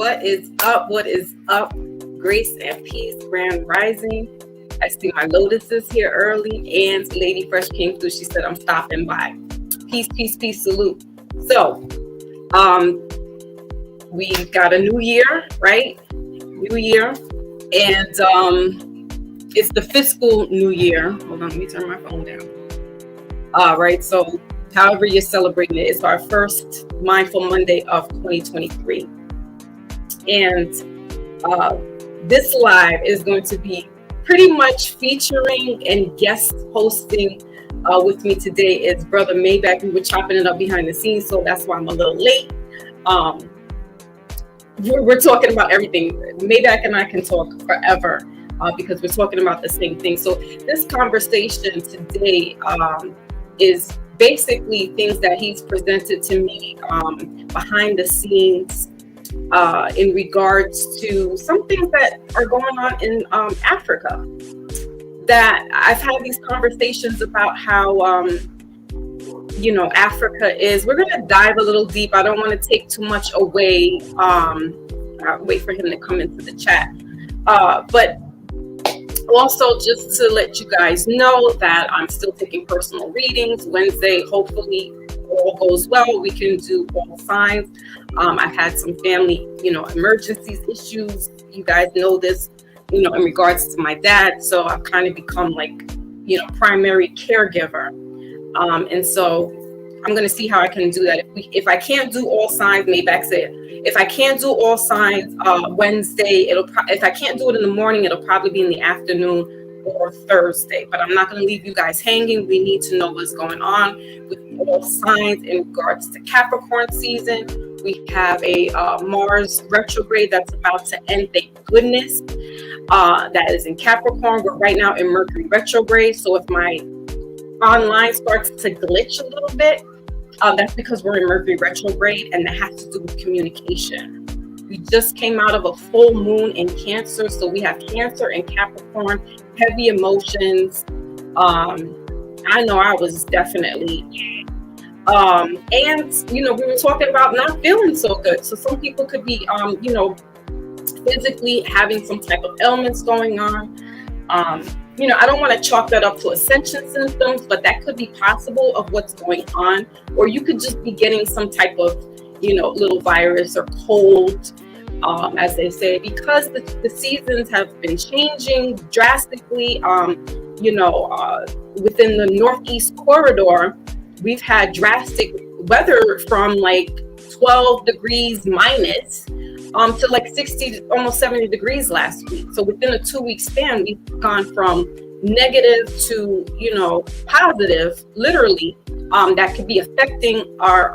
What is up? What is up? Grace and peace, grand rising. I see my Lotus is here early, and Lady Fresh came through. She said, I'm stopping by. Peace, peace, peace, salute. So, we got a new year, right? New year. And it's the fiscal new year. Hold on, let me turn my phone down. Right, so however you're celebrating it, it's our first Mindful Monday of 2023. And this live is going to be pretty much featuring and guest hosting with me today is Brother MAYBACH. We were chopping it up behind the scenes, so that's why I'm a little late. We're talking about everything. MAYBACH and I can talk forever because we're talking about the same thing. So this conversation today is basically things that he's presented to me behind the scenes in regards to some things that are going on in Africa. That I've had these conversations about how Africa is. We're going to dive a little deep. I don't want to take too much away. I'll wait for him to come into the chat. But also, just to let you guys know that I'm still taking personal readings. Wednesday, hopefully all goes well. We can do all signs. I've had some family, emergencies, issues. You guys know this, in regards to my dad. So I've kind of become like, primary caregiver. And so I'm going to see how I can do that. If I can't do all signs, MAYBACH said, if I can't do all signs Wednesday, if I can't do it in the morning, it'll probably be in the afternoon or Thursday. But I'm not going to leave you guys hanging. We need to know what's going on with all signs in regards to Capricorn season. We have a Mars retrograde that's about to end, thank goodness. That is in Capricorn. We're right now in Mercury retrograde. So if my online starts to glitch a little bit, that's because we're in Mercury retrograde, and that has to do with communication. We just came out of a full moon in Cancer, so we have Cancer and Capricorn, heavy emotions. I know I was definitely, and we were talking about not feeling so good. So some people could be, physically having some type of ailments going on. I don't want to chalk that up to ascension symptoms, but that could be possible of what's going on. Or you could just be getting some type of, little virus or cold, as they say, because the seasons have been changing drastically. Within the Northeast corridor, we've had drastic weather from like 12 degrees minus to like 60, almost 70 degrees last week. So within a 2-week span, we've gone from negative to, positive, literally, that could be affecting our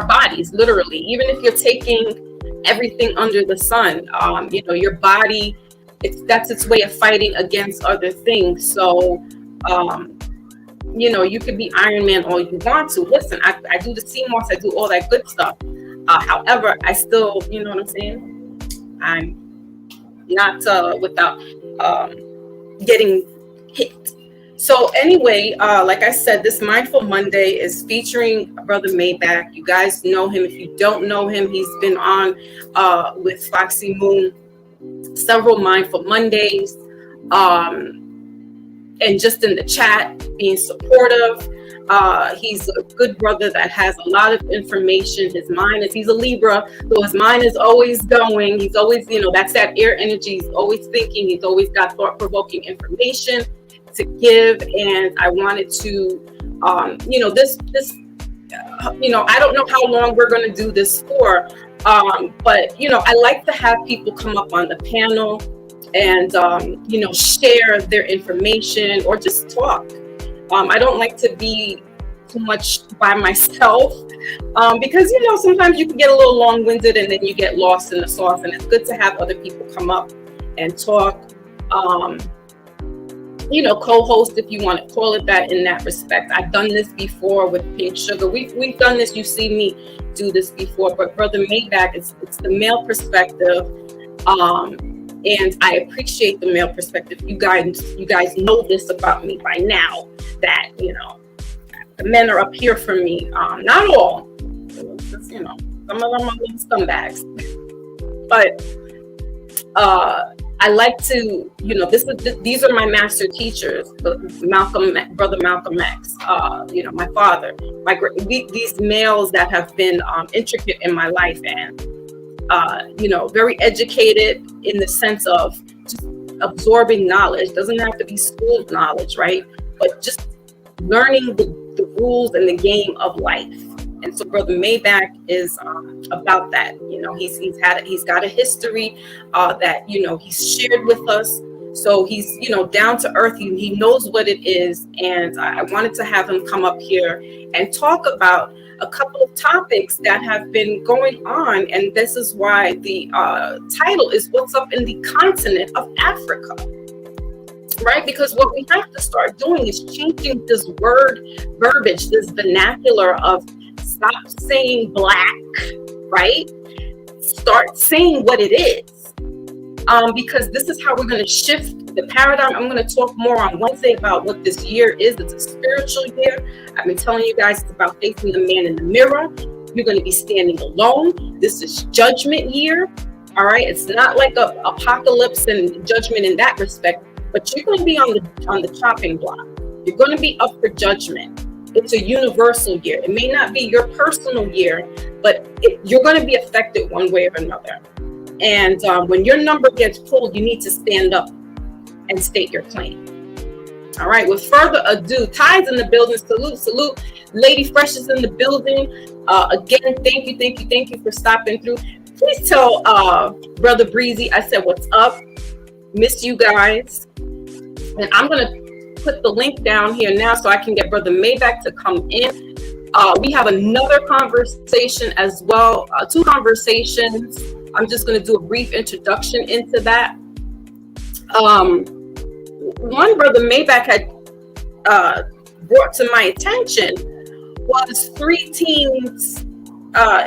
bodies, literally. Even if you're taking everything under the sun, your body, that's its way of fighting against other things. So, you could be Iron Man all you want to. Listen, I do the CMOS, I do all that good stuff. However, I still, you know what I'm saying? I'm not without getting hit. So anyway, like I said, this Mindful Monday is featuring Brother MAYBACH. You guys know him. If you don't know him, he's been on with Foxy Moon several Mindful Mondays. And just in the chat, being supportive. He's a good brother that has a lot of information. He's a Libra, so his mind is always going. He's always, that's that air energy. He's always thinking. He's always got thought-provoking information to give. And I wanted to, I don't know how long we're going to do this for, but, I like to have people come up on the panel and, share their information or just talk. I don't like to be too much by myself because, sometimes you can get a little long-winded and then you get lost in the sauce. And it's good to have other people come up and talk, co-host, if you want to call it that, in that respect. I've done this before with Pink Sugar. We've done this. You see me do this before. But Brother MAYBACH, it's the male perspective. And I appreciate the male perspective. You guys know this about me by now, that, the men are up here for me. Not all. Some of them are little scumbags. But I like to, these are my master teachers, Brother Malcolm X, my father, these males that have been intricate in my life, and very educated in the sense of just absorbing knowledge. Doesn't have to be school knowledge, right? But just learning the rules and the game of life. And so Brother MAYBACH is about that. He's got a history that he's shared with us. So he's down to earth. He knows what it is, and I wanted to have him come up here and talk about a couple of topics that have been going on. And this is why the title is "What's Up in the Continent of Africa." Right? Because what we have to start doing is changing this verbiage, this vernacular of stop saying black, right? Start saying what it is. Because this is how we're going to shift the paradigm. I'm going to talk more on Wednesday about what this year is. It's a spiritual year. I've been telling you guys it's about facing the man in the mirror. You're going to be standing alone. This is judgment year. All right. It's not like a apocalypse and judgment in that respect, but you're going to be on the chopping block. You're going to be up for judgment. It's a universal year. It may not be your personal year, but you're going to be affected one way or another. And when your number gets pulled, you need to stand up and state your claim. All right. With further ado, Ty's in the building. Salute. Lady Fresh is in the building. Again, thank you for stopping through. Please tell Brother Breezy I said what's up. Miss you guys. And I'm going to put the link down here now so I can get Brother MAYBACH to come in. We have another conversation as well, 2 conversations. I'm just going to do a brief introduction into that. One Brother MAYBACH had brought to my attention was 3 teens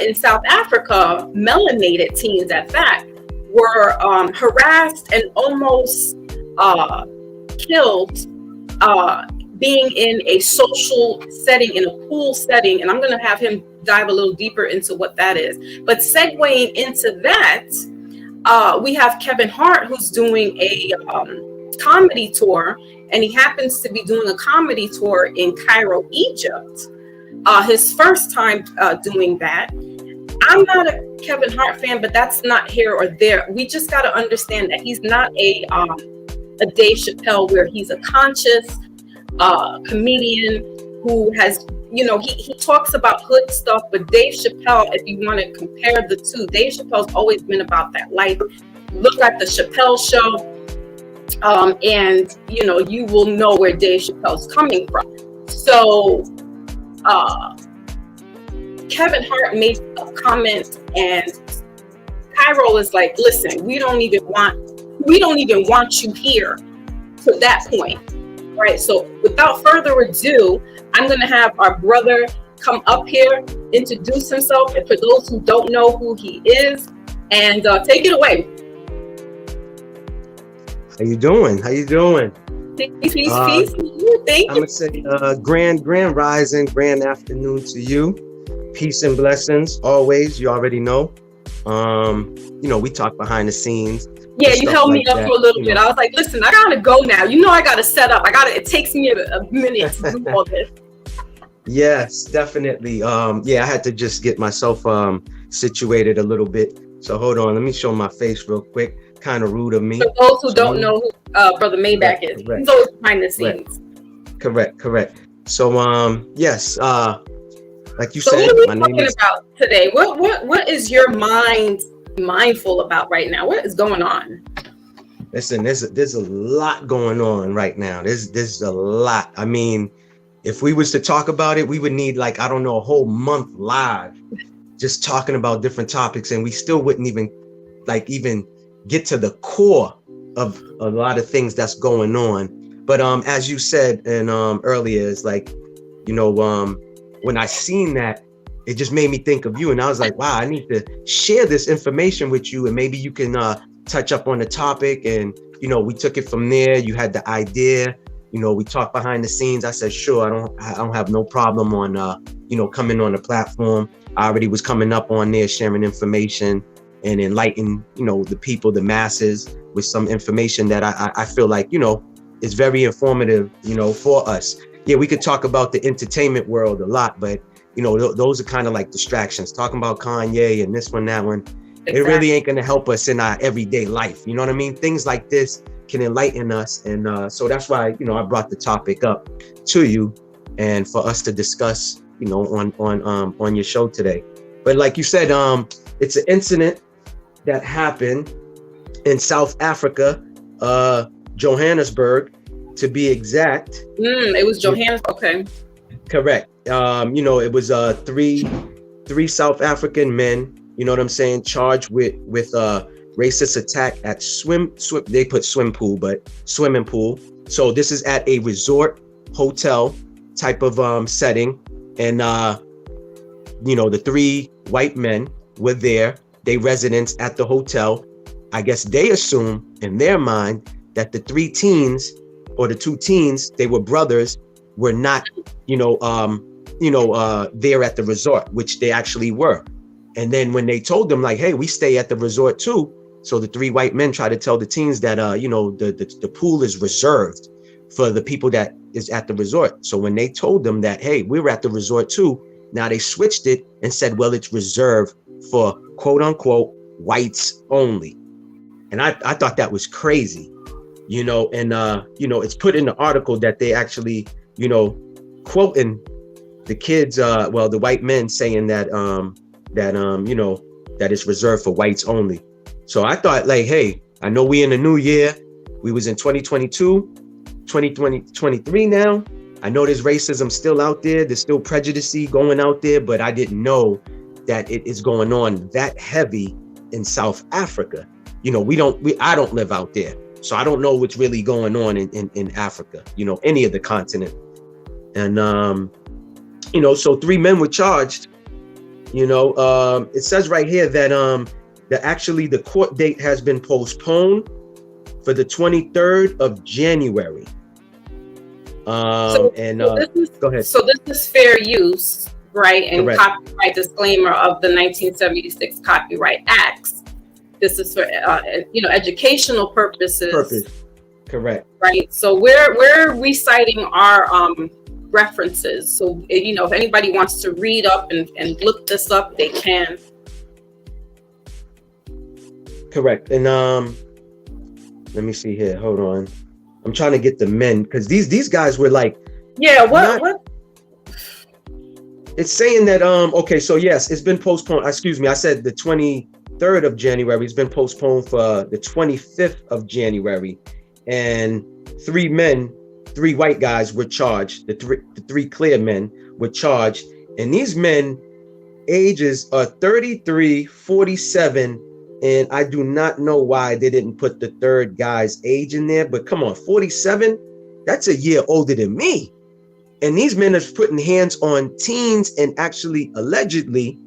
in South Africa, melanated teens at that, were harassed and almost killed being in a social setting, in a pool setting. And I'm going to have him dive a little deeper into what that is. But segueing into that, we have Kevin Hart, who's doing a comedy tour, and he happens to be doing a comedy tour in Cairo, Egypt. His first time doing that. I'm not a Kevin Hart fan, but that's not here or there. We just got to understand that he's not a Dave Chappelle, where he's a conscious comedian who has, he talks about hood stuff, but Dave Chappelle, if you want to compare the two, Dave Chappelle's always been about that life. Look at the Chappelle Show, and you will know where Dave Chappelle's coming from. So Kevin Hart made a comment, and Cairo is like, listen, we don't even want you here to that point. Right. So without further ado, I'm going to have our brother come up here, introduce himself, and for those who don't know who he is, and take it away. How you doing? Peace. Thank you. I'm gonna say grand rising, grand afternoon to you. Peace and blessings always. You already know. We talk behind the scenes. Yeah, you held me up for a little bit. I was like, listen, I gotta go now. I gotta set up. It takes me a minute to do all this. Yes, definitely. I had to just get myself situated a little bit. So hold on, let me show my face real quick. Kind of rude of me. For those who don't know who Brother MAYBACH is, he's always behind the scenes. Correct. So yes, like you said, what are we talking about today? What is your mind mindful about right now? What is going on? Listen, there's a lot going on right now. There's a lot. I mean, if we was to talk about it, we would need a whole month live just talking about different topics, and we still wouldn't even get to the core of a lot of things that's going on. But as you said and earlier, it's when I seen that, it just made me think of you, and I was like, wow, I need to share this information with you, and maybe you can touch up on the topic. And we took it from there. You had the idea, we talked behind the scenes. I said, sure, I don't have no problem on coming on the platform. I already was coming up on there sharing information, and enlighten, the people, the masses, with some information that I feel like, is very informative, for us. Yeah, we could talk about the entertainment world a lot, but those are kind of like distractions. Talking about Kanye and this one, that one, exactly. It really ain't gonna help us in our everyday life. You know what I mean? Things like this can enlighten us, and so that's why I brought the topic up to you, and for us to discuss, on your show today. But like you said, it's an incident that happened in South Africa, Johannesburg, to be exact. It was Johannesburg. Okay. Correct. It was three South African men, you know what I'm saying, charged with racist attack at they put swimming pool. So this is at a resort hotel type of setting, and the three white men were there. They residents at the hotel. I guess they assume in their mind that the three teens, or the two teens, they were brothers, were not, there at the resort, which they actually were. And then when they told them, like, hey, we stay at the resort too. So the three white men try to tell the teens that, the pool is reserved for the people that is at the resort. So when they told them that, hey, we're at the resort too, now they switched it and said, well, it's reserved for quote unquote whites only. And I thought that was crazy, and it's put in the article that they actually, quoting the kids, the white men saying that, that it's reserved for whites only. So I thought, like, hey, I know we in the new year, we was in 2022, 2023 now. I know there's racism still out there. There's still prejudice going out there, but I didn't know that it is going on that heavy in South Africa. I don't live out there, so I don't know what's really going on in Africa, any of the continent. And, so three men were charged. It says right here that the court date has been postponed for the 23rd of January. Go ahead. So this is fair use, right? And correct. Copyright disclaimer of the 1976 Copyright Acts. This is for educational purposes. Correct. Right. So we're reciting our references. So if anybody wants to read up and look this up, they can. Correct. And let me see here. Hold on. I'm trying to get the men, because these guys were like, yeah, what? It's saying that okay, so yes, it's been postponed. Excuse me, I said the 23rd of January. It's been postponed for the 25th of January, and three white guys were charged. The three clear men were charged, and these men ages are 33, 47. And I do not know why they didn't put the third guy's age in there, but come on, 47, that's a year older than me. And these men are putting hands on teens, and actually, allegedly,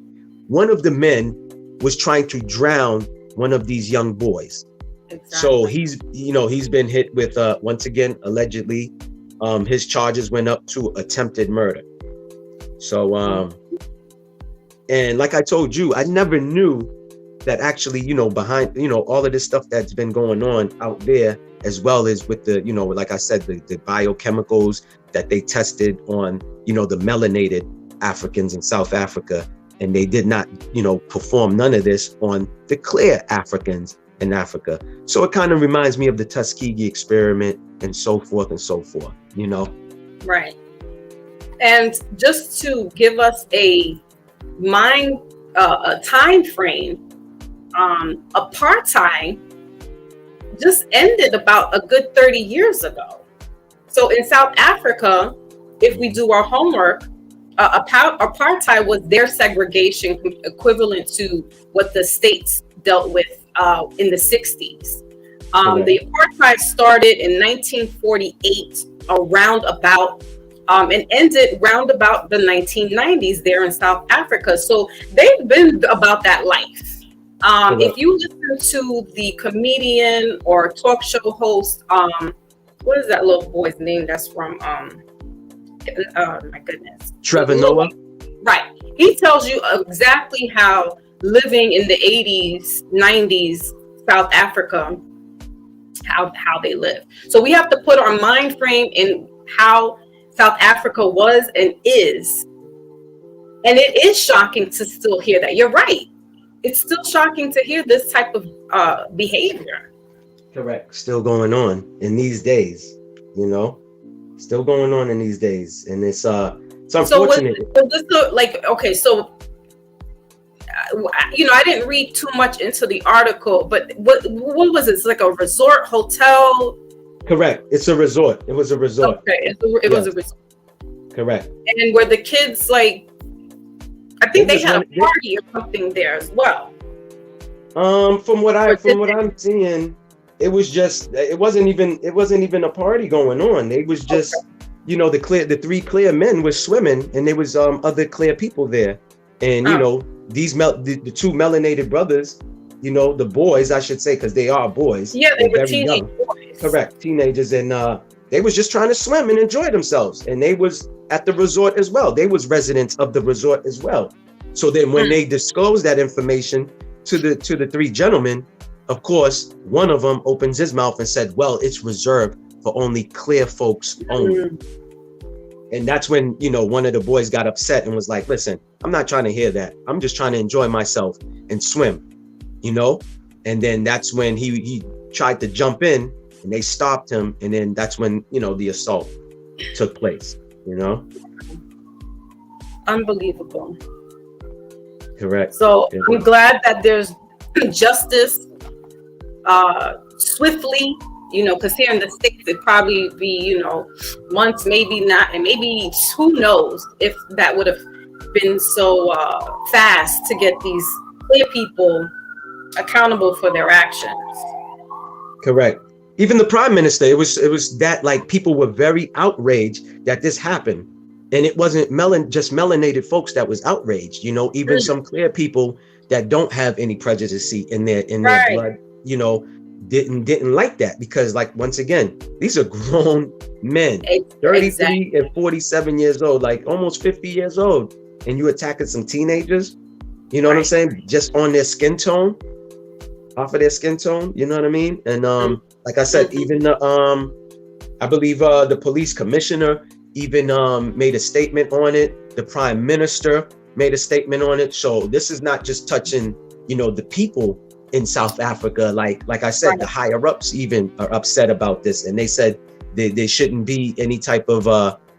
one of the men was trying to drown one of these young boys. Exactly. So he's been hit with, once again, allegedly, his charges went up to attempted murder. So, and like I told you, I never knew that actually, behind, all of this stuff that's been going on out there, as well as with the, like I said, the biochemicals that they tested on, the melanated Africans in South Africa, and they did not, perform none of this on the clear Africans in Africa. So it kind of reminds me of the Tuskegee experiment and so forth and so forth, Right. And just to give us a time frame, apartheid just ended about a good 30 years ago. So in South Africa, if we do our homework, apartheid was their segregation equivalent to what the states dealt with in the 60s. The apartheid started in 1948 around about and ended round about the 1990s there in South Africa. So they've been about that life. If you listen to the comedian or talk show host, what is that little boy's name that's from, my goodness. Trevor Noah? Right. He tells you exactly how living in the 80s, 90s, South Africa, how they live. So we have to put our mind frame in how South Africa was and is. And it is shocking to still hear that. You're right. It's still shocking to hear this type of behavior. Correct. Still going on in these days, you know, still going on in these days. And it's unfortunate. So was this like, okay, so you know, I didn't read too much into the article, but what was it? It's like a resort hotel? Correct. It's a resort. It was a resort. Okay, it was a resort. Correct. And were the kids like, I think they had a party or something there as well. From what I'm seeing, it was just, it wasn't even a party going on. It was just, you know, the three clear men were swimming, and there was other clear people there, and you know, the two melanated brothers, you know, the boys, I should say, because they are boys. Yeah, they were teenage boys. Correct, teenagers, and they was just trying to swim and enjoy themselves, and they was at the resort as well. They was residents of the resort as well. So then when they disclosed that information to the three gentlemen, of course, one of them opens his mouth and said, well, it's reserved for only clear folks only. And that's when, you know, one of the boys got upset and was like, listen, I'm not trying to hear that. I'm just trying to enjoy myself and swim, you know? And then that's when he tried to jump in, and they stopped him. And then that's when, you know, the assault took place, you know? Unbelievable. Correct. So I'm glad that there's justice swiftly, you know, because here in the States, it'd probably be, you know, months, maybe not, and maybe who knows if that would have been so fast to get these clear people accountable for their actions. Correct. Even the prime minister, it was that, like, people were very outraged that this happened. And it wasn't just melanated folks that was outraged, you know, even some clear people that don't have any prejudice in their blood, you know, didn't like that, because, like, once again, these are grown men, 33 and 47 years old, like almost 50 years old, and you attacking some teenagers, you know what I'm saying? Just on their skin tone, off of their skin tone, you know what I mean? And like I said, even the I believe the police commissioner even made a statement on it. The prime minister made a statement on it. So this is not just touching, you know, the people in South Africa. Like I said, the higher ups even are upset about this, and they said there shouldn't be any type of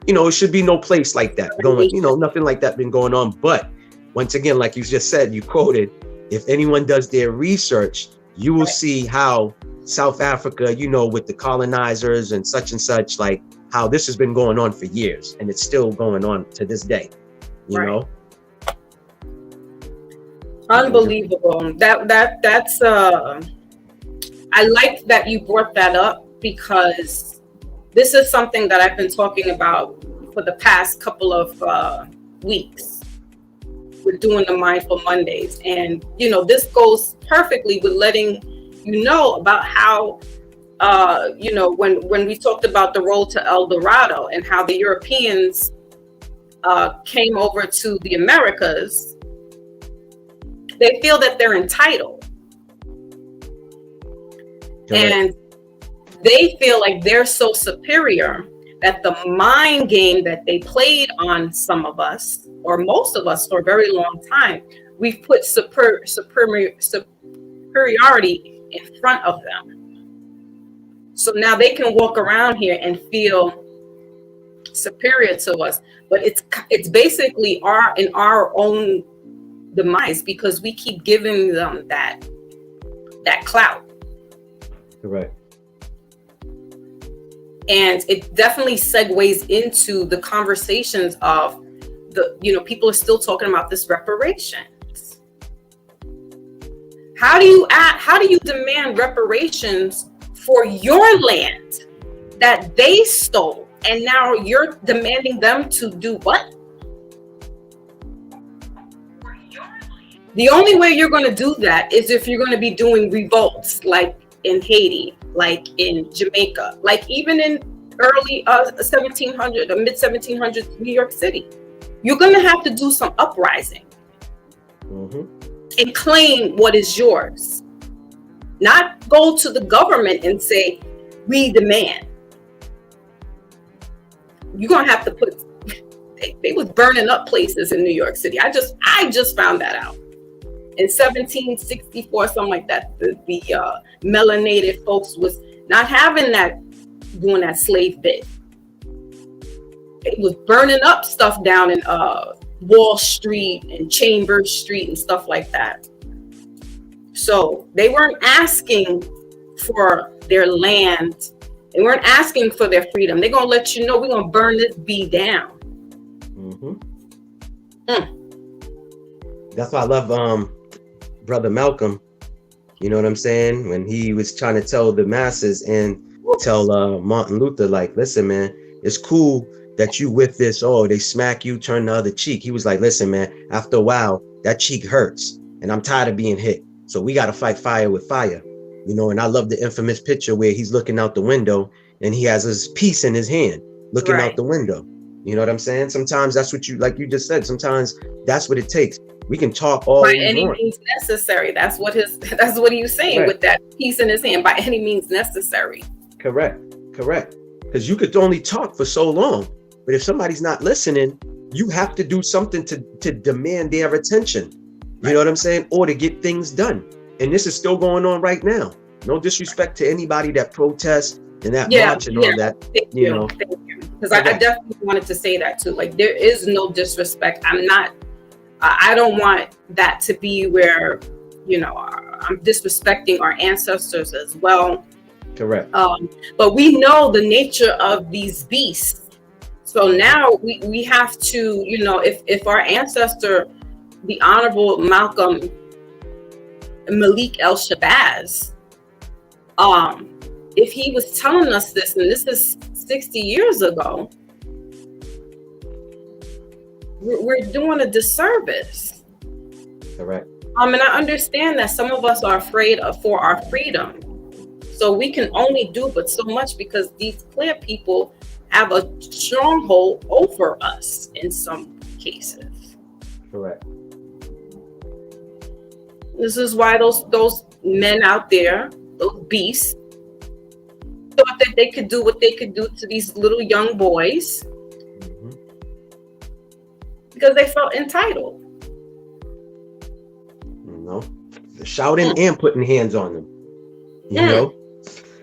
you know, it should be no place like that going, you know, nothing like that been going on. But once again, like you just said, you quoted, if anyone does their research, you will see how South Africa, you know, with the colonizers and such, like how this has been going on for years, and it's still going on to this day, you know? Unbelievable. That's I like that you brought that up, because this is something that I've been talking about for the past couple of weeks. We're doing the Mindful Mondays, and you know, this goes perfectly with letting you know about how you know, when we talked about the road to El Dorado and how the Europeans came over to the Americas, they feel that they're entitled. And they feel like they're so superior that the mind game that they played on some of us, or most of us, for a very long time, we've put superiority in front of them. So now they can walk around here and feel superior to us, but it's basically in our own demise, because we keep giving them that clout. Correct. And it definitely segues into the conversations of you know, people are still talking about this reparations. How do you demand reparations for your land that they stole, and now you're demanding them to do what? The only way you're going to do that is if you're going to be doing revolts like in Haiti, like in Jamaica, like even in early 1700 or mid 1700s New York City. You're going to have to do some uprising. and claim what is yours. Not go to the government and say, we demand. You're going to have to put, they was burning up places in New York City. I just found that out. In 1764, something like that, the melanated folks was not having that, doing that slave bit. It was burning up stuff down in Wall Street and Chambers Street and stuff like that. So they weren't asking for their land. They weren't asking for their freedom. They're going to let you know, we're going to burn this bee down. That's why I love Brother Malcolm. You know what I'm saying? When he was trying to tell the masses and tell Martin Luther, like, listen, man, it's cool that you with this, oh, they smack you, turn the other cheek. He was like, listen, man, after a while, that cheek hurts. And I'm tired of being hit. So we got to fight fire with fire. You know, and I love the infamous picture where he's looking out the window and he has his piece in his hand, looking out the window. You know what I'm saying? Sometimes that's what you, like you just said, sometimes that's what it takes. We can talk all by any means necessary. That's what he was saying with that piece in his hand, by any means necessary. Correct. Because you could only talk for so long. But if somebody's not listening, you have to do something to demand their attention. You know what I'm saying? Or to get things done. And this is still going on right now. No disrespect to anybody that protests and that march and all that. Thank you. Because I definitely wanted to say that too. Like, there is no disrespect. I don't want that to be where, you know, I'm disrespecting our ancestors as well. Correct. But we know the nature of these beasts. So now we have to, you know, if our ancestor, the Honorable Malcolm Malik El-Shabazz, if he was telling us this, and this is 60 years ago, we're doing a disservice. Correct. And I understand that some of us are afraid for our freedom. So we can only do but so much because these clear people have a stronghold over us in some cases. Correct. This is why those men out there, those beasts, thought that they could do what they could do to these little young boys because they felt entitled. You know, shouting and putting hands on them. You know,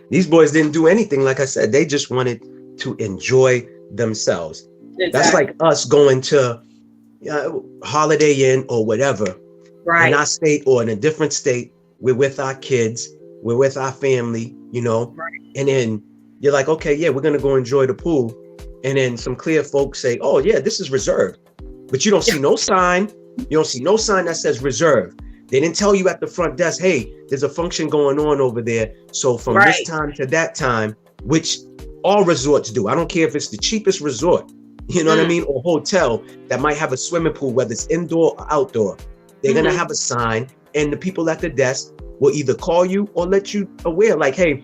these boys didn't do anything. Like I said, they just wanted to enjoy themselves. Exactly. That's like us going to Holiday Inn or whatever, in our state or in a different state. We're with our kids, we're with our family, you know, and then you're like, okay, yeah, we're gonna go enjoy the pool, and then some clear folks say, oh yeah, this is reserved, but you don't see no sign. You don't see no sign that says reserved. They didn't tell you at the front desk, hey, there's a function going on over there. So from this time to that time, which all resorts do. I don't care if it's the cheapest resort, you know what I mean? Or hotel that might have a swimming pool, whether it's indoor or outdoor. They're going to have a sign, and the people at the desk will either call you or let you aware, like, hey,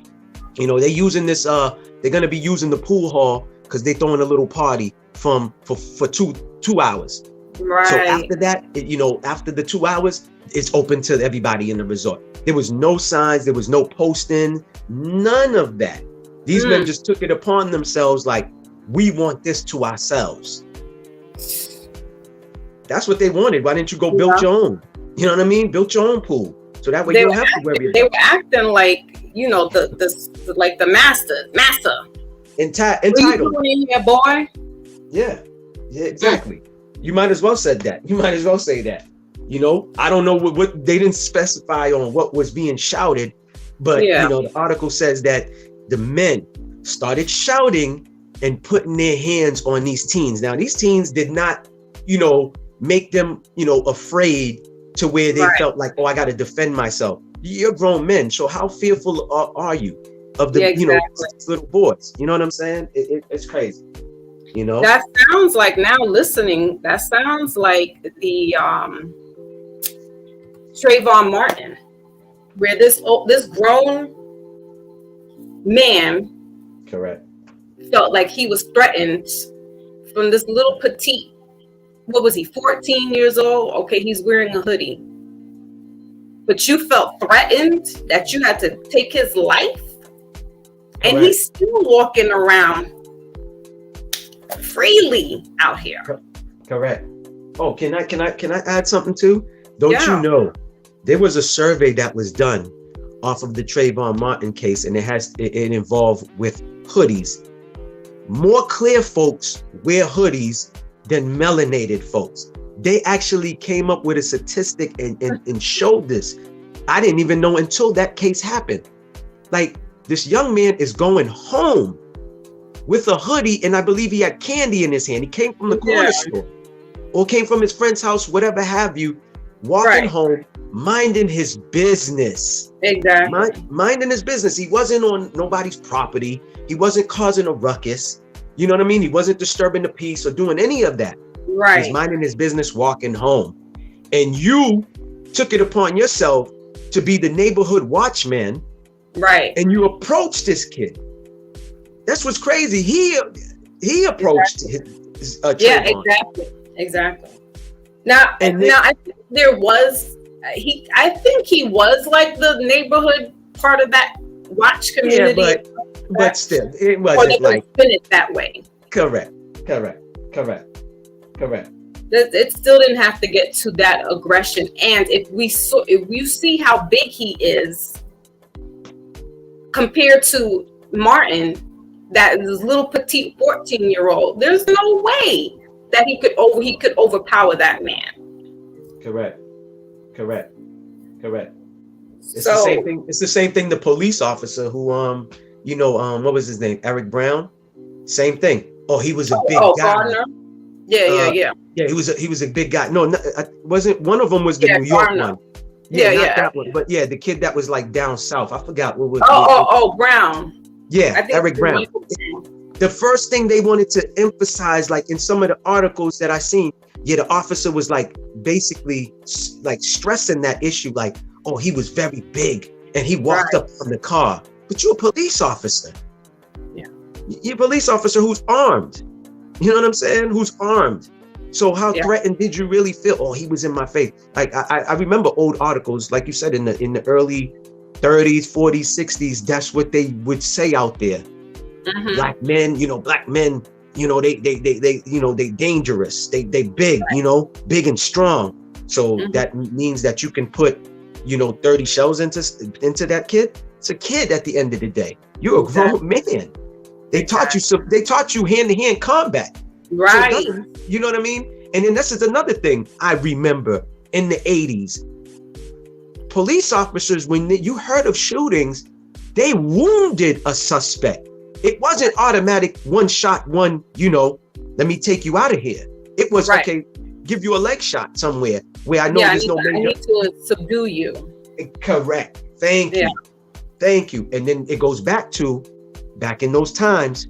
you know, they're using this, they're going to be using the pool hall because they're throwing a little party for 2 hours. Right. So after that, you know, after the 2 hours, it's open to everybody in the resort. There was no signs. There was no posting, none of that. These men just took it upon themselves, like, we want this to ourselves. That's what they wanted. Why didn't you go build your own? You know what I mean? Build your own pool. So that way you don't have to worry about it. They were acting like, you know, the master. Entitled. What you doing in here, boy? Yeah, exactly. You might as well said that. You might as well say that. You know, I don't know what they didn't specify on what was being shouted, but you know, the article says that the men started shouting and putting their hands on these teens. Now, these teens did not, you know, make them, you know, afraid to where they felt like, oh, I got to defend myself. You're grown men. So how fearful are you of the, you know, little boys? You know what I'm saying? It's crazy. You know, that sounds like, now listening, that sounds like the Trayvon Martin, where this grown man felt like he was threatened from this little petite, what was he, 14 years old? Okay, he's wearing a hoodie. but you felt threatened that you had to take his life, and he's still walking around freely out here. Correct. Oh, can I add something too? Don't you know there was a survey that was done off of the Trayvon Martin case, and it involved with hoodies. More clear folks wear hoodies than melanated folks. They actually came up with a statistic and showed this. I didn't even know until that case happened. Like, this young man is going home with a hoodie, and I believe he had candy in his hand. He came from the corner store or came from his friend's house, whatever have you, walking home, minding his business. Exactly. Minding his business. He wasn't on nobody's property. He wasn't causing a ruckus. You know what I mean? He wasn't disturbing the peace or doing any of that. Right. He's minding his business, walking home. And you took it upon yourself to be the neighborhood watchman. Right. And you approached this kid. That's what's crazy. He approached his exactly. Now I think there was I think he was like the neighborhood part of that watch community. Yeah, but still, it wasn't like spin it that way. Correct. It still didn't have to get to that aggression. And if you see how big he is compared to Martin, that this little petite 14-year-old, there's no way that he could overpower that man. Correct. It's the same thing. It's the same thing. The police officer who what was his name? Eric Brown. Same thing. Oh, he was a big guy. Gardner. Yeah. Yeah, he was a big guy. No, wasn't one of them was the New York one. Yeah, that one. But yeah, the kid that was like down south. I forgot what was. Brown. Yeah, Eric Brown. The first thing they wanted to emphasize, like in some of the articles that I seen, the officer was like basically like stressing that issue, like, oh, he was very big and he walked up from the car. But you're a police officer. Yeah. You're a police officer who's armed. You know what I'm saying? Who's armed. So how threatened did you really feel? Oh, he was in my face. Like I remember old articles, like you said, in the early 30s, 40s, 60s, that's what they would say out there. Mm-hmm. Black men, they dangerous. They big, big and strong. So that means that you can put, 30 shells into that kid. It's a kid at the end of the day. You're a grown man. They taught you hand-to-hand combat. Right. So you know what I mean? And then this is another thing I remember in the 80s. Police officers, when you heard of shootings, they wounded a suspect. It wasn't automatic, one shot, let me take you out of here. It was, okay, give you a leg shot somewhere where I know there's no major. I need to subdue you. Correct. Thank you. And then it goes back in those times,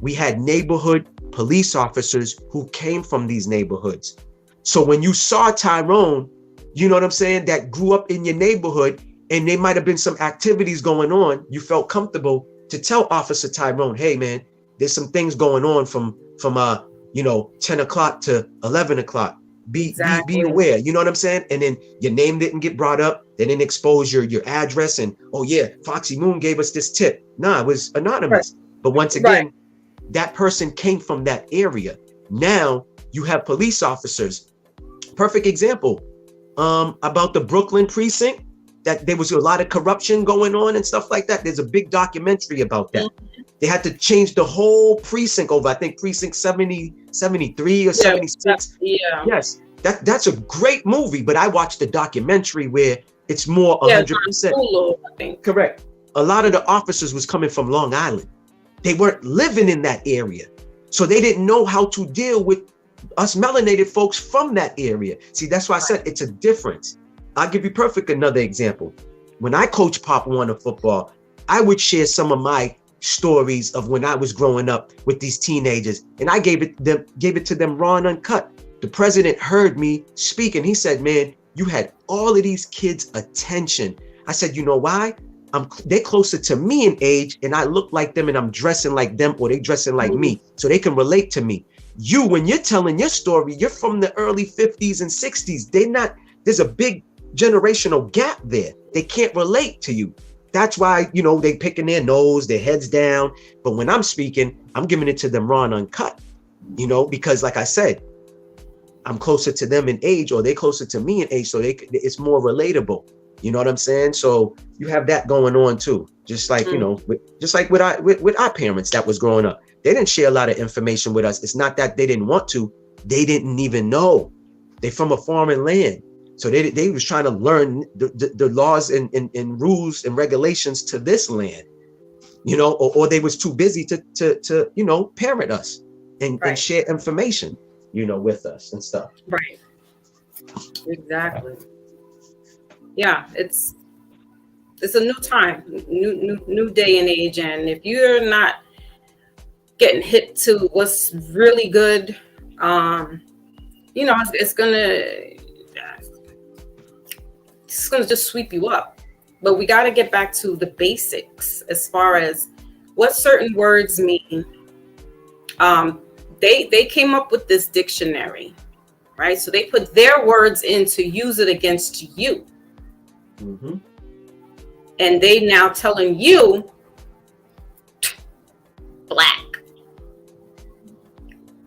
we had neighborhood police officers who came from these neighborhoods. So when you saw Tyrone, you know what I'm saying, that grew up in your neighborhood, and there might have been some activities going on, you felt comfortable to tell Officer Tyrone, hey man, there's some things going on from 10 o'clock to 11 o'clock. Be aware, you know what I'm saying? And then your name didn't get brought up. They didn't expose your address and, oh yeah, Foxy Moon gave us this tip. Nah, it was anonymous. Right. But once again, that person came from that area. Now you have police officers. Perfect example about the Brooklyn precinct, that there was a lot of corruption going on and stuff like that. There's a big documentary about that. Mm-hmm. They had to change the whole precinct over. I think precinct 70, 73 or 76. Yeah. Yes, that's a great movie, but I watched the documentary where it's more 100%. Correct. A lot of the officers was coming from Long Island. They weren't living in that area. So they didn't know how to deal with us melanated folks from that area. See, that's why I said it's a difference. I'll give you another example. When I coached Pop Warner football, I would share some of my stories of when I was growing up with these teenagers, and I gave it to them raw and uncut. The president heard me speak, and he said, man, you had all of these kids' attention. I said, you know why? They're closer to me in age, and I look like them, and I'm dressing like them, or they dressing like me, so they can relate to me. When you're telling your story, you're from the early 50s and 60s. There's a big generational gap there. They can't relate to you. That's why, you know, they picking their nose, their heads down. But when I'm speaking, I'm giving it to them raw and uncut, you know, because like I said, I'm closer to them in age, or they closer to me in age. So it's more relatable. You know what I'm saying? So you have that going on too. Just like, you know, just like with our parents that was growing up, they didn't share a lot of information with us. It's not that they didn't want to, they didn't even know. They from a foreign land. So they was trying to learn the laws and rules and regulations to this land, you know, or they was too busy to you know, parent us and share information, you know, with us and stuff. Right. Exactly. Yeah, it's a new time, new day and age, and if you're not getting hip to what's really good, you know, it's gonna just sweep you up. But we got to get back to the basics as far as what certain words mean. They came up with this dictionary, right? So they put their words in to use it against you. Mm-hmm. And they now telling you black.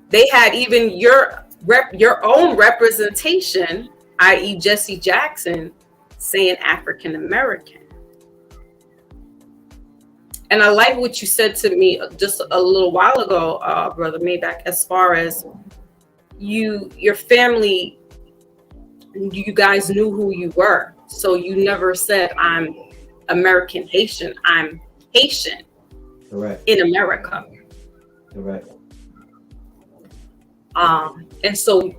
They had even your own representation, i.e. Jesse Jackson, saying African American. And I like what you said to me just a little while ago, Brother MAYBACH, as far as your family, you guys knew who you were. So you never said, I'm American Haitian. I'm Haitian. Correct. In America. Correct. And so,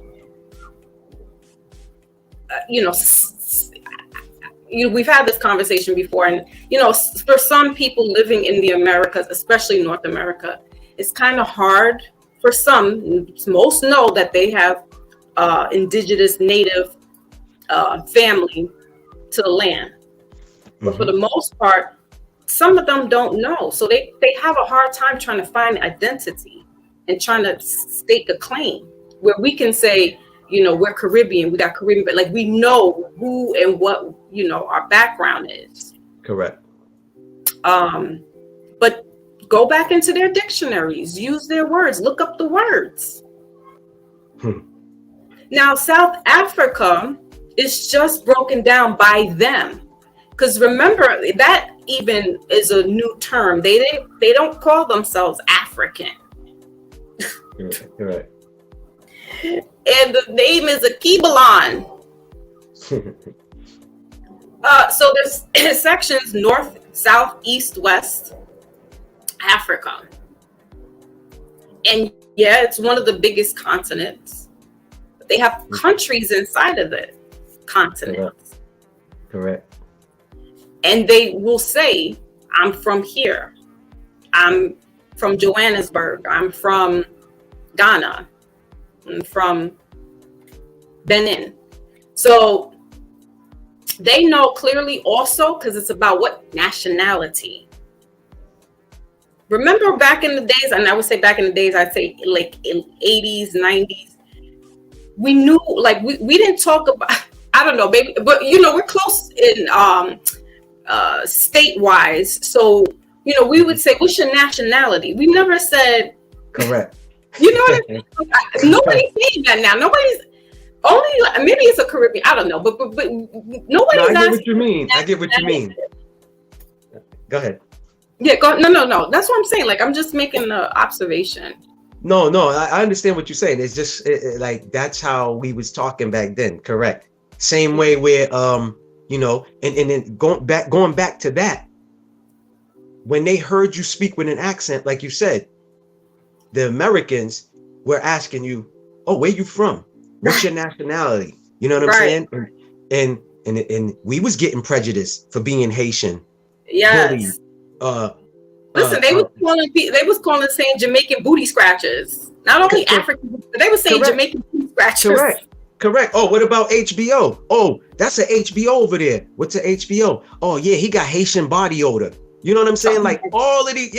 you know, we've had this conversation before, and you know, for some people living in the Americas, especially North America, it's kind of hard. For some, most know that they have indigenous native family to the land, but for the most part, some of them don't know. So they have a hard time trying to find identity and trying to stake a claim where we can say, you know, we're Caribbean, we got Caribbean, but like we know who and what, you know, our background is. Correct. But go back into their dictionaries, use their words, look up the words. Now, South Africa is just broken down by them. Because remember, that even is a new term. They don't call themselves African. Correct. And the name is a Kibalon. So there's sections north, south, east, west, Africa. And yeah, it's one of the biggest continents. But they have countries inside of the continent. Correct. And they will say, I'm from here. I'm from Johannesburg. I'm from Ghana. I'm from Benin. So they know clearly also, because it's about what nationality. Remember back in the days, and I would say back in the days, I'd say like in 80s, 90s, we knew, like we didn't talk about, I don't know, maybe, but you know, we're close in state-wise. So, you know, we would say, what's your nationality? We never said. Correct. You know what I mean? Nobody's saying that now. Nobody's only, maybe it's a Caribbean, I don't know, but nobody's I get what you mean. I get what you mean. Go ahead. Yeah, go. No. That's what I'm saying. Like, I'm just making an observation. No, I understand what you're saying. It's just like, that's how we was talking back then. Correct. Same way where, you know, and then going back to that, when they heard you speak with an accent, like you said, the Americans were asking you, oh, where you from? What's your nationality? You know what I'm saying? And we was getting prejudiced for being Haitian. Yes. Listen, they was calling saying Jamaican booty scratchers. Not only African, but they were saying Jamaican booty scratchers. Correct. Oh, what about HBO? Oh, that's an HBO over there. What's an HBO? Oh, yeah, he got Haitian body odor. You know what I'm saying? Like all of these,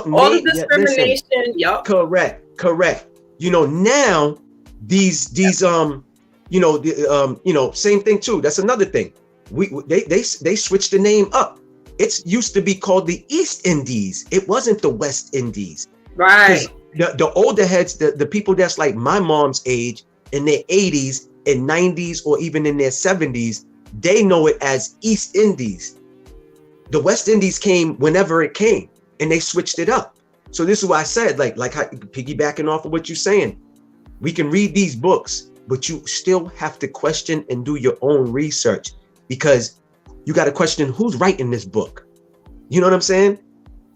all the discrimination. Correct. You know, now these Same thing too. That's another thing. They switched the name up. It's used to be called the East Indies. It wasn't the West Indies. Right. The older heads, the people that's like my mom's age, in their 80s and 90s, or even in their 70s, they know it as East Indies. The West Indies came whenever it came, and they switched it up. So this is why I said, like piggybacking off of what you're saying, we can read these books, but you still have to question and do your own research, because you got to question who's writing this book. You know what I'm saying?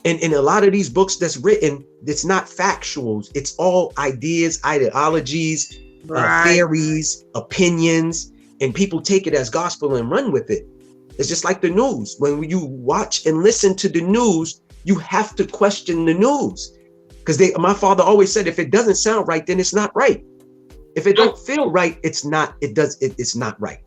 And in a lot of these books that's written, it's not factuals. It's all ideas, ideologies, theories, opinions, and people take it as gospel and run with it. It's just like the news. When you watch and listen to the news, you have to question the news, because my father always said, if it doesn't sound right, then it's not right. If it don't feel right, it's not right.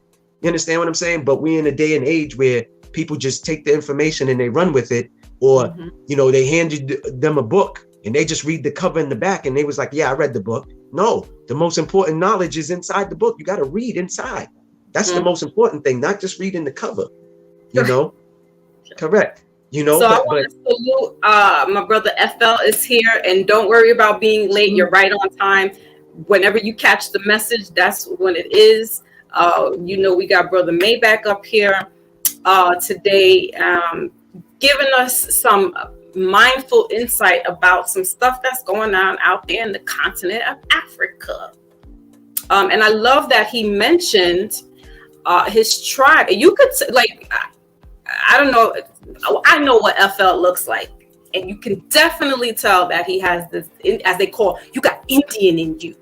You understand what I'm saying? But we're in a day and age where people just take the information and they run with it, or they handed them a book and they just read the cover and the back and they was like, yeah, I read the book. No, the most important knowledge is inside the book. You got to read inside. That's the most important thing, not just reading the cover. Correct. So I want to salute my brother FL is here, and don't worry about being late. You're right on time. Whenever you catch the message, that's when it is. We got brother MAYBACH up here today, giving us some mindful insight about some stuff that's going on out there in the continent of Africa. And I love that he mentioned his tribe. You could I don't know. I know what FL looks like, and you can definitely tell that he has this, as they call, you got Indian in you.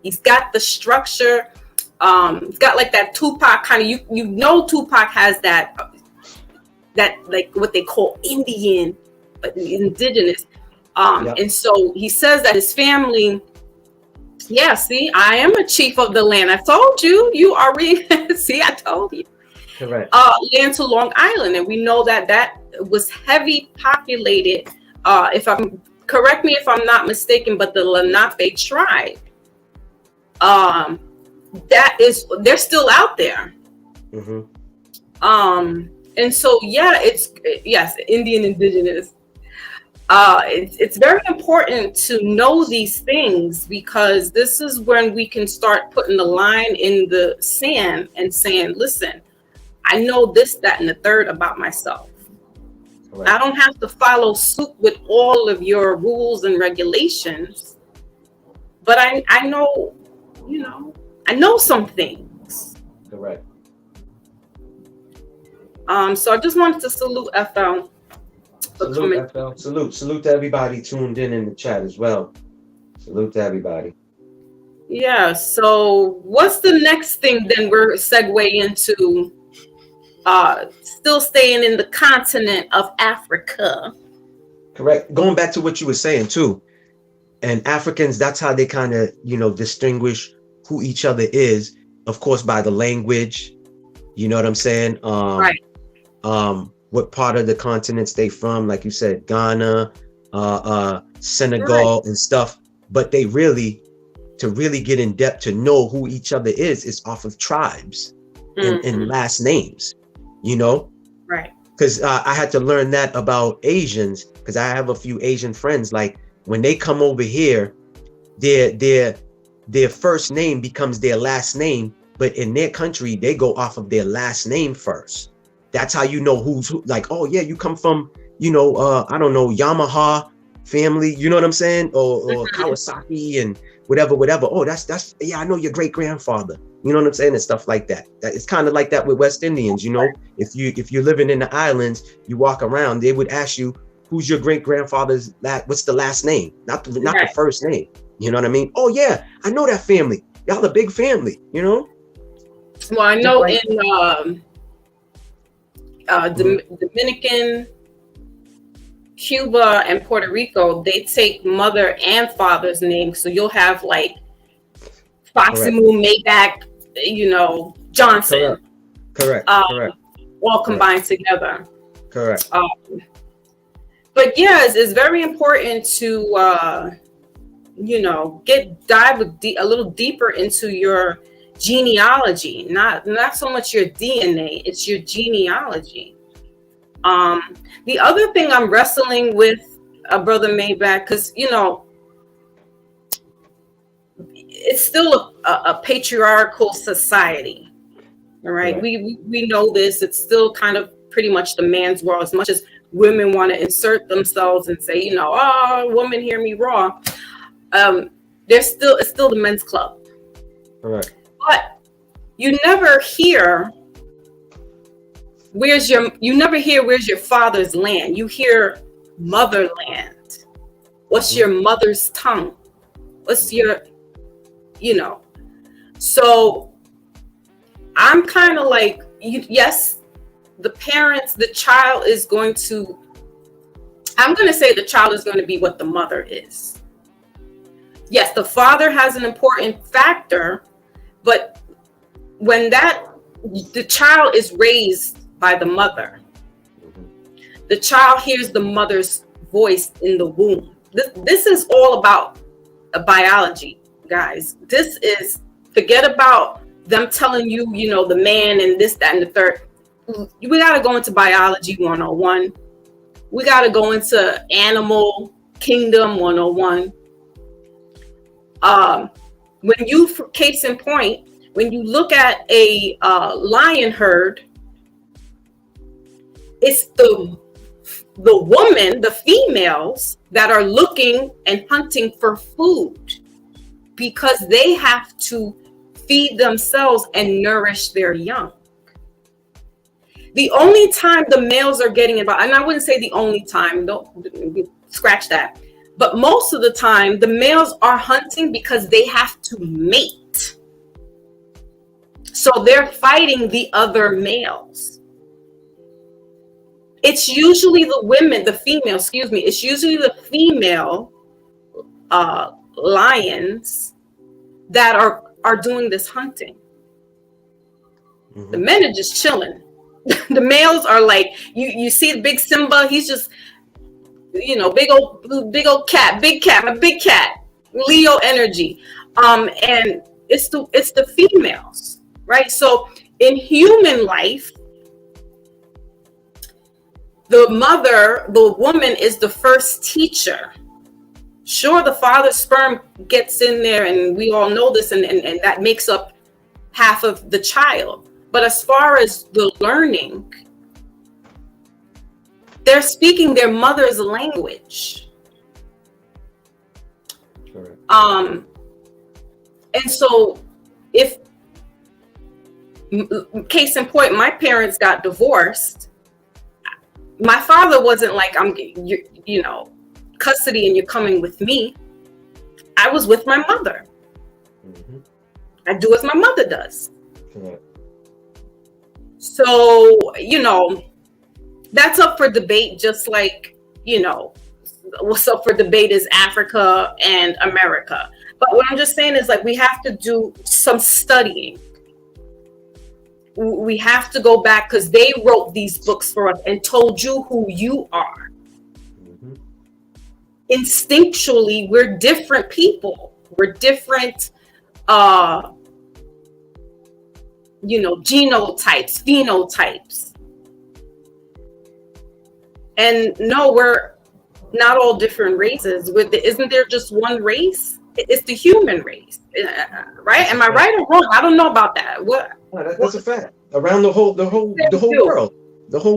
He's got the structure. He's got like that Tupac kind of. Tupac has that like what they call Indian, but indigenous. And so he says that his family. Yeah, see, I am a chief of the land. I told you. You are see, I told you. Correct. Land to Long Island, and we know that was heavy populated. Correct me if I'm not mistaken, but the Lenape tribe. They're still out there. And so it's Indian indigenous. It's very important to know these things, because this is when we can start putting the line in the sand and saying, listen, I know this, that, and the third about myself. Correct. I don't have to follow suit with all of your rules and regulations, but I know, I know some things. Correct. So I just wanted to salute FL. Salute FL. Salute to everybody tuned in the chat as well. Salute to everybody. Yeah. So what's the next thing then we're segue into? Still staying in the continent of Africa. Correct. Going back to what you were saying too, and Africans, that's how they kind of, distinguish who each other is, of course, by the language. You know what I'm saying? Right. What part of the continents they from, like you said, Ghana, Senegal, and stuff. But to really get in depth to know who each other is off of tribes and last names. Right. Because I had to learn that about Asians, because I have a few Asian friends. Like when they come over here, their first name becomes their last name, but in their country they go off of their last name first. That's how you know who's who. Like, oh yeah, you come from I don't know, Yamaha family. You know what I'm saying? Or Kawasaki and whatever. Oh, that's yeah, I know your great grandfather. You know what I'm saying? And stuff like that. It's kind of like that with West Indians, If you're living in the islands, you walk around, they would ask you, who's your great grandfather's what's the last name? Not the first name. You know what I mean? Oh yeah, I know that family. Y'all a big family, Well, I know in Dominican, Cuba, and Puerto Rico, they take mother and father's name. So you'll have like Foximu, MAYBACH, Johnson. Correct. All combined together. Correct. But yes, it's very important to dive a little deeper into your genealogy, not so much your DNA, it's your genealogy. The other thing I'm wrestling with, Brother Maybach, because, you know, it's still a patriarchal society. All right. We know this. It's still kind of pretty much the man's world, as much as women want to insert themselves and say, you know, oh, woman, hear me raw. It's still the men's club. Correct. But you never hear where's your father's land. You hear motherland. What's your mother's tongue? What's your, you know? So I'm kind of like, yes, the child is going to, I'm going to say the child is going to be what the mother is. Yes, the father has an important factor, but when the child is raised by the mother, the child hears the mother's voice in the womb. This is all about biology, guys. This is, forget about them telling you, you know, the man and this, that, and the third. We got to go into biology 101. We got to go into animal kingdom 101. When you, for case in point, when you look at a lion herd, it's the woman, the females that are looking and hunting for food because they have to feed themselves and nourish their young. The only time the males are getting involved, and I wouldn't say the only time, don't scratch that, but most of the time the males are hunting because they have to mate. So they're fighting the other males. It's usually the women, the female, excuse me, it's usually the female lions that are doing this hunting. Mm-hmm. The men are just chilling. The males are like, you see the big Simba, he's just, you know, big old cat, big cat, my big cat, Leo energy. And it's the females, right? So in human life, the woman is the first teacher. Sure, the father's sperm gets in there, and we all know this, and that makes up half of the child. But as far as the learning, they're speaking their mother's language. Correct. And so if, case in point, my parents got divorced, my father wasn't like, you know, custody and you're coming with me. I was with my mother. Mm-hmm. I do as my mother does. Correct. So, you know, that's up for debate, just like, you know, what's up for debate is Africa and America. But what I'm just saying is, like, we have to do some studying. We have to go back because they wrote these books for us and told you who you are. Mm-hmm. Instinctually, we're different people. We're different, you know, genotypes, phenotypes. And no, we're not all different races. Isn't there just one race? It's the human race, right? Am I right or wrong? I don't know about that. What? No, that's a fact. Around the whole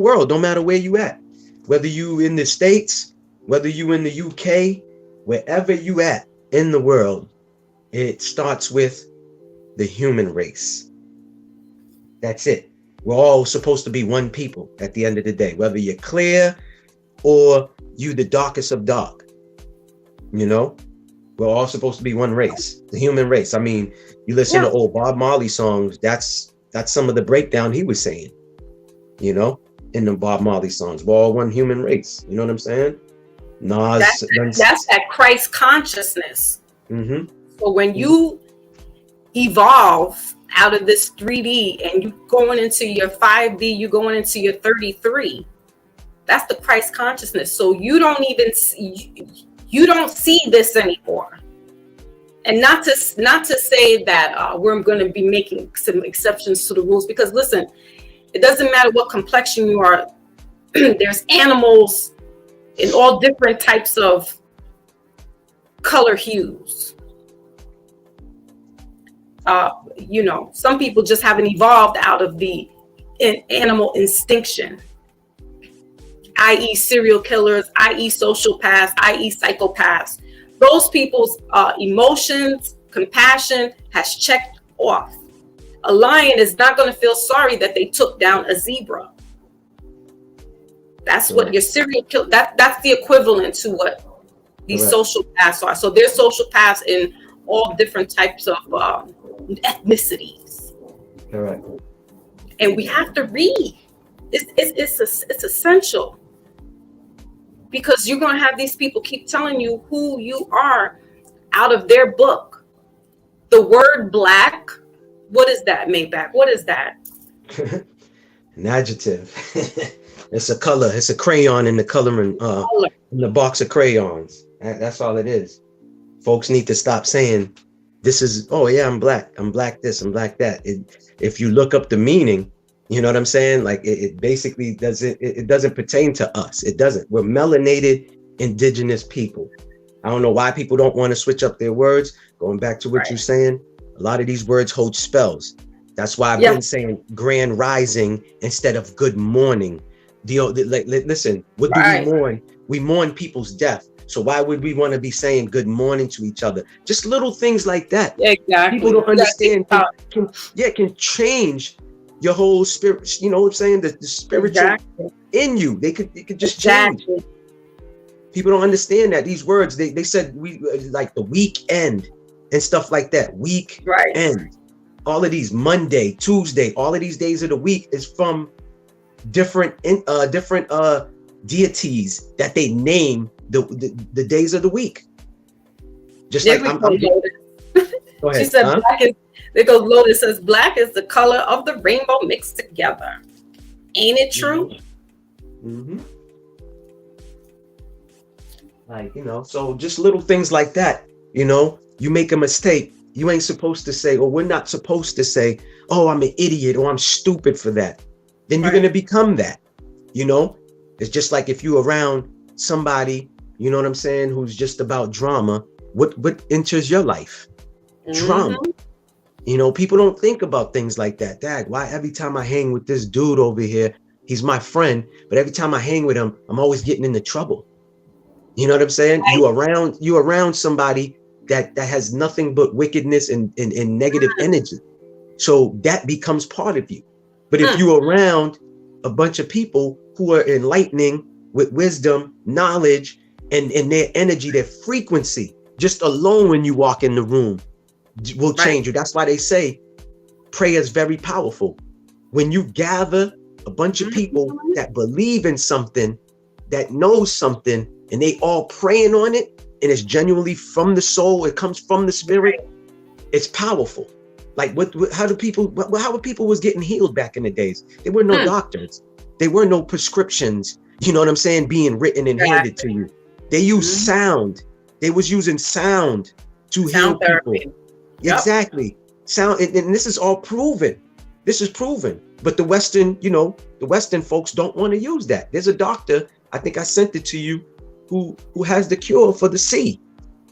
world, no matter where you at, whether you in the States, whether you in the UK, wherever you at in the world, it starts with the human race. That's it. We're all supposed to be one people at the end of the day, whether you're clear or you the darkest of dark. You know, we're all supposed to be one race, the human race. I mean, you listen to old Bob Marley songs, that's some of the breakdown he was saying, you know, in the Bob Marley songs. We're all one human race. You know what I'm saying? That's that Christ consciousness. Mm-hmm. So when you evolve out of this 3D and you going into your 5D, you going into your 33, that's the Christ consciousness. So you don't see this anymore. And not to say that we're going to be making some exceptions to the rules, because listen, it doesn't matter what complexion you are. There's animals in all different types of color hues. You know, some people just haven't evolved out of the animal instinction, i.e. serial killers, i.e. sociopaths, i.e. psychopaths. Those people's emotions, compassion has checked off. A lion is not going to feel sorry that they took down a zebra. That's what your serial killer, that's the equivalent to what these sociopaths are. So they're sociopaths in all different types of ethnicities. Correct. And we have to read. It's essential. Because you're going to have these people keep telling you who you are out of their book. The word black, what is that, MAYBACH? What is that? An adjective. It's a color. It's a crayon in the coloring, in the box of crayons. That's all it is. Folks need to stop saying, this is, oh yeah, I'm black this, I'm black that. If you look up the meaning, you know what I'm saying? Like it basically doesn't, it doesn't pertain to us. It doesn't. We're melanated indigenous people. I don't know why people don't want to switch up their words. Going back to what you're saying, a lot of these words hold spells. That's why I've been saying grand rising instead of good morning. Listen, what do we mourn? We mourn people's death. So why would we want to be saying good morning to each other? Just little things like that. Exactly. People don't understand can change your whole spirit, you know what I'm saying? The spiritual in you. They could just change. People don't understand that these words, they said we like the weekend and stuff like that. Weekend. All of these Monday, Tuesday, all of these days of the week is from different deities that they name the days of the week. Just like I'm go ahead. She said black is, there goes Lotus says black is the color of the rainbow mixed together. Ain't it true? Mm-hmm. Like, you know, so just little things like that, you know, you make a mistake. You ain't supposed to say, or we're not supposed to say, oh, I'm an idiot or I'm stupid for that. Then you're going to become that, you know? It's just like if you're around somebody, you know what I'm saying, who's just about drama, what enters your life? Drama. You know, people don't think about things like that. Dad, why every time I hang with this dude over here, he's my friend, but every time I hang with him, I'm always getting into trouble. You know what I'm saying? You around somebody that has nothing but wickedness and negative energy. So that becomes part of you. But if you're around a bunch of people who are enlightening with wisdom, knowledge, and their energy, their frequency, just alone when you walk in the room will change you. That's why they say prayer is very powerful. When you gather a bunch of people that believe in something, that knows something, and they all praying on it, and it's genuinely from the soul, it comes from the spirit, it's powerful. Like how people was getting healed back in the days? There were no doctors. There were no prescriptions, you know what I'm saying, being written and handed to you. They used sound. They was using sound to heal people. Exactly. Sound, and this is all proven. This is proven. But the Western, you know, the Western folks don't want to use that. There's a doctor, I think I sent it to you, who has the cure for the sea,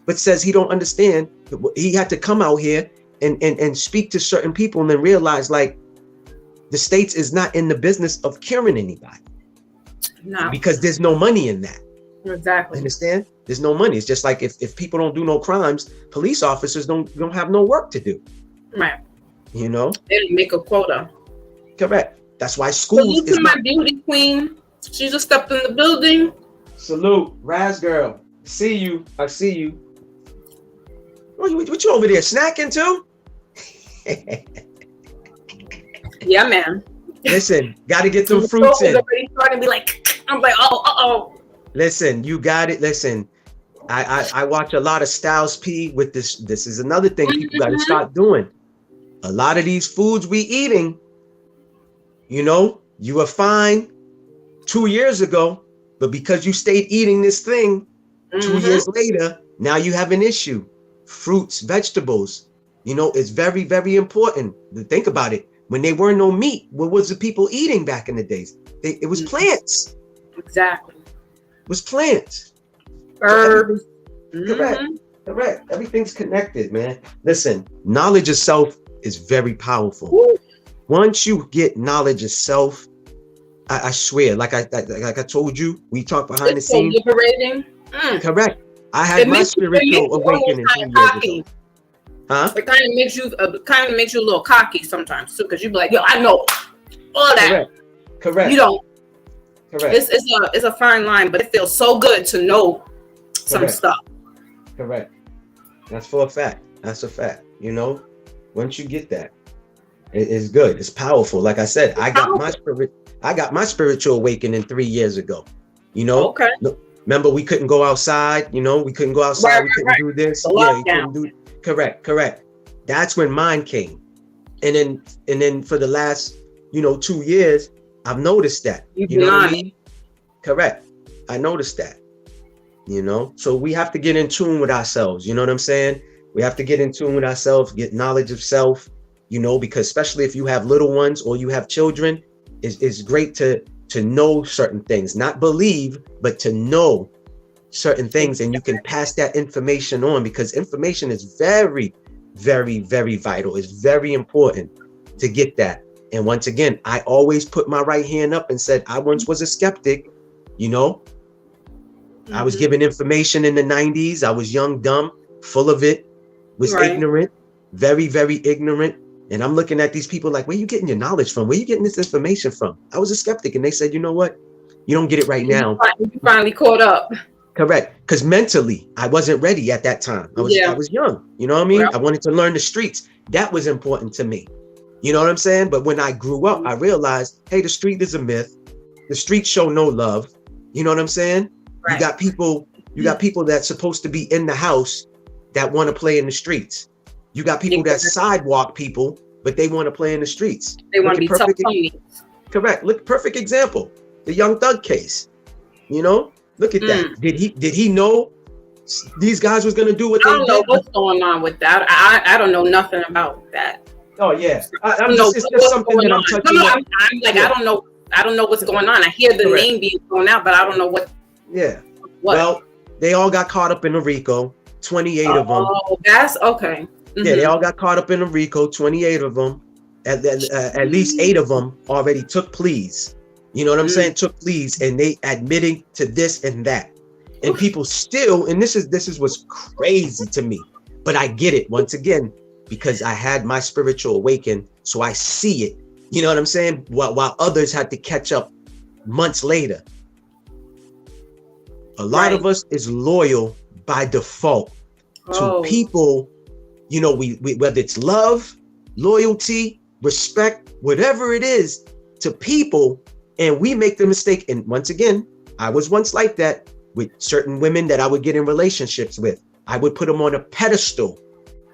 but says he don't understand. He had to come out here and speak to certain people and then realize, like, the States is not in the business of curing anybody. No. Because there's no money in that. Exactly. Understand? There's no money. It's just like if people don't do no crimes, police officers don't have no work to do. Right. You know? They didn't make a quota. Correct. That's why schools Salute to my beauty queen. She just stepped in the building. Salute, Raz girl. See you. I see you. What you over there snacking too? Yeah, man. Listen, got to get some fruits in. Already starting to be like, I'm like, oh. Listen, you got it. Listen, I watch a lot of Styles P with this. This is another thing people got to start doing. A lot of these foods we eating, you know, you were fine 2 years ago, but because you stayed eating this thing 2 years later, now you have an issue. fruits, vegetables. You know, it's very, very important to think about it. When there were no meat, what was the people eating back in the days? It was plants. Exactly. It was plants. Herbs. Correct. Correct. Everything's connected, man. Listen, knowledge of self is very powerful. Woo. Once you get knowledge of self, I swear, like I told you, we talked behind the scenes. So liberating. Correct. I had my spiritual awakening 2 years ago. Huh? It kind of makes you a little cocky sometimes too, because you be like, yo, I know all that. Correct. You don't. Correct. It's a fine line, but it feels so good to know some stuff. Correct. That's for a fact. That's a fact. You know, once you get that, it's good. It's powerful. Like I said, I got my spiritual awakening 3 years ago. You know, okay. Remember, we couldn't go outside. You know, we couldn't go outside. We couldn't do this. Yeah, you couldn't do. Correct. That's when mine came, and then for the last 2 years, I've noticed that. You know what I mean? Correct. I noticed that. You know, so we have to get in tune with ourselves. You know what I'm saying? We have to get in tune with ourselves, get knowledge of self. You know, because especially if you have little ones or you have children, it's great to know certain things, not believe, but to know certain things, and you can pass that information on, because information is very, very, very vital. It's very important to get that. And once again, I always put my right hand up and said, I once was a skeptic. You know, I was given information in the 90s. I was young, dumb, full of it, was ignorant, very, very ignorant. And I'm looking at these people like, where are you getting your knowledge from? Where are you getting this information from? I was a skeptic. And they said, you know what? You don't get it right now. You finally caught up. Correct. Because mentally, I wasn't ready at that time. I was young. You know what I mean? I wanted to learn the streets. That was important to me. You know what I'm saying? But when I grew up, I realized, hey, the street is a myth. The streets show no love. You know what I'm saying? Right. You got people that's supposed to be in the house that want to play in the streets. You got people that's sidewalk people, but they want to play in the streets. They want to be tough ponies. Correct. Look, perfect example. The Young Thug case. You know, look at that. Did he know these guys was going to do what they did? I don't know what's going on with that. I don't know nothing about that. Oh yeah, it's just something that I'm touching. I'm like, I don't know what's going on. I hear the name being thrown out, but I don't know what. Yeah. What? Well, they all got caught up in a RICO. 28 of them. Oh, that's okay. Yeah, they all got caught up in a RICO. 28 of them. At least 8 of them already took pleas. You know what I'm saying? Took pleas, and they admitting to this and that. And people still, and this is what's crazy to me, but I get it once again, because I had my spiritual awakening, so I see it. You know what I'm saying? While others had to catch up months later. A lot of us is loyal by default to people. You know, we whether it's love, loyalty, respect, whatever it is to people, and we make the mistake. And once again, I was once like that with certain women that I would get in relationships with. I would put them on a pedestal.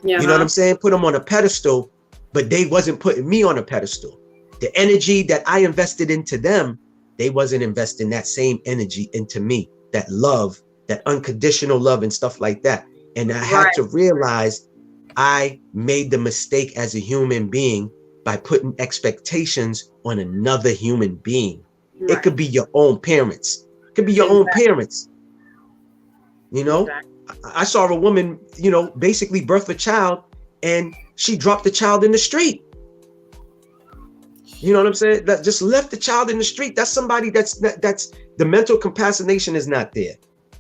You know what I'm saying? Put them on a pedestal, but they wasn't putting me on a pedestal. The energy that I invested into them, they wasn't investing that same energy into me, that love, that unconditional love and stuff like that. And I had to realize I made the mistake as a human being by putting expectations on another human being. It could be your own parents. It could be your own parents. You know, I saw a woman, you know, basically birth a child, and she dropped the child in the street. You know what I'm saying? That just left the child in the street. That's somebody that's the mental compassionation is not there.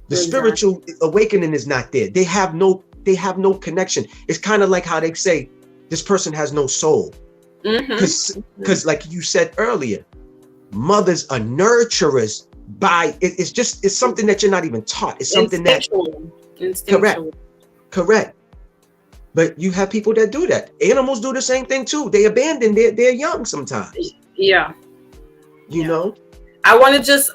The spiritual awakening is not there. They have no connection. It's kind of like how they say this person has no soul. Because like you said earlier, mothers are nurturers by it's something that you're not even taught. It's something that correct. But you have people that do that. Animals do the same thing too. They abandon their young sometimes. Yeah. You know? I want to just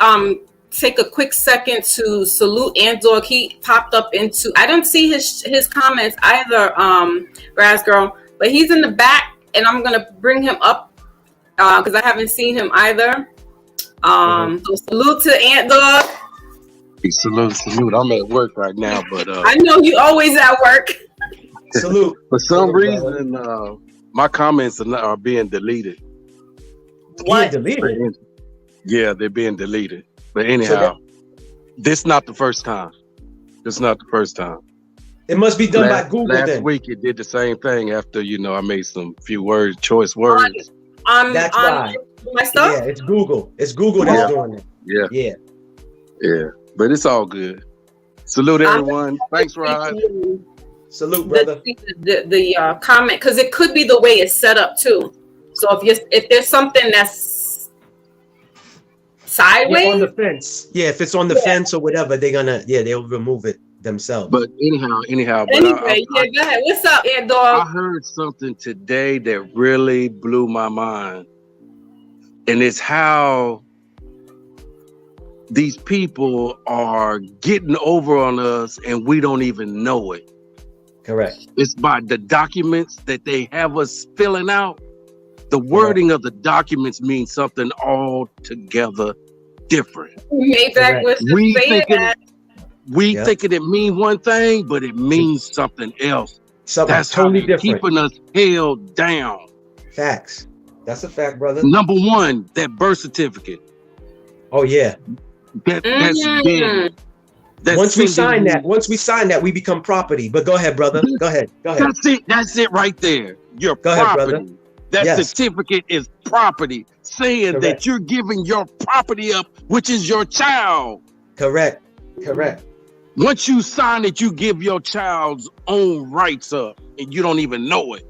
take a quick second to salute Ant Dog. He popped up into, I didn't see his comments either, Raz Girl, but he's in the back, and I'm gonna bring him up because I haven't seen him either. So salute to Ant Dog. Salute. I'm at work right now, but I know you always at work. Salute. For some Salute, brother. reason, my comments are being deleted. Being deleted. Yeah, they're being deleted. But anyhow, this not the first time. This not the first time. It must be done by Google last then. week it did the same thing after, I made some few choice words. That's why. My stuff? Yeah, it's Google. It's Google that's doing it. Yeah. But it's all good. Salute everyone. Thanks, Rod. Salute, brother. The comment, because it could be the way it's set up too. So if there's something that's sideways on the fence, if it's on the fence or whatever, they'll remove it themselves. But anyhow. Anyway, go ahead. What's up, Ed Dog? I heard something today that really blew my mind, and it's how these people are getting over on us, and we don't even know it. Correct. It's by the documents that they have us filling out. The wording of the documents means something altogether different. MAYBACH was thinking it mean one thing, but it means something else. That's totally how they're different. keeping us held down. Facts. That's a fact, brother. Number one, that birth certificate. Oh yeah. That's dead. Once we sign that, we become property. But go ahead, brother. Go ahead. That's it right there. Your go property. Ahead, brother. That certificate is property, saying that you're giving your property up, which is your child. Correct. Once you sign it, you give your child's own rights up, and you don't even know it.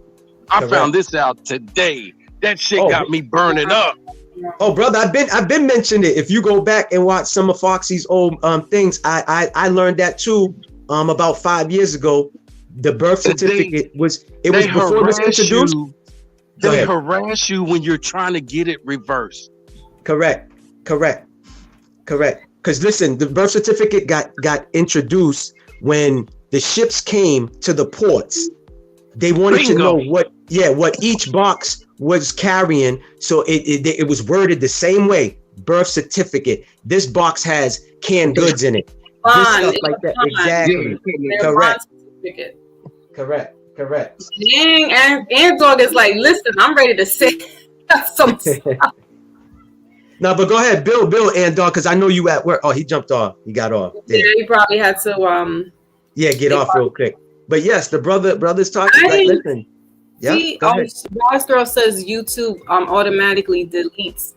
I found this out today. That shit got me burning up. Oh, brother, I've been mentioning it. If you go back and watch some of Foxy's old things, I learned that too. About 5 years ago, the birth certificate was before it was introduced. They harass you when you're trying to get it reversed. Correct. Because listen, the birth certificate got introduced when the ships came to the ports. They wanted to know what each box was carrying. So it was worded the same way. Birth certificate. This box has canned goods in it. This stuff like that. Exactly. Correct. Dang, and Dog is like, listen, I'm ready to say some stuff. No, but go ahead, Bill, and Dog, because I know you at work. Oh, he jumped off. He got off. Yeah, he probably had to get off real quick. But yes, the brother's talking. Listen. Yeah. Boss Girl says YouTube automatically deletes.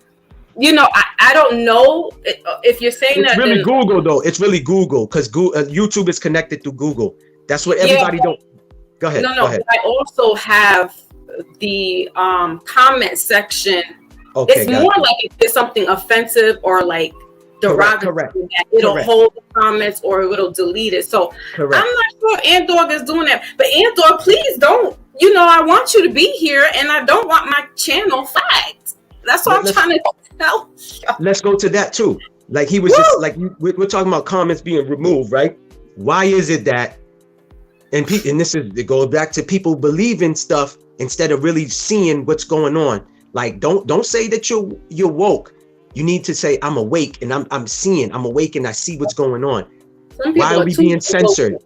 I don't know if you're saying it's that. Really Google though. It's really Google because YouTube is connected to Google. That's what everybody don't. Go ahead. No. Go ahead. I also have the comment section. Okay, it's more like if there's something offensive or like derogatory, that it'll hold the comments or it'll delete it. So I'm not sure Ant Dog is doing that. But Ant Dog, please don't. I want you to be here, and I don't want my channel flagged. That's what I'm trying to tell you. Let's go to that too. Like he was just like we're talking about comments being removed, right? Why is it that? And it goes back to people believing stuff instead of really seeing what's going on. Like don't say that you're woke. You need to say I'm awake and I'm seeing. I'm awake and I see what's going on. Why are we being censored?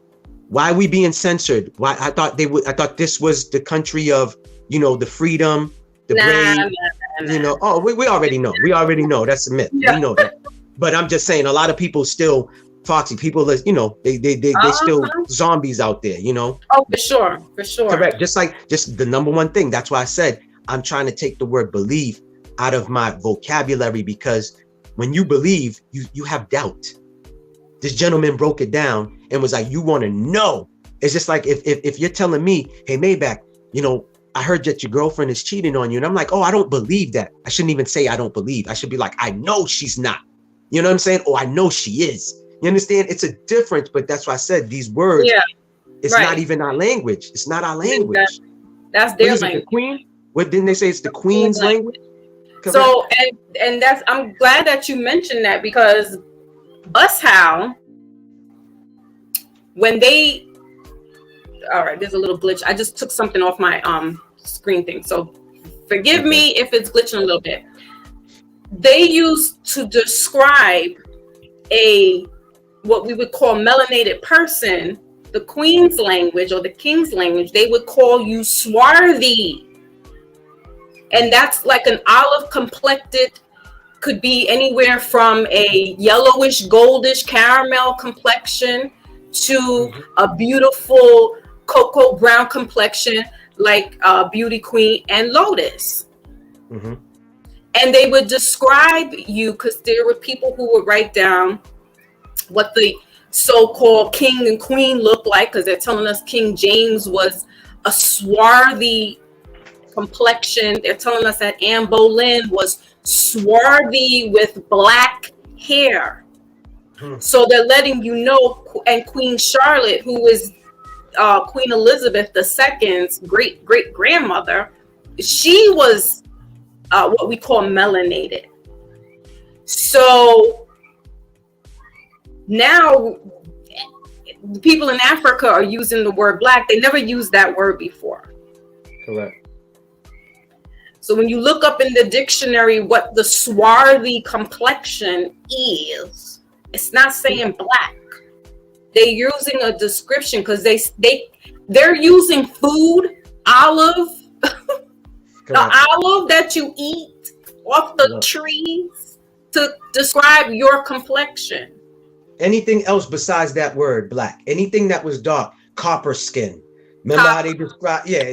Why are we being censored? Why I thought this was the country of the freedom, the brave. Oh, we already know. We already know that's a myth. We know that. But I'm just saying a lot of people still. Foxy people, they still zombies out there, Oh, for sure. Correct. Just the number one thing. That's why I said I'm trying to take the word believe out of my vocabulary, because when you believe, you have doubt. This gentleman broke it down and was like, you want to know. It's just like if you're telling me, hey, MAYBACH, I heard that your girlfriend is cheating on you. And I'm like, oh, I don't believe that. I shouldn't even say I don't believe. I should be like, I know she's not. You know what I'm saying? Oh, I know she is. You understand? It's a difference, but that's why I said these words. Yeah, it's not even our language. It's not our language. That's their language. The Queen? What didn't they say? It's the Queen's language. Correct. So and that's I'm glad that you mentioned that, because when they all right, there's a little glitch. I just took something off my screen thing, so forgive me if it's glitching a little bit. They used to describe what we would call melanated person the Queen's language or the King's language, they would call you swarthy. And that's like an olive complected, could be anywhere from a yellowish, goldish, caramel complexion to a beautiful cocoa brown complexion like Beauty Queen and Lotus. And they would describe you, because there were people who would write down what the so-called king and queen looked like, because they're telling us King James was a swarthy complexion. They're telling us that Anne Boleyn was swarthy with black hair. So they're letting you know, and Queen Charlotte, who is Queen Elizabeth II's great grandmother, she was what we call melanated. So now the people in Africa are using the word black. They never used that word before. Correct. So when you look up in the dictionary what the swarthy complexion is, it's not saying black. They're using a description because they're using food, olive, the olive that you eat off the trees to describe your complexion. Anything else besides that word black, anything that was dark, copper skin. Remember how they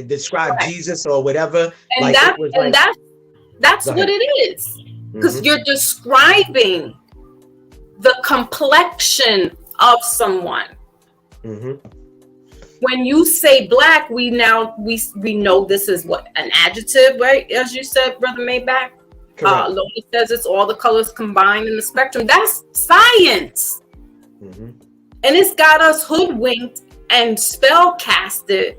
describe Jesus or whatever? And that's what it is. Because you're describing the complexion of someone. When you say black, we know this is what, an adjective, right? As you said, Brother Maybach. Lotus says it's all the colors combined in the spectrum. That's science. And it's got us hoodwinked and spell casted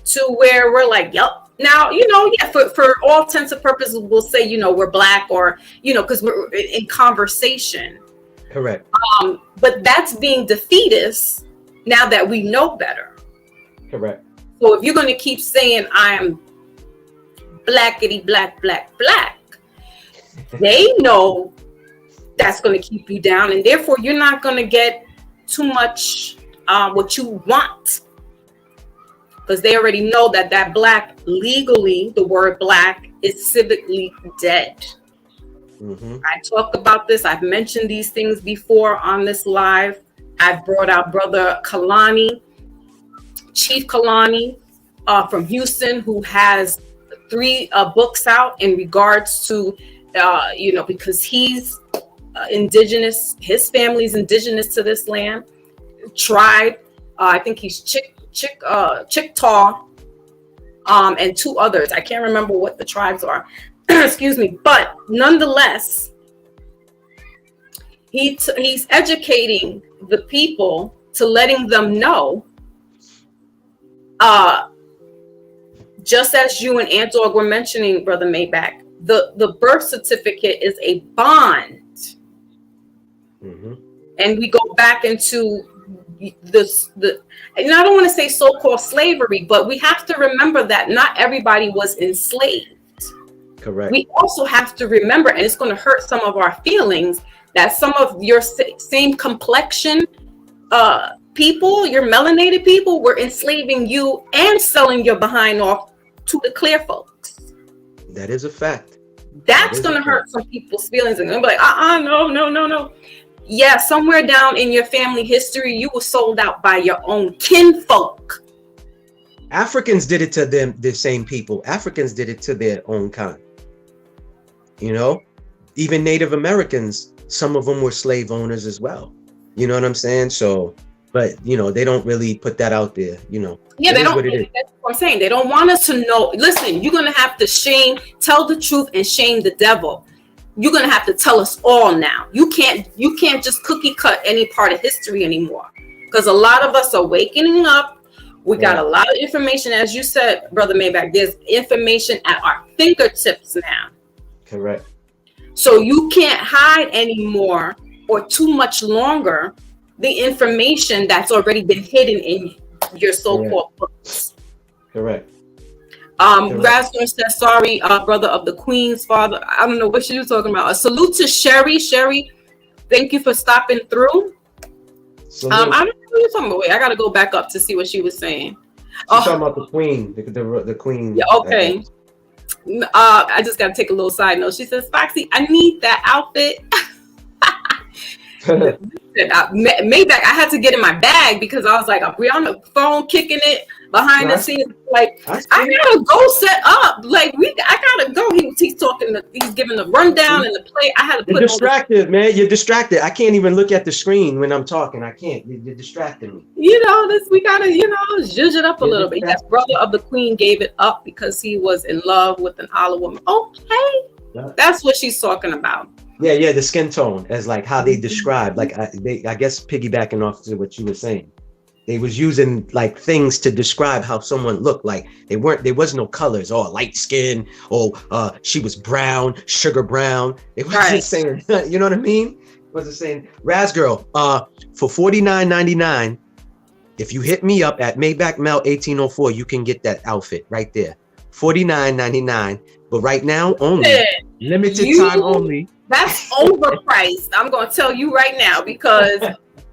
to where we're like, yep. Now, for all intents and purposes, we'll say, we're black, or, because we're in conversation. Correct. But that's being defeatist now that we know better. Correct. So if you're going to keep saying I'm blackity black, they know that's going to keep you down, and therefore you're not going to get too much what you want, because they already know that black, legally, the word black is civically dead. I talk about this. I've mentioned these things before on this live. I've brought out Brother Kalani, Chief Kalani from Houston, who has 3 books out in regards to, because he's indigenous, his family's indigenous to this land, tribe. I think he's Chickaw, and 2 others. I can't remember what the tribes are. Excuse me. But nonetheless, he's educating the people to letting them know, just as you and Aunt Dog were mentioning, Brother Maybach, the birth certificate is a bond. And we go back into and I don't want to say so-called slavery, but we have to remember that not everybody was enslaved. Correct. We also have to remember, and it's going to hurt some of our feelings, that some of your same complexion people, your melanated people, were enslaving you and selling your behind off to the clear folks. That is a fact. That's going to hurt some people's feelings, and they'll be like, no. Yeah, somewhere down in your family history, you were sold out by your own kinfolk. Africans did it to them, the same people. Africans did it to their own kind. Even Native Americans, some of them were slave owners as well. You know what I'm saying? So, but they don't really put that out there. Yeah, they don't. That's what I'm saying. They don't want us to know. Listen, you're gonna have to tell the truth and shame the devil. You're gonna have to tell us all now. You can't just cookie cut any part of history anymore, because a lot of us are waking up. We got a lot of information, as you said, Brother Maybach. There's information at our fingertips now. Correct. So you can't hide anymore or too much longer the information that's already been hidden in your so-called books. Correct. Rasmus says, sorry, brother of the Queen's father. I don't know what she was talking about. A salute to Sherry. Sherry, thank you for stopping through. Salute. I don't know what you're talking about. Wait, I gotta go back up to see what she was saying. She's talking about the queen, the queen. Yeah, okay. I just gotta take a little side note. She says, Foxy, I need that outfit. Maybach, I had to get in my bag because I was like, we on the phone kicking it behind the scenes. Like, I gotta go set up. Like, I gotta go. He's talking. He's giving the rundown and the play. I had to put. You're distracted, man. You're distracted. I can't even look at the screen when I'm talking. I can't. You're distracting me. You know, we gotta, zhuzh it up a little bit. Yes, brother of the queen gave it up because he was in love with an olive woman. Okay, that's what she's talking about. Yeah, the skin tone as like how they describe, like I guess piggybacking off to what you were saying, they was using like things to describe how someone looked. Like there was no colors, or light skin, or she was brown, sugar brown. It wasn't saying, you know what I mean? It wasn't saying, Raz Girl, for $49.99, if you hit me up at Maybach Mel 1804, you can get that outfit right there, $49.99. But right now, only limited time only. That's overpriced. I'm going to tell you right now, because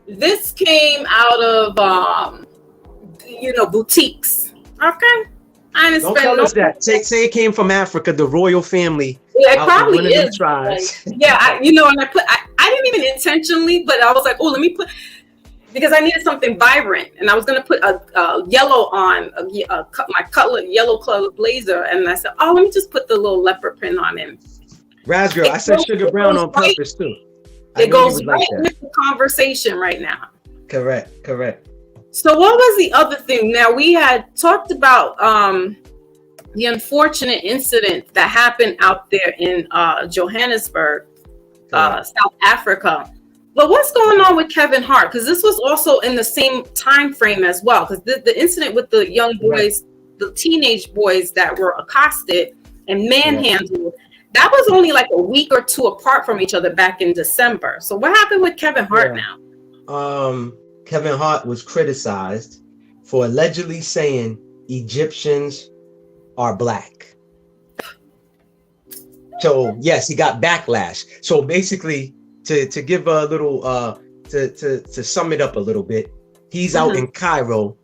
this came out of, boutiques. Okay. I didn't Don't spend tell us that. Say it came from Africa, the royal family. Yeah, it probably is. Tribes. Like, yeah, I didn't even intentionally, but I was like, let me put, because I needed something vibrant, and I was going to put a yellow on, my yellow colored blazer, and I said, let me just put the little leopard print on him. Raz Girl, I said sugar brown on purpose too. It goes right with the conversation right now. Correct. So what was the other thing? Now, we had talked about the unfortunate incident that happened out there in Johannesburg, South Africa. But what's going on with Kevin Hart? Because this was also in the same time frame as well. Because the incident with the young boys, the teenage boys that were accosted and manhandled, that was only like a week or two apart from each other back in December. So what happened with Kevin Hart now? Kevin Hart was criticized for allegedly saying Egyptians are black. So yes, he got backlash. So basically, to give a little to sum it up a little bit, he's out in Cairo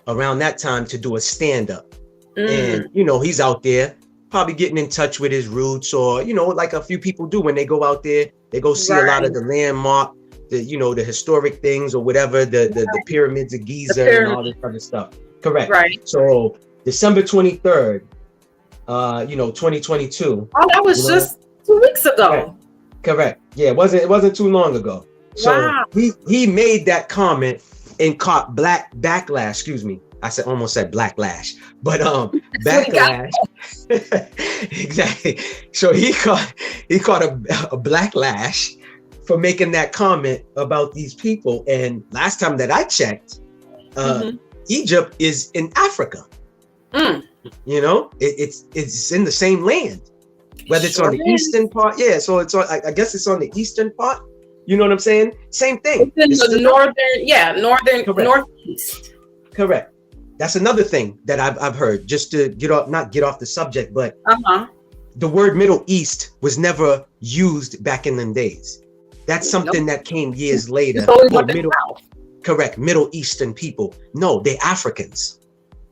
around that time to do a stand-up. And he's out there probably getting in touch with his roots, or like a few people do when they go out there, they go see a lot of the landmark, the historic things or whatever, the pyramids of Giza and all this other stuff. Correct. Right. So December 23rd, 2022. Oh, that was just 2 weeks ago. Correct. Yeah, it wasn't too long ago. So he made that comment and caught backlash. Excuse me. Almost said blacklash, but backlash. Exactly. So he caught a blacklash for making that comment about these people. And last time that I checked, Egypt is in Africa. It's in the same land, whether it's on the eastern part. Yeah, so it's on. I guess it's on the eastern part. You know what I'm saying? Same thing. It's in the northeast. Correct. That's another thing that I've heard, just to not get off the subject, but the word Middle East was never used back in them days. That's something that came years later. Middle Eastern people. No, they're Africans,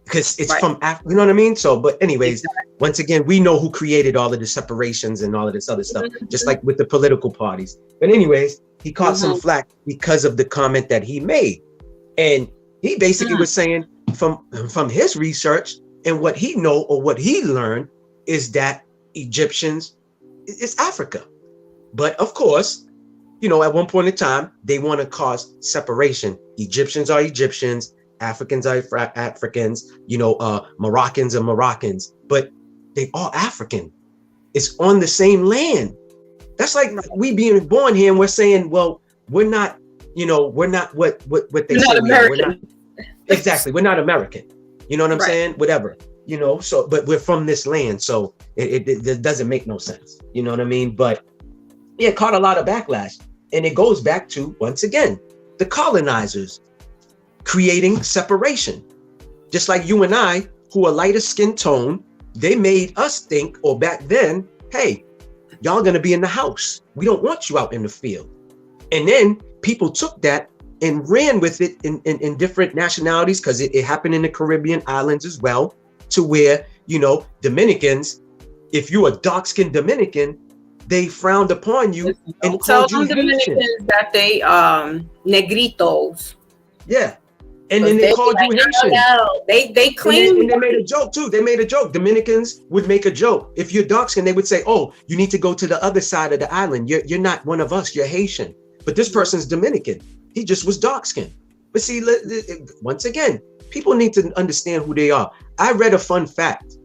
because it's from Africa. You know what I mean? So, but anyways, once again, we know who created all of the separations and all of this other stuff, just like with the political parties. But anyways, he caught some flack because of the comment that he made. And he basically was saying, from his research and what he know or what he learned, is that Egyptians is Africa. But of course, at one point in time, they want to cause separation. Egyptians are Egyptians, Africans are Africans, Moroccans are Moroccans, but they all African. It's on the same land. That's like we being born here and we're saying, well, we're not what they say we are. We're not. Exactly. We're not American. You know what I'm saying? Whatever, so, but we're from this land. So it doesn't make no sense. You know what I mean? But it caught a lot of backlash. And it goes back to, once again, the colonizers creating separation. Just like you and I, who are lighter skin tone, they made us think, or back then, hey, y'all gonna be in the house. We don't want you out in the field. And then people took that and ran with it in different nationalities, because it happened in the Caribbean islands as well, to where, you know, Dominicans, if you're a dark-skinned Dominican, they frowned upon you and called you Haitian. That they negritos. Yeah. And then they called you Haitian. No. They claim, and they made a joke too. They made a joke. Dominicans would make a joke. If you're dark skinned, they would say, "Oh, you need to go to the other side of the island. You're not one of us. You're Haitian." But this person's Dominican. He just was dark skinned. But see, once again, people need to understand who they are. I read a fun fact.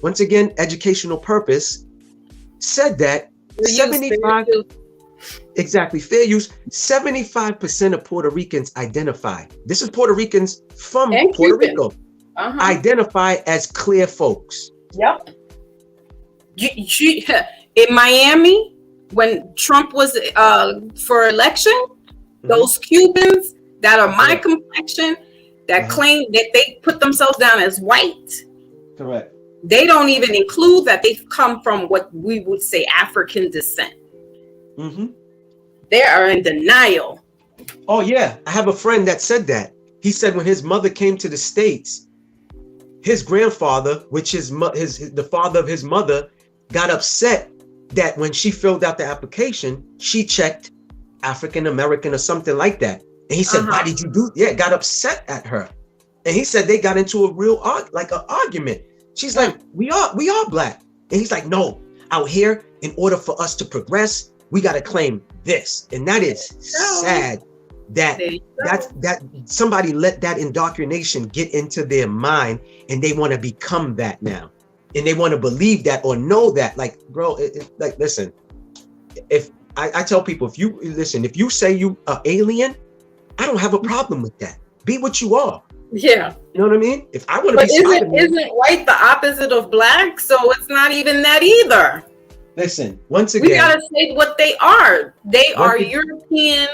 Once again, educational purpose, said that 75. Exactly, fair use. 75% of Puerto Ricans identify. This is Puerto Ricans from Puerto Rico. Identify as clear folks. Yep. In Miami, when Trump was for election, those Cubans that are my complexion, that claim that they put themselves down as white. Correct. They don't even include that they've come from what we would say African descent. They are in denial. Oh yeah, I have a friend that said that. He said when his mother came to the States, his grandfather, which is the father of his mother, got upset that when she filled out the application, she checked African American or something like that. And he said, "Why did you do?" Yeah, got upset at her. And he said they got into a real argument. She's like, "We are black," and he's like, "No, out here, in order for us to progress, we got to claim this." And that is sad that somebody let that indoctrination get into their mind, and they want to become that now, and they want to believe that or know that. Like, bro, like, listen, if I tell people, if you say you are alien, I don't have a problem with that. Be what you are. Yeah. You know what I mean? If I want to be isn't white the opposite of black? So it's not even that either. Listen, once again, we gotta say what they are. They are European.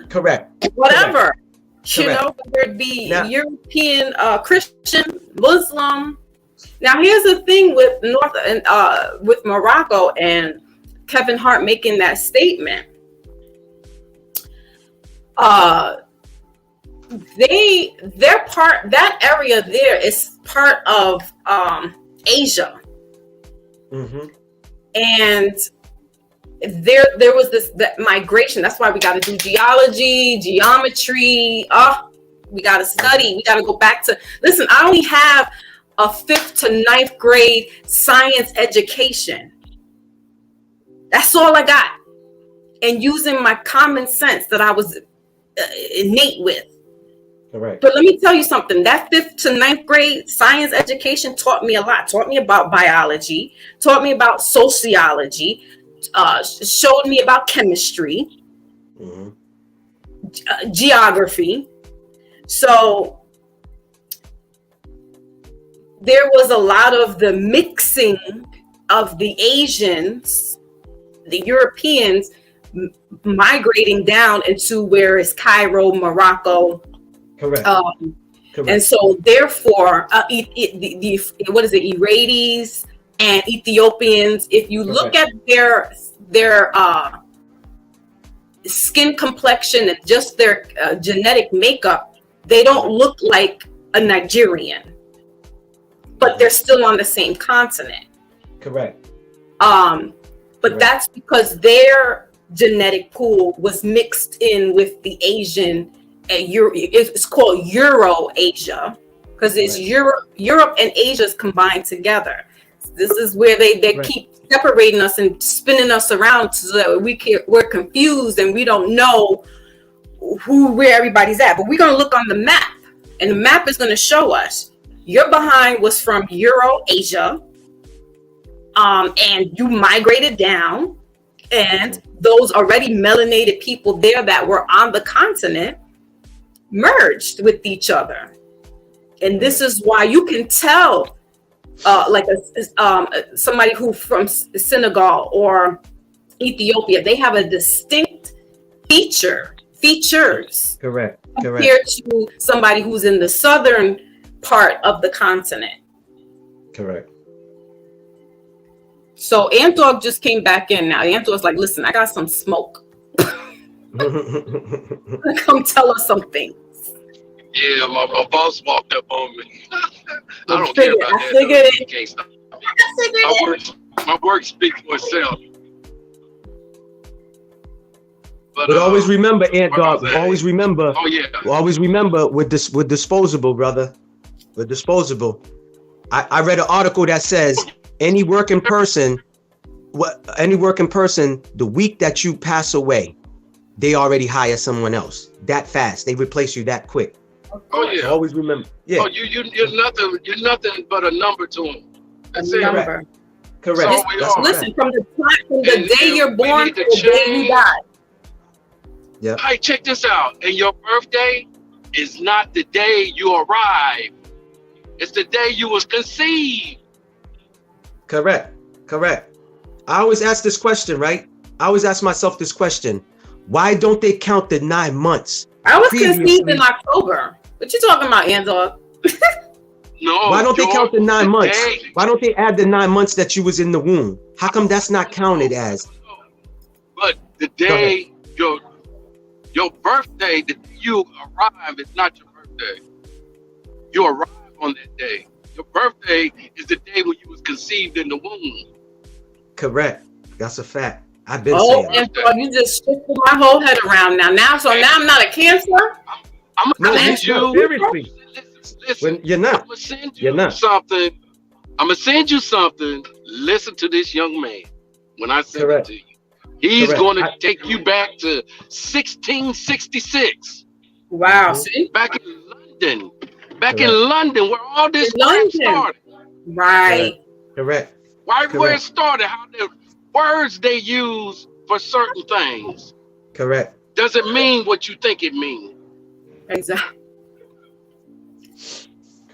Correct. Whatever. Correct. You know, whether it be European, Christian, Muslim. Now here's the thing with with Morocco and Kevin Hart making that statement. That area there is part of Asia. And there was that migration. That's why we got to do geology, geometry. We got to study. We got to go back to, listen, I only have a 5th to 9th grade science education. That's all I got. And using my common sense that I was innate with. Correct. But let me tell you something. That 5th to 9th grade science education taught me a lot. Taught me about biology. Taught me about sociology. Showed me about chemistry. Geography. So there was a lot of the mixing of the Asians, the Europeans, migrating down into where is Cairo, Morocco. Correct. Correct. And so therefore, what is it, Iraqis and Ethiopians, if you look at their skin complexion and just their genetic makeup, they don't look like a Nigerian, but they're still on the same continent. Correct. But that's because their genetic pool was mixed in with the Asian. It's called Euro-Asia because it's Europe and Asia's combined together. This is where they keep separating us and spinning us around so that we're confused and we don't know where everybody's at. But we're going to look on the map, and the map is going to show us your behind was from Euro-Asia, and you migrated down, and those already melanated people there that were on the continent merged with each other. And this is why you can tell somebody who from Senegal or Ethiopia, they have a distinct features correct compared to somebody who's in the southern part of the continent. Correct. So Antog just came back in now. Antog's like, listen, I got some smoke. Come tell us something. Yeah, my boss walked up on me. I don't figured, care about I that. figured it. You can't stop me. I figured it. My work speaks for itself. But always remember, Ant Dog. Always remember. Oh yeah. Always remember with disposable, brother. With disposable. I read an article that says any working person, the week that you pass away, they already hire someone else that fast. They replace you that quick. Oh yeah. Always remember. Yeah. Oh, you're nothing but a number to them. That's it. Number. Correct. Listen, from the day you're born to the day you die. Yeah. Hey, check this out. And your birthday is not the day you arrive. It's the day you was conceived. Correct. I always ask this question, right? I always ask myself this question. Why don't they count the 9 months? I was conceived in October. What you talking about, Andor? No. Why don't they count the 9 months? Day. Why don't they add the 9 months that you was in the womb? How come that's not counted as? But the day your birthday, the day you arrive is not your birthday. You arrive on that day. Your birthday is the day when you was conceived in the womb. Correct. That's a fact. I've been saying and so you just shifted my whole head around now. Now I'm not a Cancer. I'm gonna send you. Seriously. Listen, When you're not. I'm gonna send you something. I'm gonna send you something. Listen to this young man when I send it to you. He's going to take you back to 1666. Wow. See? Back in London. In London, where all this started. Right. Correct. Where it started, how the words they use for certain things. Correct. Doesn't mean what you think it means. Exactly.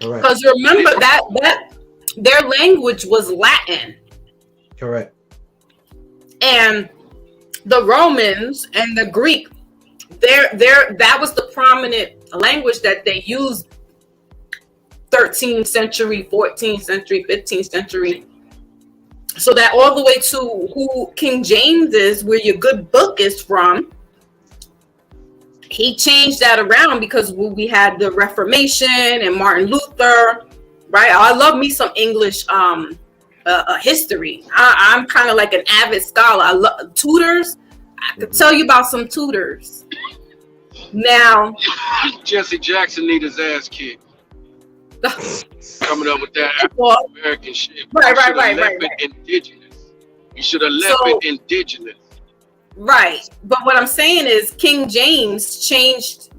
Correct. Because remember that their language was Latin. Correct. And the Romans and the Greek, that was the prominent language that they used 13th century, 14th century, 15th century. So that all the way to who King James is, where your good book is from, he changed that around because we had the Reformation and Martin Luther, right? I love me some English history. I'm kind of like an avid scholar. I love Tudors. I could tell you about some Tudors. Now, Jesse Jackson need his ass kicked. Coming up with that American shit. Right. Indigenous. You should have left it indigenous. Right. But what I'm saying is King James changed.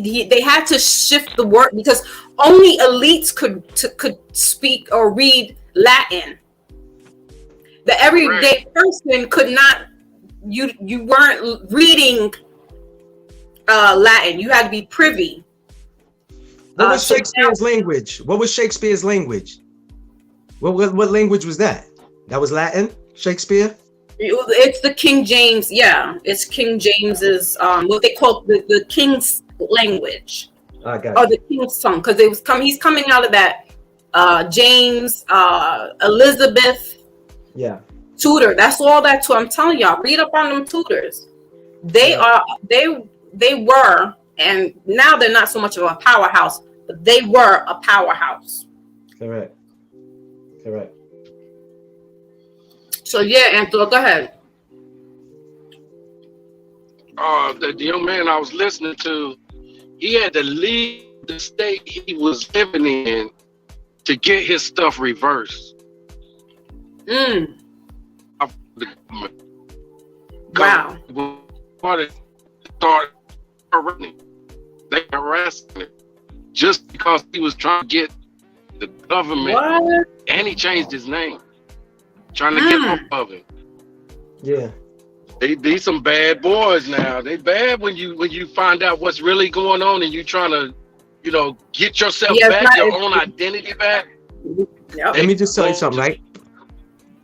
They had to shift the word because only elites could speak or read Latin. The everyday person could not. You weren't reading Latin. You had to be privy. What was Shakespeare's language? What was Shakespeare's language? What language was that? That was Latin? Shakespeare? It's the King James. Yeah, it's King James's what they call the King's language. I got it. Or the King's tongue, because he's coming out of that James, Elizabeth. Yeah. Tudor. That's all that too. I'm telling y'all, read up on them Tudors. They were, and now they're not so much of a powerhouse, but they were a powerhouse. Correct. So yeah, Anthony, go ahead. The young man I was listening to, he had to leave the state he was living in to get his stuff reversed. Wow. They harassed him just because he was trying to get the government. What? And he changed his name, trying to get off of him. Yeah. These some bad boys now. They bad when you find out what's really going on and you trying to, get yourself back, your own identity back. Yep. Let me just tell you something, right?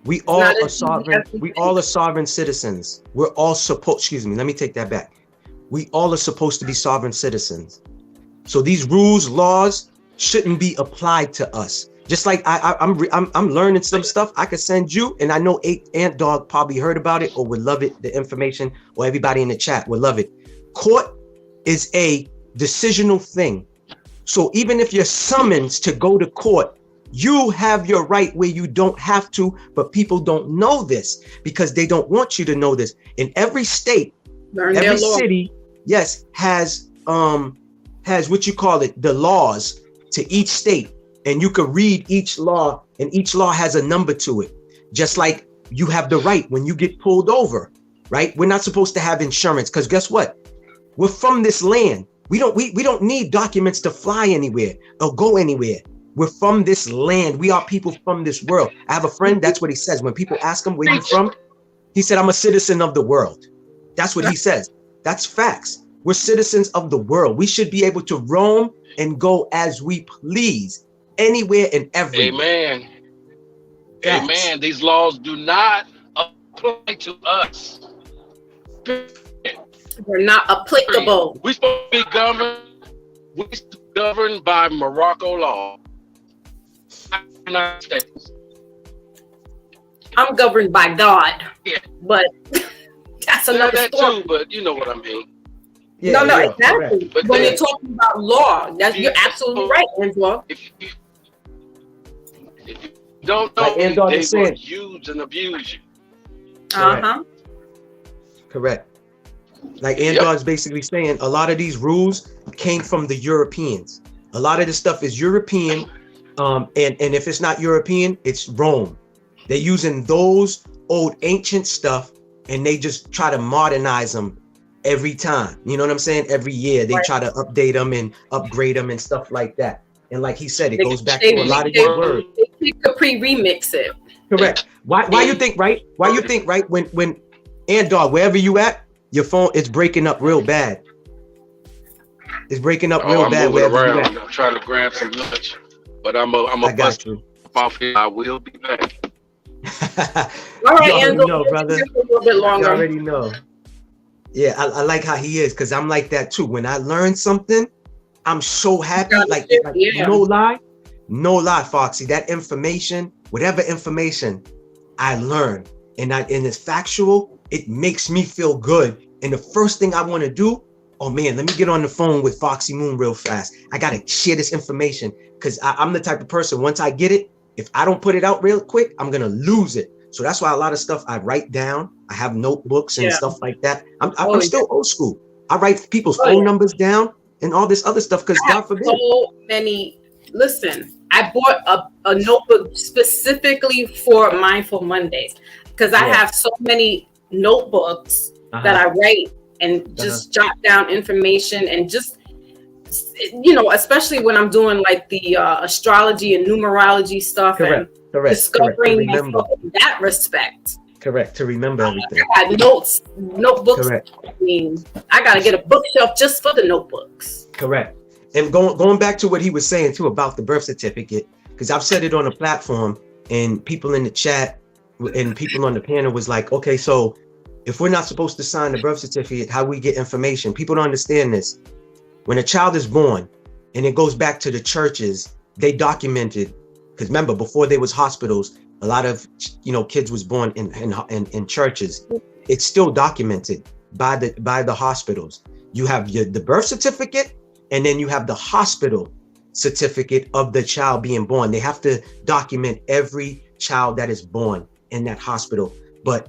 We all are sovereign. We all are sovereign citizens. We're all supposed. Let me take that back. We all are supposed to be sovereign citizens. So these rules, laws shouldn't be applied to us. Just like I'm learning some stuff I could send you, and I know Ant Dog probably heard about it or would love it. The information, or everybody in the chat would love it. Court is a decisional thing. So even if you're summoned to go to court, you have your right where you don't have to, but people don't know this because they don't want you to know this. In every state, every city, yes, has what you call it, the laws to each state. And you can read each law, and each law has a number to it. Just like you have the right when you get pulled over, right? We're not supposed to have insurance because guess what? We're from this land. We don't need documents to fly anywhere or go anywhere. We're from this land. We are people from this world. I have a friend, that's what he says. When people ask him, where you from? He said, I'm a citizen of the world. That's what he says. That's facts. We're citizens of the world. We should be able to roam and go as we please, anywhere and everywhere. Amen. Facts. Amen. These laws do not apply to us. They're not applicable. We're supposed to be governed by Morocco law. United States. I'm governed by God, Yeah. but that's another That story. too, but you know what I mean. Yeah, no, yeah, exactly. But When then- you're talking about law, you're absolutely right, Angela. If you don't know, Like Andor they was will saying. use and abuse you. Uh-huh. Correct. Like Andor's basically saying, a lot of these rules came from the Europeans. A lot of this stuff is European, and if it's not European, it's Rome. They're using those old ancient stuff, and they just try to modernize them every time. You know what I'm saying? Every year they try to update them and upgrade them and stuff like that. And like he said, it goes back to a lot of your words. They could pre-remix it. Correct. Why you think, right? Why you think, right? When Andor, wherever you at, your phone is breaking up real bad. It's breaking up real I'm bad moving wherever you around. at. I'm trying to grab some lunch, but I'm I a got bust you. off here. I will be back. All right, You already Angela, know, brother. a little bit You longer. already know. Yeah, I like how he is, because I'm like that too. When I learn something, I'm so happy. Like Yeah. no lie, Foxy. That information, whatever information I learn, and it's factual, it makes me feel good. And the first thing I want to do, oh man, let me get on the phone with Foxy Moon real fast. I gotta share this information because I'm the type of person, once I get it, if I don't put it out real quick, I'm gonna lose it. So that's why a lot of stuff I write down. I have notebooks and stuff like that. I'm still old school. I write people's phone numbers down and all this other stuff because God forbid. So many. Listen, I bought a notebook specifically for Mindful Mondays because I have so many notebooks that I write and just jot down information and just, especially when I'm doing like the astrology and numerology stuff and discovering myself in that respect. Correct. To remember everything. I got notebooks. Correct. I mean, I got to get a bookshelf just for the notebooks. Correct. And going back to what he was saying too about the birth certificate, because I've said it on a platform and people in the chat and people on the panel was like, okay, so if we're not supposed to sign the birth certificate, how we get information? People don't understand this. When a child is born and it goes back to the churches, they documented, because remember, before there was hospitals, a lot of kids was born in churches. It's still documented by the hospitals. You have the birth certificate, and then you have the hospital certificate of the child being born. They have to document every child that is born in that hospital. But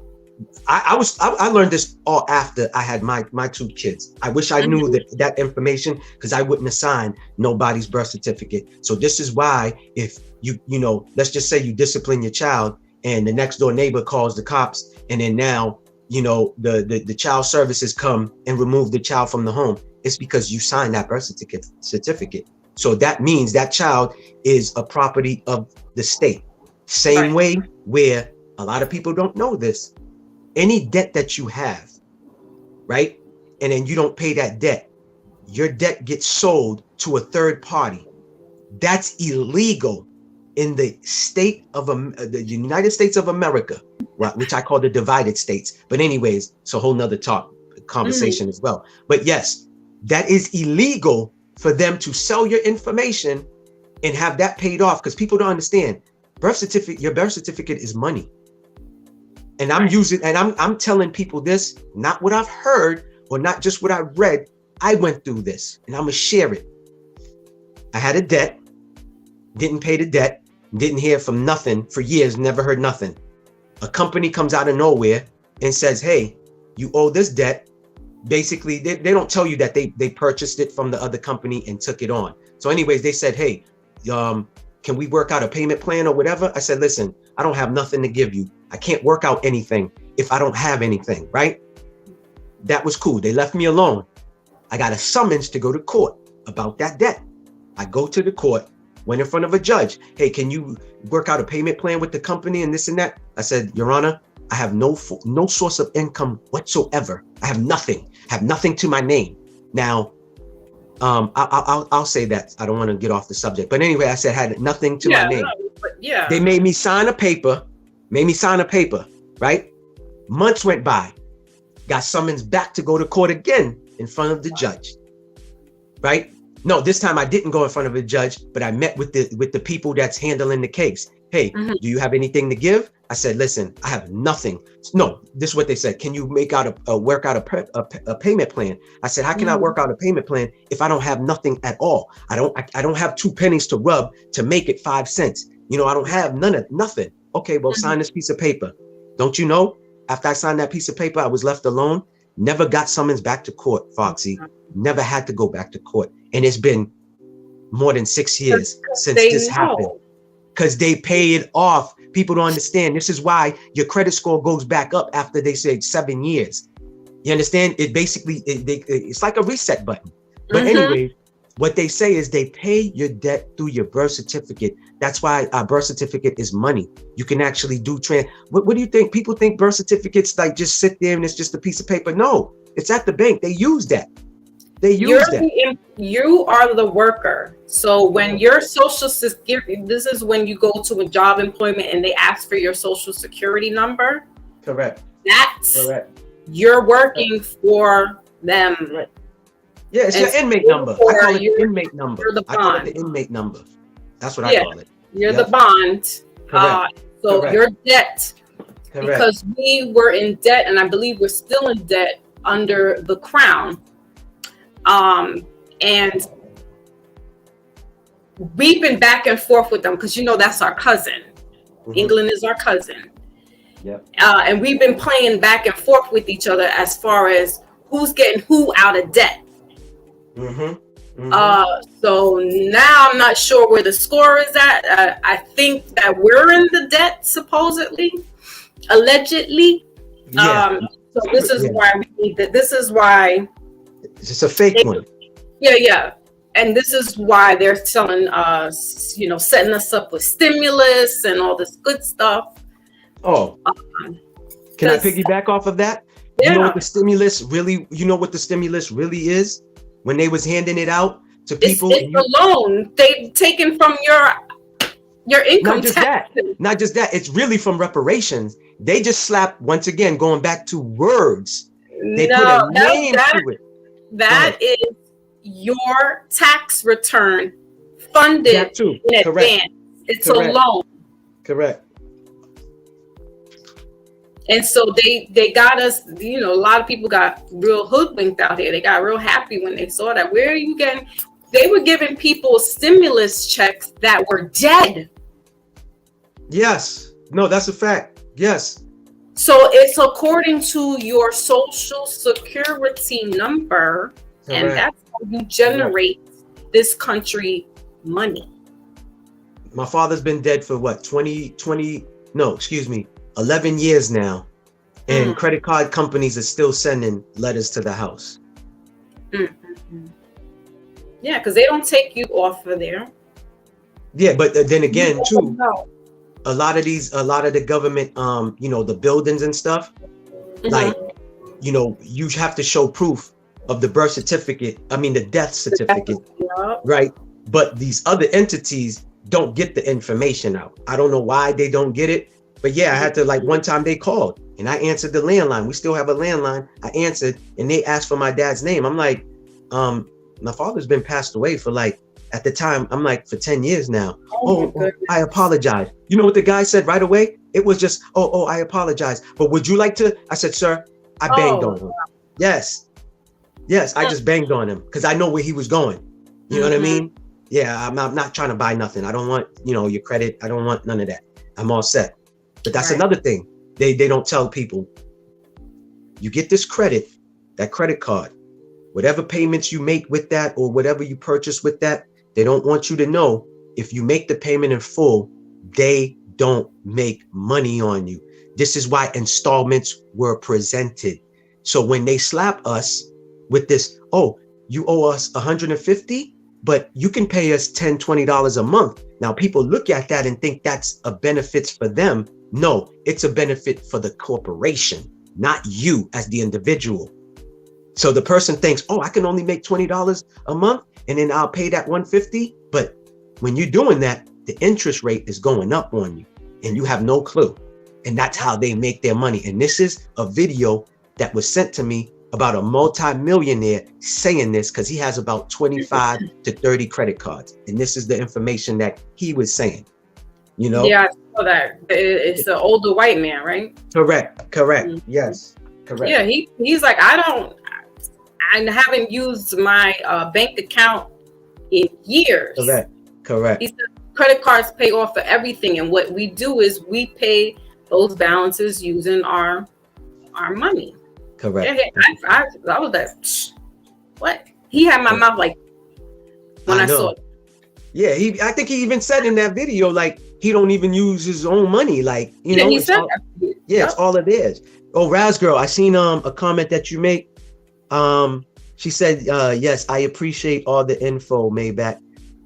I learned this all after I had my two kids. I wish I knew that information, because I wouldn't have signed nobody's birth certificate. So this is why, if let's just say you discipline your child and the next door neighbor calls the cops, and then now the child services come and remove the child from the home, it's because you signed that birth certificate. So that means that child is a property of the state. Same way where a lot of people don't know this. Any debt that you have, right? And then you don't pay that debt, your debt gets sold to a third party. That's illegal in the state of the United States of America, right? Which I call the divided states. But anyways, it's a whole nother conversation as well. But yes, that is illegal for them to sell your information and have that paid off, because people don't understand. Your birth certificate is money. And I'm telling people this, not what I've heard or not just what I read. I went through this, and I'm gonna share it. I had a debt, didn't pay the debt, didn't hear from nothing for years, never heard nothing. A company comes out of nowhere and says, hey, you owe this debt. Basically, they don't tell you that they purchased it from the other company and took it on. So anyways, they said, hey, can we work out a payment plan or whatever? I said, listen, I don't have nothing to give you. I can't work out anything if I don't have anything, right? That was cool. They left me alone. I got a summons to go to court about that debt. I go to the court, went in front of a judge. Hey, can you work out a payment plan with the company and this and that? I said, Your Honor, I have no source of income whatsoever. I have nothing to my name. Now, I'll say that. I don't want to get off the subject, but anyway, I said I had nothing to my name. No, but yeah. They made me sign a paper, right? Months went by, got summons back to go to court again in front of the judge, right? No, this time I didn't go in front of a judge, but I met with the people that's handling the case. Hey, do you have anything to give? I said, listen, I have nothing. No, this is what they said. Can you work out a payment plan? I said, how can I work out a payment plan if I don't have nothing at all? I don't have 2 pennies to rub to make it 5 cents. I don't have nothing. Okay, well, sign this piece of paper. Don't you know? After I signed that piece of paper, I was left alone. Never got summons back to court, Foxy. Never had to go back to court. And it's been more than 6 years since this happened. Because they pay it off. People don't understand. This is why your credit score goes back up after they say 7 years. You understand? It basically, it's like a reset button. But anyway, what they say is they pay your debt through your birth certificate. That's why our birth certificate is money. You can actually do what do you think? People think birth certificates like just sit there and it's just a piece of paper. No, it's at the bank. They use that. You are the worker. So when your social security, this is when you go to a job employment and they ask for your social security number. Correct. That's you're working for them. Right. Yeah, it's your inmate number. I call it the inmate number. You're the bond. I call it the inmate number. That's what I call it. You're the bond. Correct. So your debt, Correct. because we were in debt, and I believe we're still in debt under the Crown. And we've been back and forth with them because that's our cousin. England is our cousin. Yep. And we've been playing back and forth with each other as far as who's getting who out of debt. So now I'm not sure where the score is at. I think that we're in the debt, supposedly, allegedly. Yeah. So this is why we need that. This is why it's just a fake one. Yeah. And this is why they're telling us, setting us up with stimulus and all this good stuff. Oh, can I piggyback off of that? Yeah. You know what the stimulus really is? When they was handing it out to people. It's a loan. They've taken from your income tax. Not just that. It's really from reparations. They just slapped, once again, going back to words. They put a name to it. That is your tax return funded in advance. It's a loan. Correct. And so they got us, a lot of people got real hoodwinked out here. They got real happy when they saw that. Where are you getting? They were giving people stimulus checks that were dead. Yes. No, that's a fact. Yes. So it's according to your social security number. Correct. And that's how you generate this country money. My father's been dead for 11 years now. And credit card companies are still sending letters to the house. Yeah, because they don't take you off of there. Yeah, but then again, too, a lot of the government, the buildings and stuff, like, you have to show proof of the birth certificate. I mean, the death certificate, right? But these other entities don't get the information out. I don't know why they don't get it. But yeah, I had to, one time they called and I answered the landline. We still have a landline. I answered and they asked for my dad's name. I'm like, my father's been passed away for at the time, I'm like, for 10 years now. Oh, I apologize. You know what the guy said right away? It was just, I apologize. But would you like to? I said, sir, I banged on him. Yes. Yes, I just banged on him because I know where he was going. You know what I Mhm. mean? Yeah, I'm not trying to buy nothing. I don't want, your credit. I don't want none of that. I'm all set. But that's Right. another thing they don't tell people. You get this credit, that credit card, whatever payments you make with that or whatever you purchase with that, they don't want you to know if you make the payment in full, they don't make money on you. This is why installments were presented. So when they slap us with this, oh, you owe us 150, but you can pay us $10, $20 a month. Now people look at that and think that's a benefit for them. No, it's a benefit for the corporation, not you as the individual. So the person thinks, oh, I can only make $20 a month and then I'll pay that 150. But when you're doing that, the interest rate is going up on you and you have no clue. And that's how they make their money. And this is a video that was sent to me about a multi-millionaire saying this because he has about 25 to 30 credit cards. And this is the information that he was saying, Yeah, I saw that. It's an older white man, right? Correct. Mhm. Yes, correct. Yeah, he's like, I haven't used my bank account in years. Correct. He said credit cards pay off for everything, and what we do is we pay those balances using our money. Correct. I was like, what? He had my mouth like when I saw it. Yeah, I think he even said in that video, like, he don't even use his own money. Like, He said all, that. it's all it is. Oh, Raz girl, I seen a comment that you make. She said, yes, I appreciate all the info, Maybach.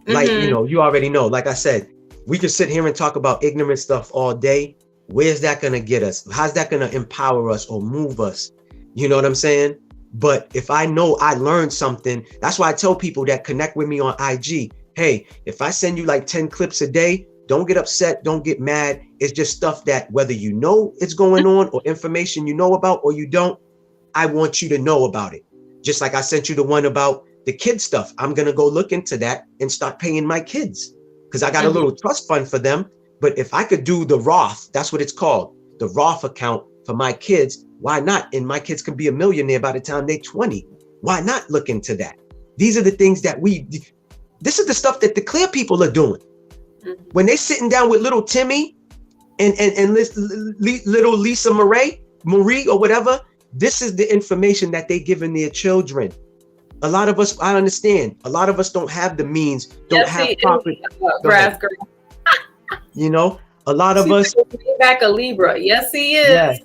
Like, you already know, like I said, we can sit here and talk about ignorant stuff all day. Where's that going to get us? How's that going to empower us or move us? You know what I'm saying? But if I know I learned something, that's why I tell people that connect with me on IG. Hey, if I send you like 10 clips a day, don't get upset. Don't get mad. It's just stuff that whether you know it's going on or information you know about or you don't, I want you to know about it. Just like I sent you the one about the kid stuff. I'm going to go look into that and start paying my kids because I got a little trust fund for them. But if I could do the Roth, that's what it's called, the Roth account for my kids, why not? And my kids can be a millionaire by the time they're 20. Why not look into that? These are the things that this is the stuff that the clear people are doing. When they sitting down with little Timmy and little Lisa Marie or whatever, this is the information that they giving their children. A lot of us, I understand, a lot of us don't have the means, don't have proper. A lot of us. Back a Libra. Yes, he is.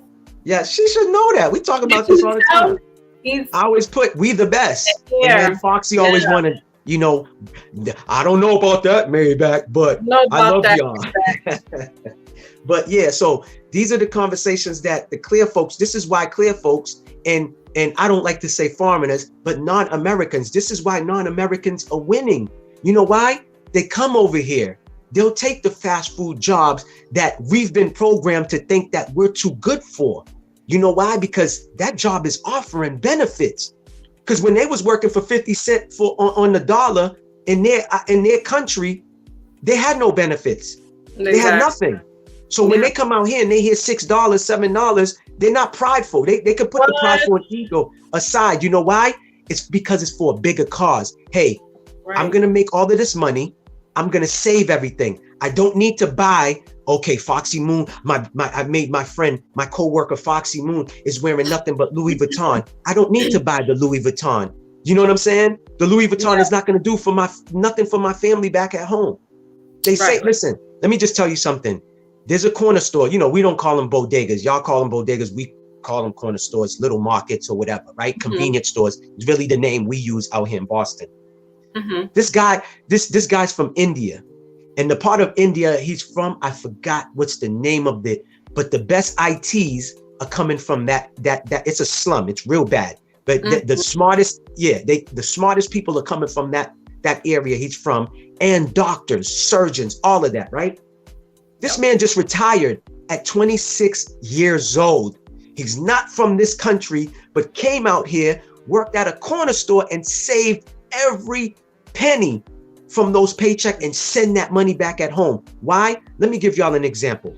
Yeah, she should know that. We talk about this all the time. I always put we the best. Yeah. And then Foxy always wanted, I don't know about that, Maybach, but I love y'all. But yeah, so these are the conversations that the clear folks, this is why clear folks, and I don't like to say foreigners, but non-Americans, this is why non-Americans are winning. You know why? They come over here. They'll take the fast food jobs that we've been programmed to think that we're too good for. You know why? Because that job is offering benefits. Because when they was working for 50 cents on the dollar in their country, they had no benefits. Exactly. They had nothing. So when they come out here and they hear $6, $7, they're not prideful. They can put the prideful and ego aside. You know why? It's because it's for a bigger cause. Hey, I'm going to make all of this money. I'm going to save everything. I don't need to buy, okay, Foxy Moon, I made my friend, my co-worker Foxy Moon is wearing nothing but Louis Vuitton. I don't need to buy the Louis Vuitton. You know what I'm saying? The Louis Vuitton is not going to do nothing for my family back at home. They say, listen, let me just tell you something. There's a corner store, we don't call them bodegas. Y'all call them bodegas. We call them corner stores, little markets or whatever, right? Convenience stores is really the name we use out here in Boston. This guy's from India, and the part of India he's from, I forgot what's the name of it, but the best ITs are coming from that it's a slum. It's real bad, but the smartest, the smartest people are coming from that area he's from, and doctors, surgeons, all of that, right? This man just retired at 26 years old. He's not from this country, but came out here, worked at a corner store and saved every penny from those paychecks and send that money back at home. Why? Let me give y'all an example.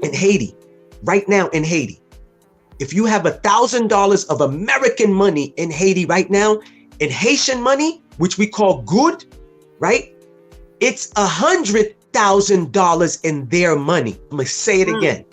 In Haiti, right now in Haiti, if you have $1,000 of American money in Haiti right now, in Haitian money, which we call good, right? It's $100,000 in their money. I'm gonna say it again.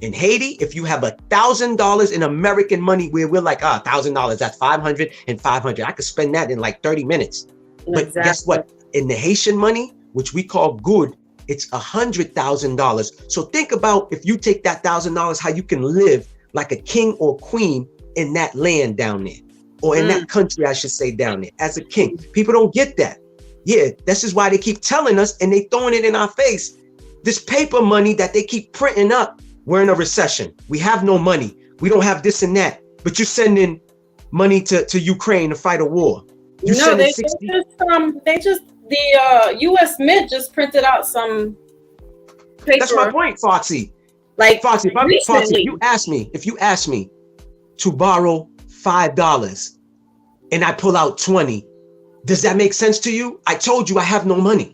In Haiti, if you have $1,000 in American money, where we're like, $1,000, that's 500 and 500. I could spend that in like 30 minutes. But guess what? In the Haitian money, which we call good, it's $100,000. So think about if you take that $1,000, how you can live like a king or queen in that land down there, or in that country, I should say, down there as a king. People don't get that. Yeah, this is why they keep telling us and they throwing it in our face. This paper money that they keep printing up. We're in a recession. We have no money. We don't have this and that. But you're sending money to Ukraine to fight a war. The U.S. Mint just printed out some paper. That's my point, Foxy. Like Foxy, Foxy, if you ask me to borrow $5 and I pull out 20, does that make sense to you? I told you I have no money.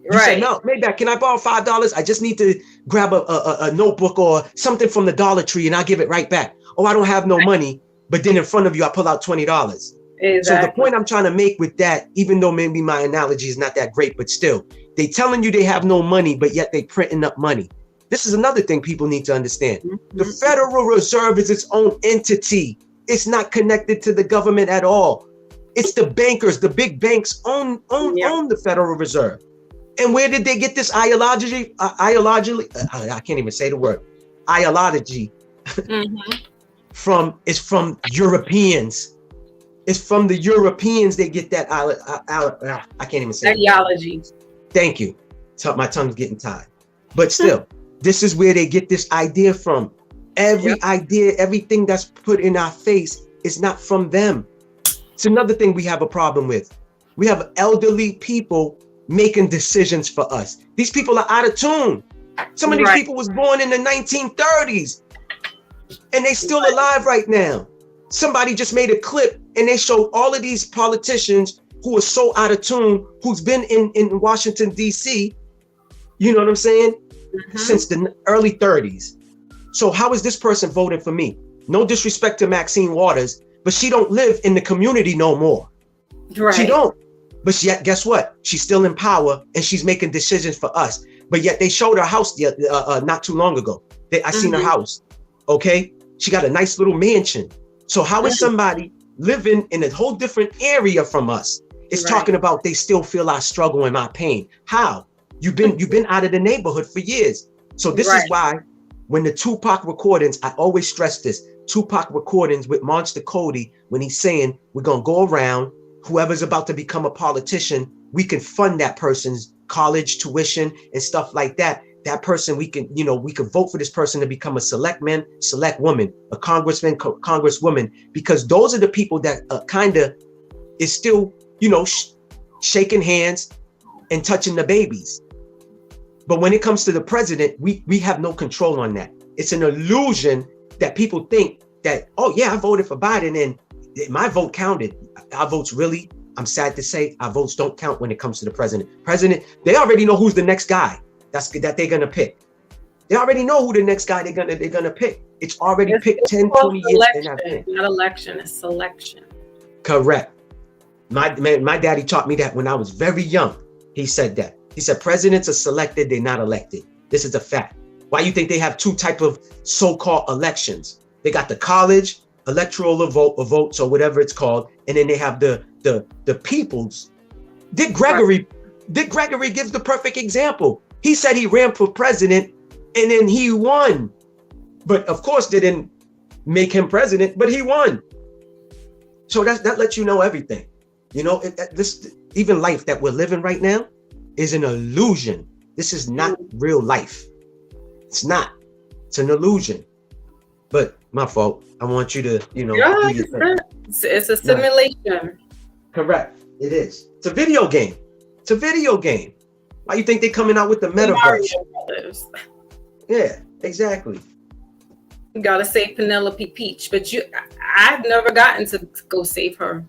You said, no, maybe can I borrow $5? I just need to grab a notebook or something from the Dollar Tree and I'll give it right back. Oh, I don't have no money, but then in front of you, I pull out $20. Exactly. So the point I'm trying to make with that, even though maybe my analogy is not that great, but still, they telling you they have no money, but yet they printing up money. This is another thing people need to understand. The Federal Reserve is its own entity. It's not connected to the government at all. It's the bankers, the big banks own the Federal Reserve. And where did they get this ideology? I can't even say the word. Ideology. It's from Europeans. It's from the Europeans they get that. I can't even say ideology. Thank you. My tongue's getting tired. But still, this is where they get this idea from. Every idea, everything that's put in our face is not from them. It's another thing we have a problem with. We have elderly people making decisions for us. These people are out of tune. Some of these people was born in the 1930s and they still alive right now. Somebody just made a clip and they showed all of these politicians who are so out of tune, who's been in Washington, D.C., you know what I'm saying? Since the early 30s. So how is this person voting for me? No disrespect to Maxine Waters, but she don't live in the community no more. She don't. But yet, guess what? She's still in power and she's making decisions for us. But yet they showed her house not too long ago. I seen her house. Okay. She got a nice little mansion. So how is somebody living in a whole different area from us is talking about they still feel our struggle and our pain? How? You've been out of the neighborhood for years. So this is why when the Tupac recordings, I always stress this, Tupac recordings with Monster Cody, when he's saying we're going to go around, whoever's about to become a politician, we can fund that person's college tuition and stuff like that. That person, we can vote for this person to become a select man, select woman, a congressman, congresswoman, because those are the people that kind of is still, shaking hands and touching the babies. But when it comes to the president, we have no control on that. It's an illusion that people think that, oh yeah, I voted for Biden and my vote counted. Our votes really, I'm sad to say, our votes don't count when it comes to the president. They already know who's the next guy that they're gonna pick. They already know who the next guy they're gonna pick. It's already picked 10, 20 years. Not election, it's selection. Correct. My daddy taught me that when I was very young. He said that. He said presidents are selected, they're not elected. This is a fact. Why you think they have two type of so-called elections? They got the college electoral votes or whatever it's called, and then they have the people's. Dick Gregory gives the perfect example. He said he ran for president and then he won. But of course they didn't make him president, but he won. So that lets you know everything. This even life that we're living right now is an illusion. This is not real life. It's not. It's an illusion. But my fault. I want you to, do your thing. It's a simulation. Correct. It is. It's a video game. It's a video game. Why you think they're coming out with the metaverse? Yeah, exactly. You gotta save Penelope Peach, but I've never gotten to go save her.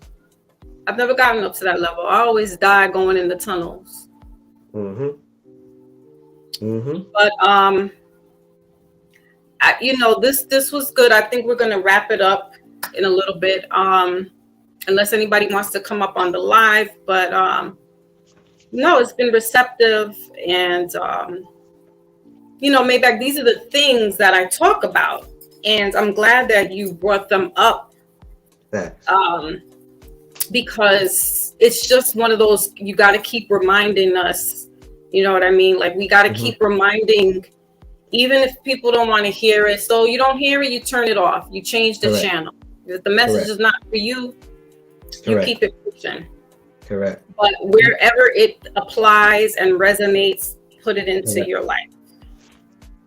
I've never gotten up to that level. I always die going in the tunnels. But This was good. I think we're going to wrap it up in a little bit, unless anybody wants to come up on the live. But no, it's been receptive, and Maybach, these are the things that I talk about, and I'm glad that you brought them up. Because it's just one of those, you got to keep reminding us, you know what I mean? Like, we got to keep reminding, even if people don't want to hear it. So you don't hear it, you turn it off, you change the channel. If the message is not for you, you keep it pushing. Correct. But wherever it applies and resonates, put it into your life.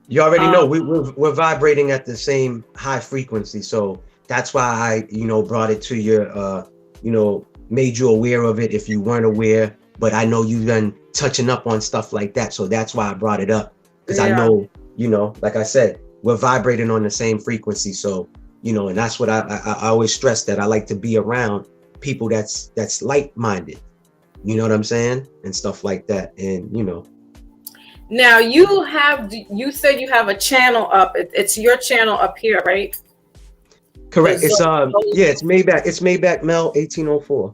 You already know we're vibrating at the same high frequency, so that's why I brought it to your made you aware of it if you weren't aware. But I know you've been touching up on stuff like that, so that's why I brought it up, because I know, like I said, we're vibrating on the same frequency. So and that's what I always stress, that I like to be around people that's like-minded, you know what I'm saying, and stuff like that. And now you said you have a channel up. It's your channel up here, right? Correct. It's it's MAYBACH. It's MAYBACH MEL 1804.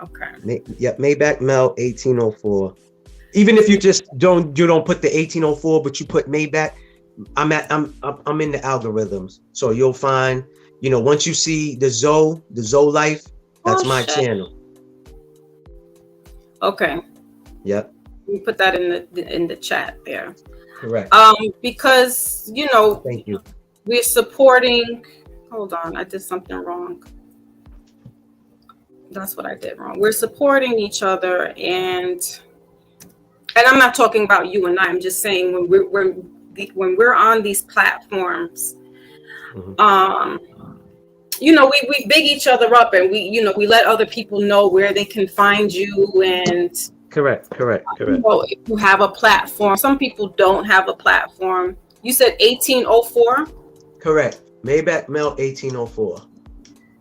Okay. Yep, MAYBACH MEL 1804. Even if you just don't put the 1804, but you put MAYBACH, I'm in the algorithms, so you'll find, once you see the Zoe Life, that's my channel. Okay. Yep. You put that in the chat there. Correct. Because thank you. We're supporting. Hold on, I did something wrong. That's what I did wrong. We're supporting each other, and I'm not talking about you and I. I'm just saying when we're on these platforms, we big each other up, and we let other people know where they can find you. And correct. If you have a platform, some people don't have a platform. You said 1804. Correct. MAYBACH MEL 1804.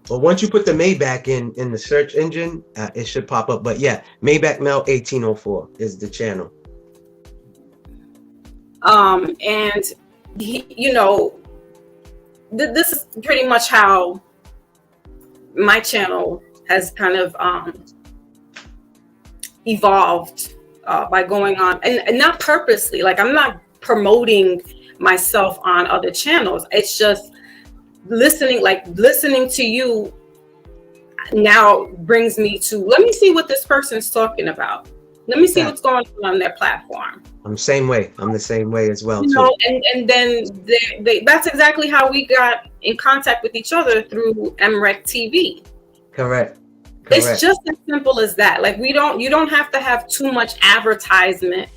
Well, once you put the Maybach in the search engine, it should pop up. But yeah, MAYBACH MEL 1804 is the channel. And this is pretty much how my channel has kind of evolved by going on, and not purposely. Like, I'm not promoting myself on other channels. It's just listening to you now brings me to, let me see what this person's talking about. Let me see what's going on their platform. I'm the same way. I'm the same way as well. And then that's exactly how we got in contact with each other, through MREC TV. Correct. It's just as simple as that. Like, you don't have to have too much advertisement.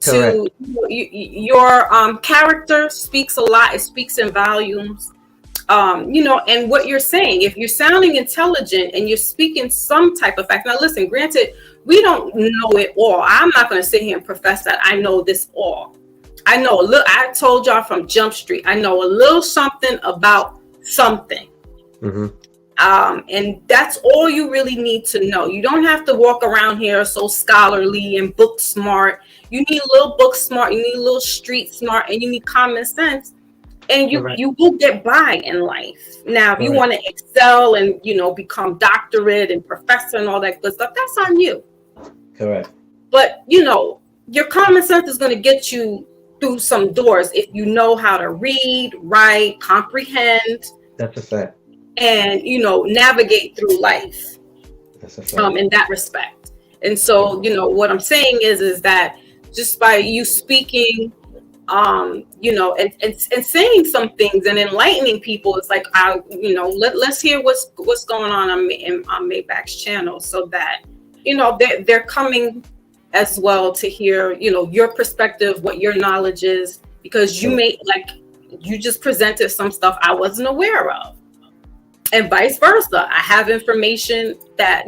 To your character speaks a lot. It speaks in volumes. And what you're saying, if you're sounding intelligent and you're speaking some type of fact. Now, listen, granted, we don't know it all. I'm not going to sit here and profess that I know this all. I know a little. I told y'all from Jump Street, I know a little something about something. And that's all you really need to know. You don't have to walk around here so scholarly and book smart. You need a little book smart, you need a little street smart, and you need common sense. And you will get by in life. Now, if you want to excel and, become doctorate and professor and all that good stuff, that's on you. Correct. But, your common sense is going to get you through some doors if you know how to read, write, comprehend. That's a fact. And, navigate through life. That's a fact. In that respect. And so, what I'm saying is that just by you speaking, and saying some things and enlightening people, it's like, let's hear what's going on MAYBACH's channel, so that they're coming as well to hear your perspective, what your knowledge is, because you just presented some stuff I wasn't aware of, and vice versa. I have information that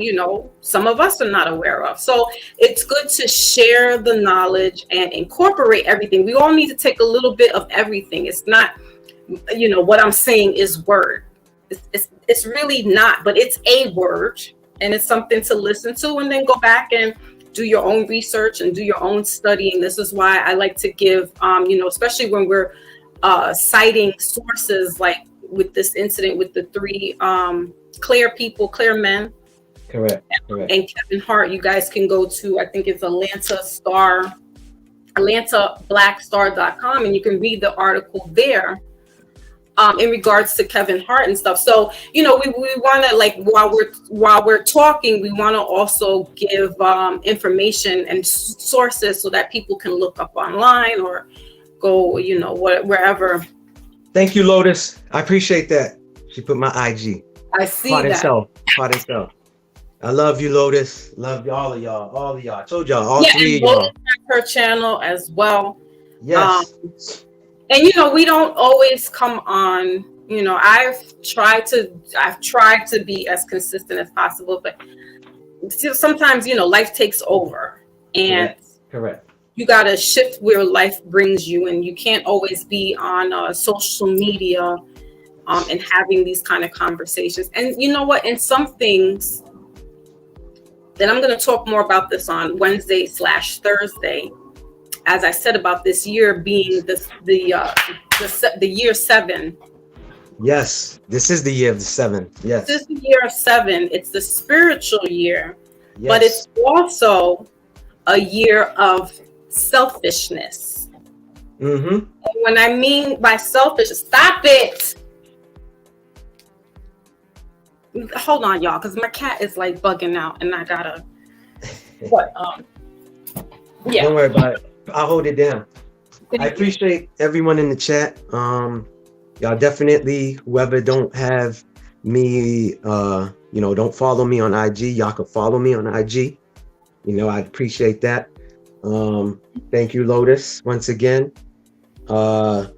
some of us are not aware of. So it's good to share the knowledge and incorporate everything. We all need to take a little bit of everything. It's not, what I'm saying is word. It's really not, but it's a word, and it's something to listen to, and then go back and do your own research and do your own studying. This is why I like to give, especially when we're citing sources like with this incident with the three clear men. Correct. And Kevin Hart, you guys can go to, I think it's AtlantaBlackStar.com, and you can read the article there in regards to Kevin Hart and stuff. So, we want to, like, while we're talking, we want to also give information and sources so that people can look up online or go, wherever. Thank you, Lotus. I appreciate that. She put my IG. I see that. Part itself. I love you, Lotus. Love all of y'all. I told y'all, all three of y'all. Her channel as well. Yes. And we don't always come on. I've tried to be as consistent as possible, but sometimes life takes over, and correct. You gotta shift where life brings you, and you can't always be on social media and having these kind of conversations. And you know what? In some things. Then I'm going to talk more about this on Wednesday/Thursday, as I said about this year being the year 7. Yes, this is the year of the 7. Yes, this is the year of 7. It's the spiritual year, yes. But it's also a year of selfishness. Mm-hmm. And when I mean by selfish, stop it. Hold on, y'all, because my cat is like bugging out, and I gotta. But yeah. Don't worry about it. I'll hold it down. I appreciate everyone in the chat. Y'all definitely, whoever don't have me, don't follow me on IG. Y'all can follow me on IG. I appreciate that. Thank you, Lotus, once again. Raz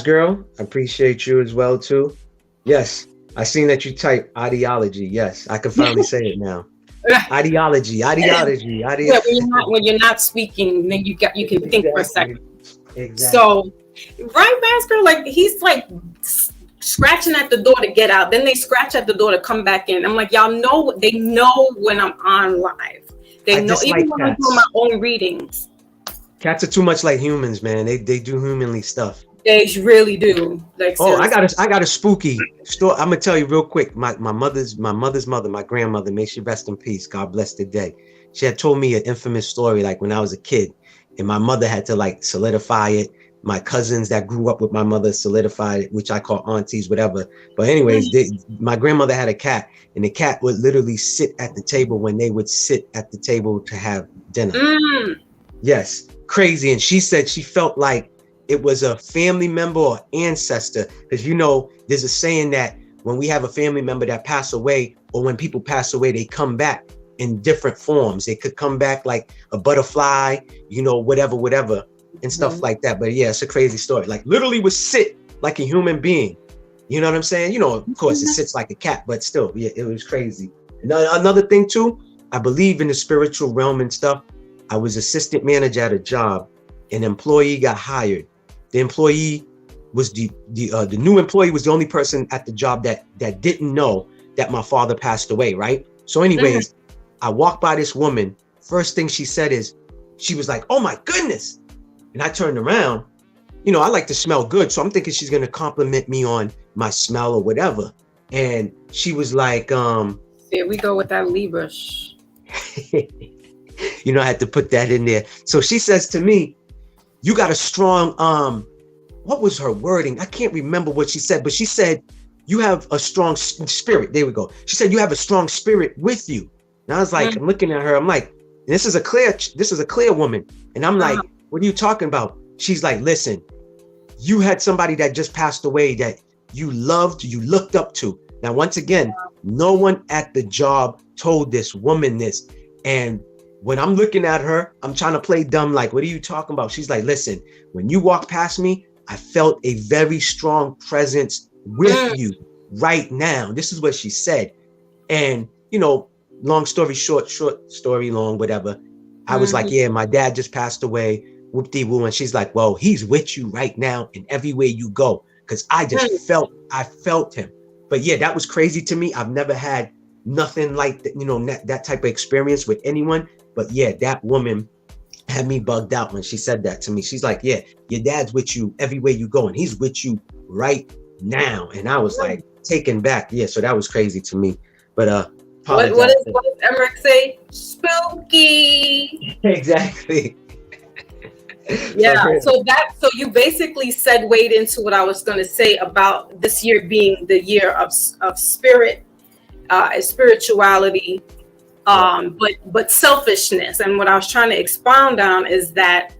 Girl, I appreciate you as well too. Yes. I seen that you type ideology. Yes, I can finally say it now. Ideology. Yeah, when you're not speaking, then you can think for a second. Exactly. So, right, Master, like he's like scratching at the door to get out. Then they scratch at the door to come back in. I'm like, y'all know, they know when I'm on live. They know, even when I'm doing my own readings. Cats are too much like humans, man. They do humanly stuff. They really do. Like, I got a spooky story. I'm gonna tell you real quick. My mother's mother, my grandmother, may she rest in peace. God bless the day. She had told me an infamous story, like when I was a kid, and my mother had to like solidify it. My cousins that grew up with my mother solidified it, which I call aunties, whatever. But anyways, my grandmother had a cat, and the cat would literally sit at the table when they would sit at the table to have dinner. Yes, crazy. And she said she felt like it was a family member or ancestor, because there's a saying that when we have a family member that pass away, or when people pass away, they come back in different forms. They could come back like a butterfly, whatever, and stuff like that. But yeah, it's a crazy story. Like literally would sit like a human being. You know what I'm saying? Of course it sits like a cat, but still, yeah, it was crazy. Another thing too, I believe in the spiritual realm and stuff. I was assistant manager at a job. An employee got hired. The employee was the new employee was the only person at the job that didn't know that my father passed away, right? So anyways, I walked by this woman. First thing she said is, she was like, "Oh my goodness." And I turned around. I like to smell good. So I'm thinking she's going to compliment me on my smell or whatever. And she was like, here we go with that Libra. I had to put that in there. So she says to me, "You got a strong, what was her wording? I can't remember what she said, but she said, you have a strong spirit." There we go. She said, "You have a strong spirit with you." And I was like, I'm looking at her. I'm like, this is a clear woman. And I'm like, what are you talking about? She's like, "Listen, you had somebody that just passed away that you loved, you looked up to." Now, once again, no one at the job told this woman this. And when I'm looking at her, I'm trying to play dumb, like, what are you talking about? She's like, "Listen, when you walked past me, I felt a very strong presence with you right now." This is what she said. And, long story short story long, whatever. I was like, "Yeah, my dad just passed away. Whoop-de-woo." And she's like, "Well, he's with you right now and everywhere you go." Because I just felt him. But yeah, that was crazy to me. I've never had nothing like that, that type of experience with anyone. But yeah, that woman had me bugged out when she said that to me. She's like, yeah, your dad's with you everywhere you go, and he's with you right now. And I was like taken back. Yeah, so that was crazy to me. But what does Emmerich say? Spooky. Exactly. Yeah, so you basically segued into what I was going to say about this year being the year of spirit, spirituality, but selfishness. And what I was trying to expound on is that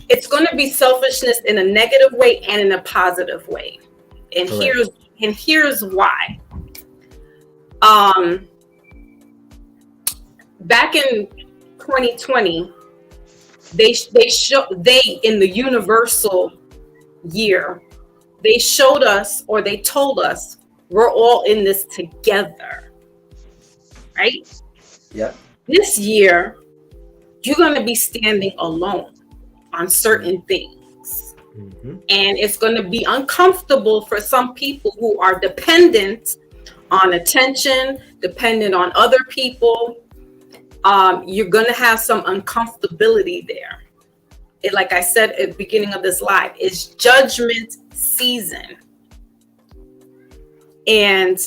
it's going to be selfishness in a negative way and in a positive way. And here's why. Back in 2020, they in the universal year, they showed us, or they told us, we're all in this together, right? Yep. This year, you're going to be standing alone on certain things. Mm-hmm. And it's going to be uncomfortable for some people who are dependent on attention, dependent on other people. You're going to have some uncomfortability there. It, like I said at the beginning of this live, is judgment season. And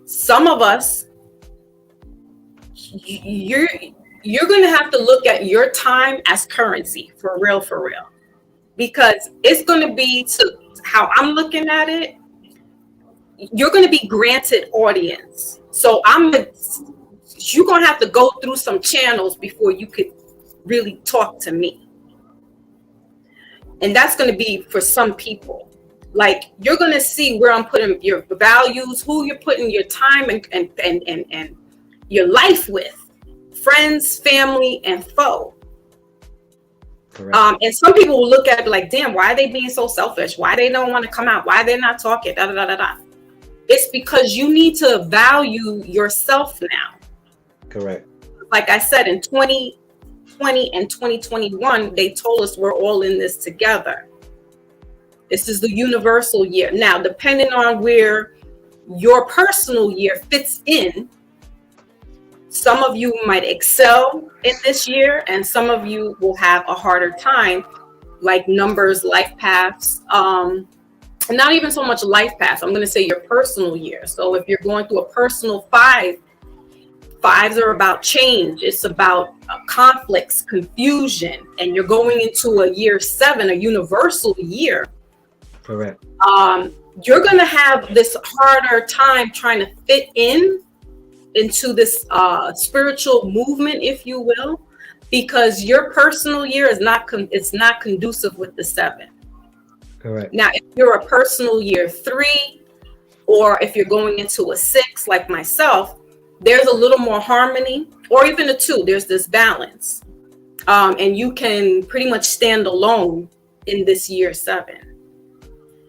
some of us, you're going to have to look at your time as currency, for real, because it's going to be, to how I'm looking at it, you're going to be granted audience. So you're going to have to go through some channels before you could really talk to me. And that's going to be for some people. Like, you're going to see where I'm putting your values, who you're putting your time and your life with, friends, family, and foe. And some people will look at it like, damn, why are they being so selfish? Why they don't want to come out? Why they're not talking? Da, da, da, da, da. It's because you need to value yourself now. Correct. Like I said, in 2020 and 2021, they told us we're all in this together. This is the universal year. Now, depending on where your personal year fits in, some of you might excel in this year, and some of you will have a harder time, like numbers, life paths. Not even so much life paths. I'm going to say your personal year. So if you're going through a personal fives are about change. It's about conflicts, confusion, and you're going into a year 7, a universal year. Correct. You're going to have this harder time trying to fit into this spiritual movement, if you will, because your personal year is not conducive with the 7. Correct. Now, if you're a personal year 3, or if you're going into a 6 like myself, there's a little more harmony, or even a 2, there's this balance. And you can pretty much stand alone in this year 7.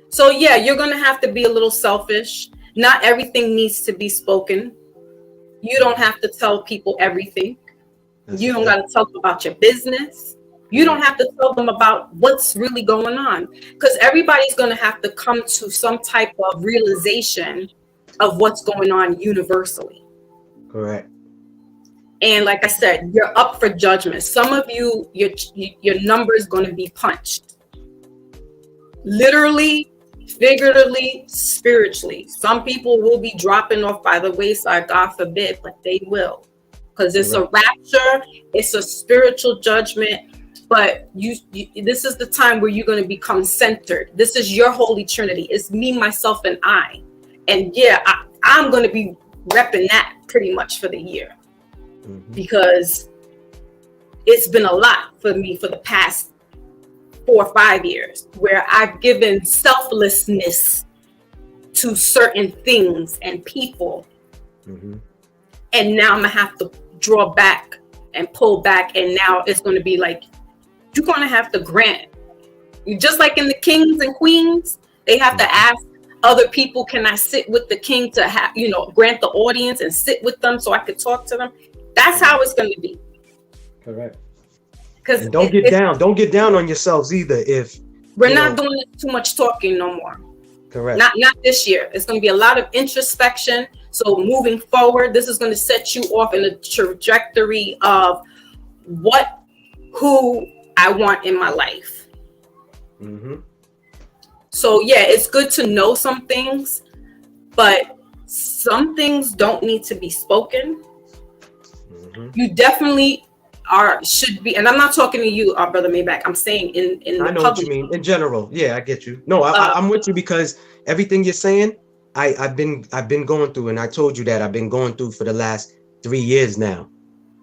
So yeah, you're going to have to be a little selfish. Not everything needs to be spoken. You don't have to tell people everything. You don't got to tell them about your business. You don't have to tell them about what's really going on, because everybody's going to have to come to some type of realization of what's going on universally. Correct. And like I said, you're up for judgment. Some of you, your number is going to be punched. Literally, figuratively, spiritually. Some people will be dropping off by the wayside, God forbid, but they will. Because it's a rapture, it's a spiritual judgment. But this is the time where you're going to become centered. This is your Holy Trinity. It's me, myself, and I. And yeah, I'm going to be repping that pretty much for the year. Mm-hmm. Because it's been a lot for me for the past 4 or 5 years, where I've given selflessness to certain things and people. Mm-hmm. And now I'm going to have to draw back and pull back. And now it's going to be like, you're going to have to grant. Just like in the kings and queens, they have to ask other people, can I sit with the king to have, grant the audience and sit with them so I could talk to them? That's how it's going to be. Correct. Because don't get down on yourselves either. If we're not doing too much talking no more. Correct. Not this year. It's going to be a lot of introspection. So moving forward, this is going to set you off in a trajectory of who I want in my life. Mm-hmm. So yeah, it's good to know some things, but some things don't need to be spoken. Mm-hmm. You definitely should be, and I'm not talking to you, brother Maybach. I'm saying in I know what you mean in general. Yeah, I get you. No, I'm with you, because everything you're saying, I've been going through, and I told you that I've been going through for the last 3 years now.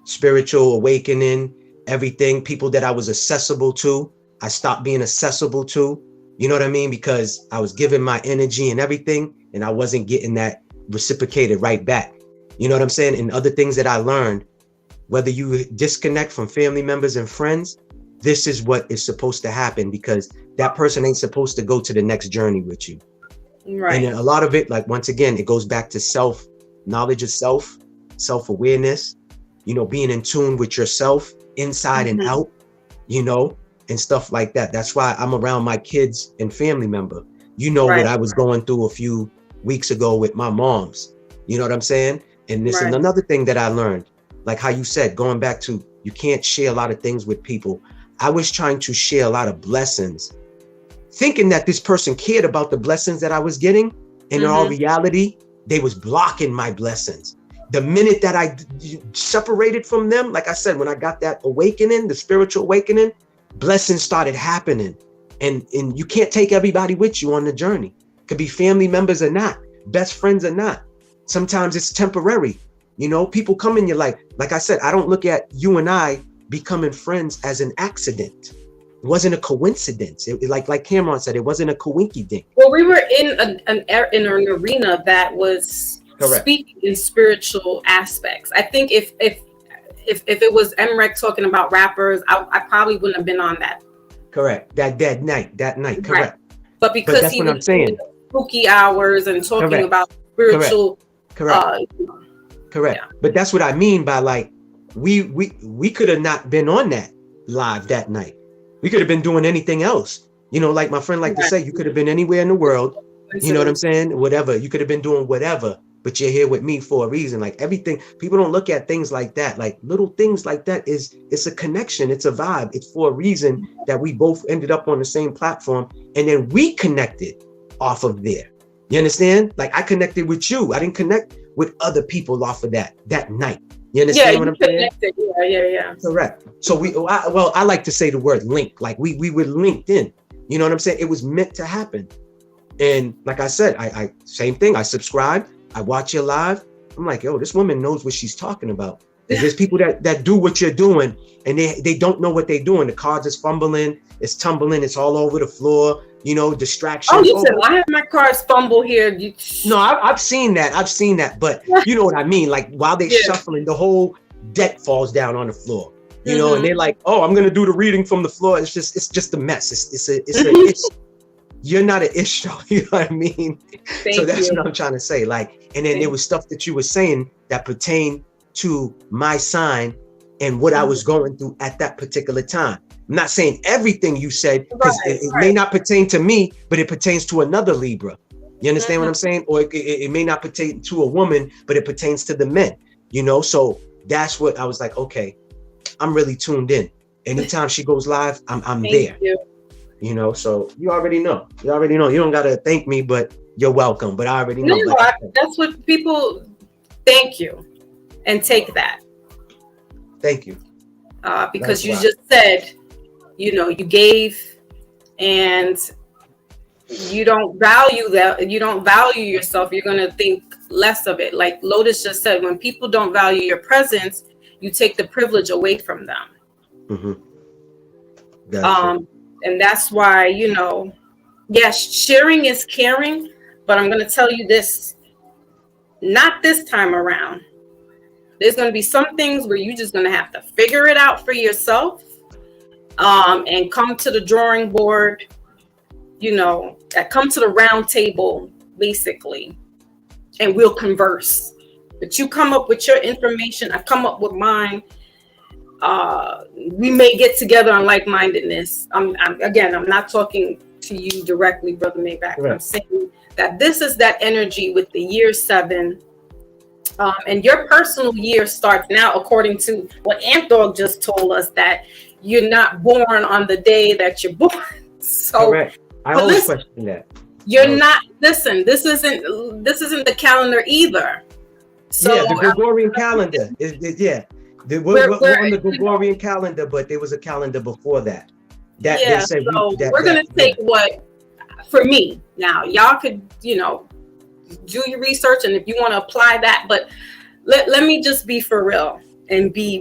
Spiritual awakening, everything. People that I was accessible to, I stopped being accessible to. You know what I mean? Because I was giving my energy and everything, and I wasn't getting that reciprocated right back. You know what I'm saying? And other things that I learned, whether you disconnect from family members and friends, this is what is supposed to happen, because that person ain't supposed to go to the next journey with you. Right. And a lot of it, like, once again, it goes back to knowledge of self-awareness, you know, being in tune with yourself inside and out, you know, and stuff like that. That's why I'm around my kids and family member. You know, what I was going through a few weeks ago with my mom's, you know what I'm saying? And this is another thing that I learned, like how you said, going back to, you can't share a lot of things with people. I was trying to share a lot of blessings, thinking that this person cared about the blessings that I was getting. And in all reality, they was blocking my blessings. The minute that I separated from them, like I said, when I got that awakening, the spiritual awakening, blessings started happening. And you can't take everybody with you on the journey. Could be family members or not, best friends or not. Sometimes it's temporary. You know, people come in your life. Like I said, I don't look at you and I becoming friends as an accident. It wasn't a coincidence. Like Cameron said, it wasn't a coinky dink. Well, we were in an arena that was speaking in spiritual aspects. I think if it was MREC talking about rappers, I probably wouldn't have been on that. Correct. That night. Correct. Right. But because that's he what I'm saying. Spooky hours and talking about spiritual. Correct. Correct. Yeah. But that's what I mean by, like, we could have not been on that live that night. We could have been doing anything else. You know, like my friend liked to say, you could have been anywhere in the world. You know what I'm saying? Whatever. You could have been doing whatever, but you're here with me for a reason. Like, everything, people don't look at things like that. Like, little things like that it's a connection. It's a vibe. It's for a reason that we both ended up on the same platform. And then we connected off of there. You understand? Like, I connected with you. I didn't connect with other people off of that night. You understand what I'm saying? Yeah. Correct. So I like to say the word link. Like, we were linked in. You know what I'm saying? It was meant to happen. And like I said, I same thing. I subscribe. I watch you live. I'm like, yo, this woman knows what she's talking about. There's people that do what you're doing, and they don't know what they're doing. The cards is fumbling, it's tumbling, it's all over the floor. You know, distractions. Oh, you said I have my cards fumble here. No, I've seen that. But you know what I mean? Like, while they're shuffling, the whole deck falls down on the floor. You know, and they're like, "Oh, I'm gonna do the reading from the floor." It's just a mess. It's you're not an issue. You know what I mean? So that's what I'm trying to say. Like, and then there was stuff that you were saying that pertained to my sign and what I was going through at that particular time. I'm not saying everything you said, because it may not pertain to me, but it pertains to another Libra. You understand what I'm saying? Or it may not pertain to a woman, but it pertains to the men, you know? So that's what I was like, okay, I'm really tuned in. Anytime she goes live, I'm there. You know, so you already know. You don't got to thank me, but you're welcome. But I already know. That's what people thank you and take that. Thank you. Because you just said, you know, you gave, and you don't value that. You don't value yourself. You're going to think less of it. Like Lotus just said, when people don't value your presence, you take the privilege away from them. And that's why, you know, yes, sharing is caring, but I'm going to tell you this, not this time around. There's going to be some things where you're just going to have to figure it out for yourself, and come to the drawing board, you know, come to the round table, basically, and we'll converse. But you come up with your information, I come up with mine. We may get together on like-mindedness. I'm not talking to you directly, Brother Maybach. Right. I'm saying that this is that energy with the year 7 And your personal year starts now, according to what Antdog just told us, that you're not born on the day that you're born. So, correct. I but always listen, question that. you're not. Listen, this isn't the calendar either. So Yeah, the Gregorian calendar is yeah. We're on the Gregorian calendar, but there was a calendar before that. That yeah. they said We're gonna take what, for me now. Y'all could, do your research, and if you want to apply that, but let me just be for real and be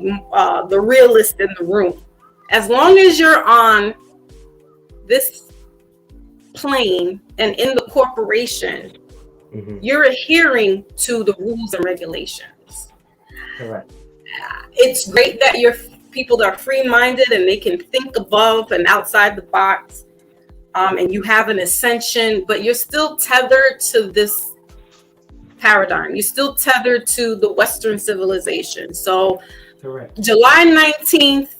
the realist in the room. As long as you're on this plane and in the corporation, you're adhering to the rules and regulations. Correct. It's great that you're people that are free-minded and they can think above and outside the box, and you have an ascension, but you're still tethered to this paradigm. You're still tethered to the Western civilization. So correct. July 19th,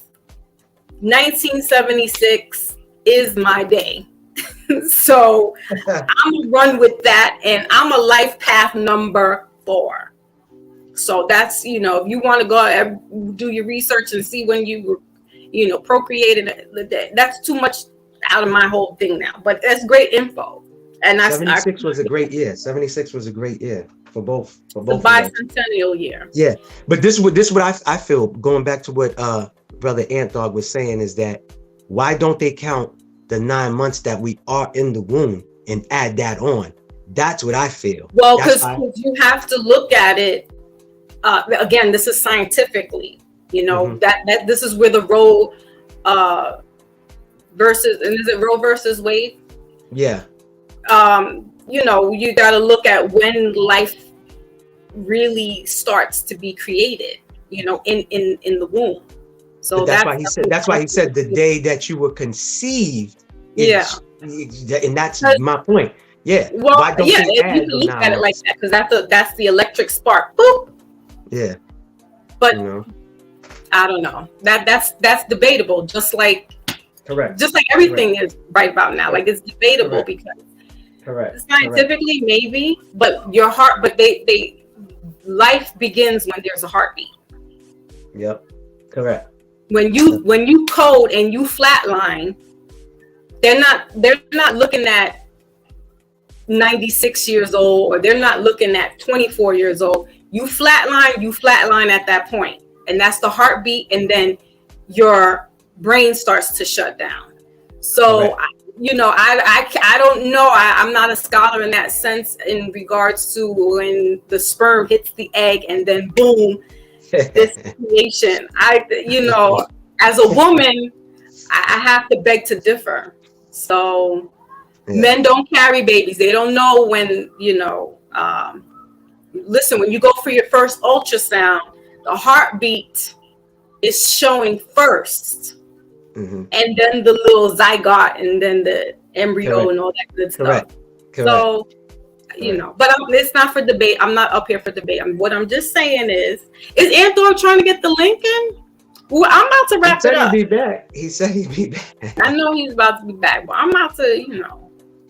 1976 is my day. So I'm gonna run with that, and I'm a life path number 4. So that's, if you want to go do your research and see when you procreated, that's too much out of my whole thing now. But that's great info. And 76 was a great year. 76 was a great year for both. The bicentennial year. Yeah, but this is what I feel. Going back to what Brother Antdog was saying, is that why don't they count the 9 months that we are in the womb and add that on? That's what I feel. Well, because you have to look at it. Again, this is scientifically. That this is where the Roe versus, and is it Roe versus Wade? Yeah. You got to look at when life really starts to be created, in the womb. So that's why he said the day that you were conceived. And that's my point. Yeah. Well, why don't you can look at it like that, because that's the electric spark. Boop. Yeah. But I don't know. That's debatable. Just like correct. Just like everything is right about now. Like, it's debatable because scientifically maybe, but your heart. But life begins when there's a heartbeat. Yep. Correct. When you code and you flatline, they're not looking at 96 years old, or they're not looking at 24 years old. You flatline at that point, and that's the heartbeat, and then your brain starts to shut down. So I don't know. I'm not a scholar in that sense in regards to when the sperm hits the egg and then boom, this creation. As a woman, I have to beg to differ. So men don't carry babies. They don't know when, listen, when you go for your first ultrasound, the heartbeat is showing first. And then the little zygote, and then the embryo and all that good stuff. Correct. So, but it's not for debate. I'm not up here for debate. What I'm just saying is Antdog trying to get the link in? Well, I'm about to wrap it up. He said he'd be back. I know he's about to be back, but I'm about to,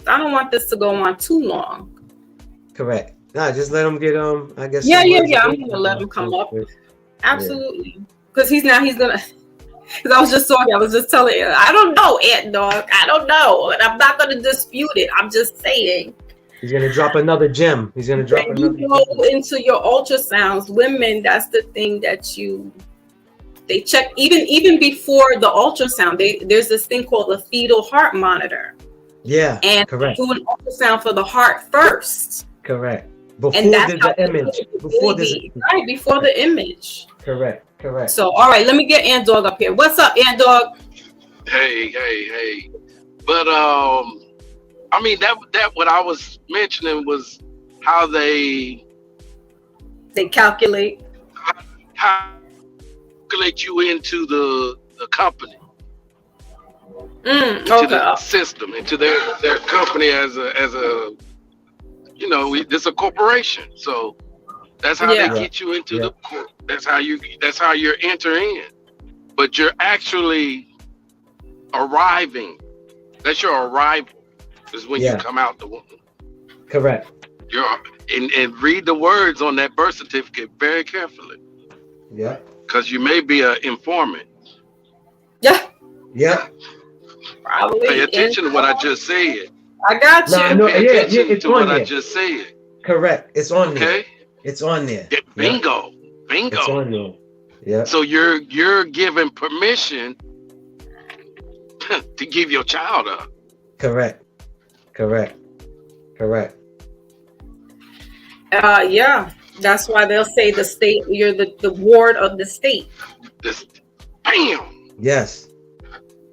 I don't want this to go on too long. Correct. No, just let him get I guess. Yeah. I'm gonna let him come up. Absolutely. Because he's gonna. Because I was just telling you, I don't know, Antdog. I don't know. And I'm not going to dispute it. I'm just saying. He's going to drop another gem. When you go into your ultrasounds, women, that's the thing that they check. Even before the ultrasound, there's this thing called a fetal heart monitor. Yeah, and correct. Do an ultrasound for the heart first. Correct. Before the image. Before the image. Correct. So, all right, let me get Antdog up here. What's up, Antdog? Hey. But I mean that what I was mentioning was how they calculate you into the company, into the system, into their company as a it's a corporation. So that's how they get you into that's how you're entering in. But you're actually arriving. That's your arrival, is when you come out the womb. Correct. And read the words on that birth certificate very carefully, Yeah. because you may be an informant. Yeah, Yeah. probably. Pay attention to what I just said. I got you. No, no, Pay yeah, attention it's to on what I there. just said. Correct. It's on there. Okay. It's on there. Yeah, bingo. Bingo. It's on there. Yeah. So you're given permission to give your child up. Correct. Correct. Correct. Yeah, that's why they'll say the state. You're the ward of the state. This, bam. Yes.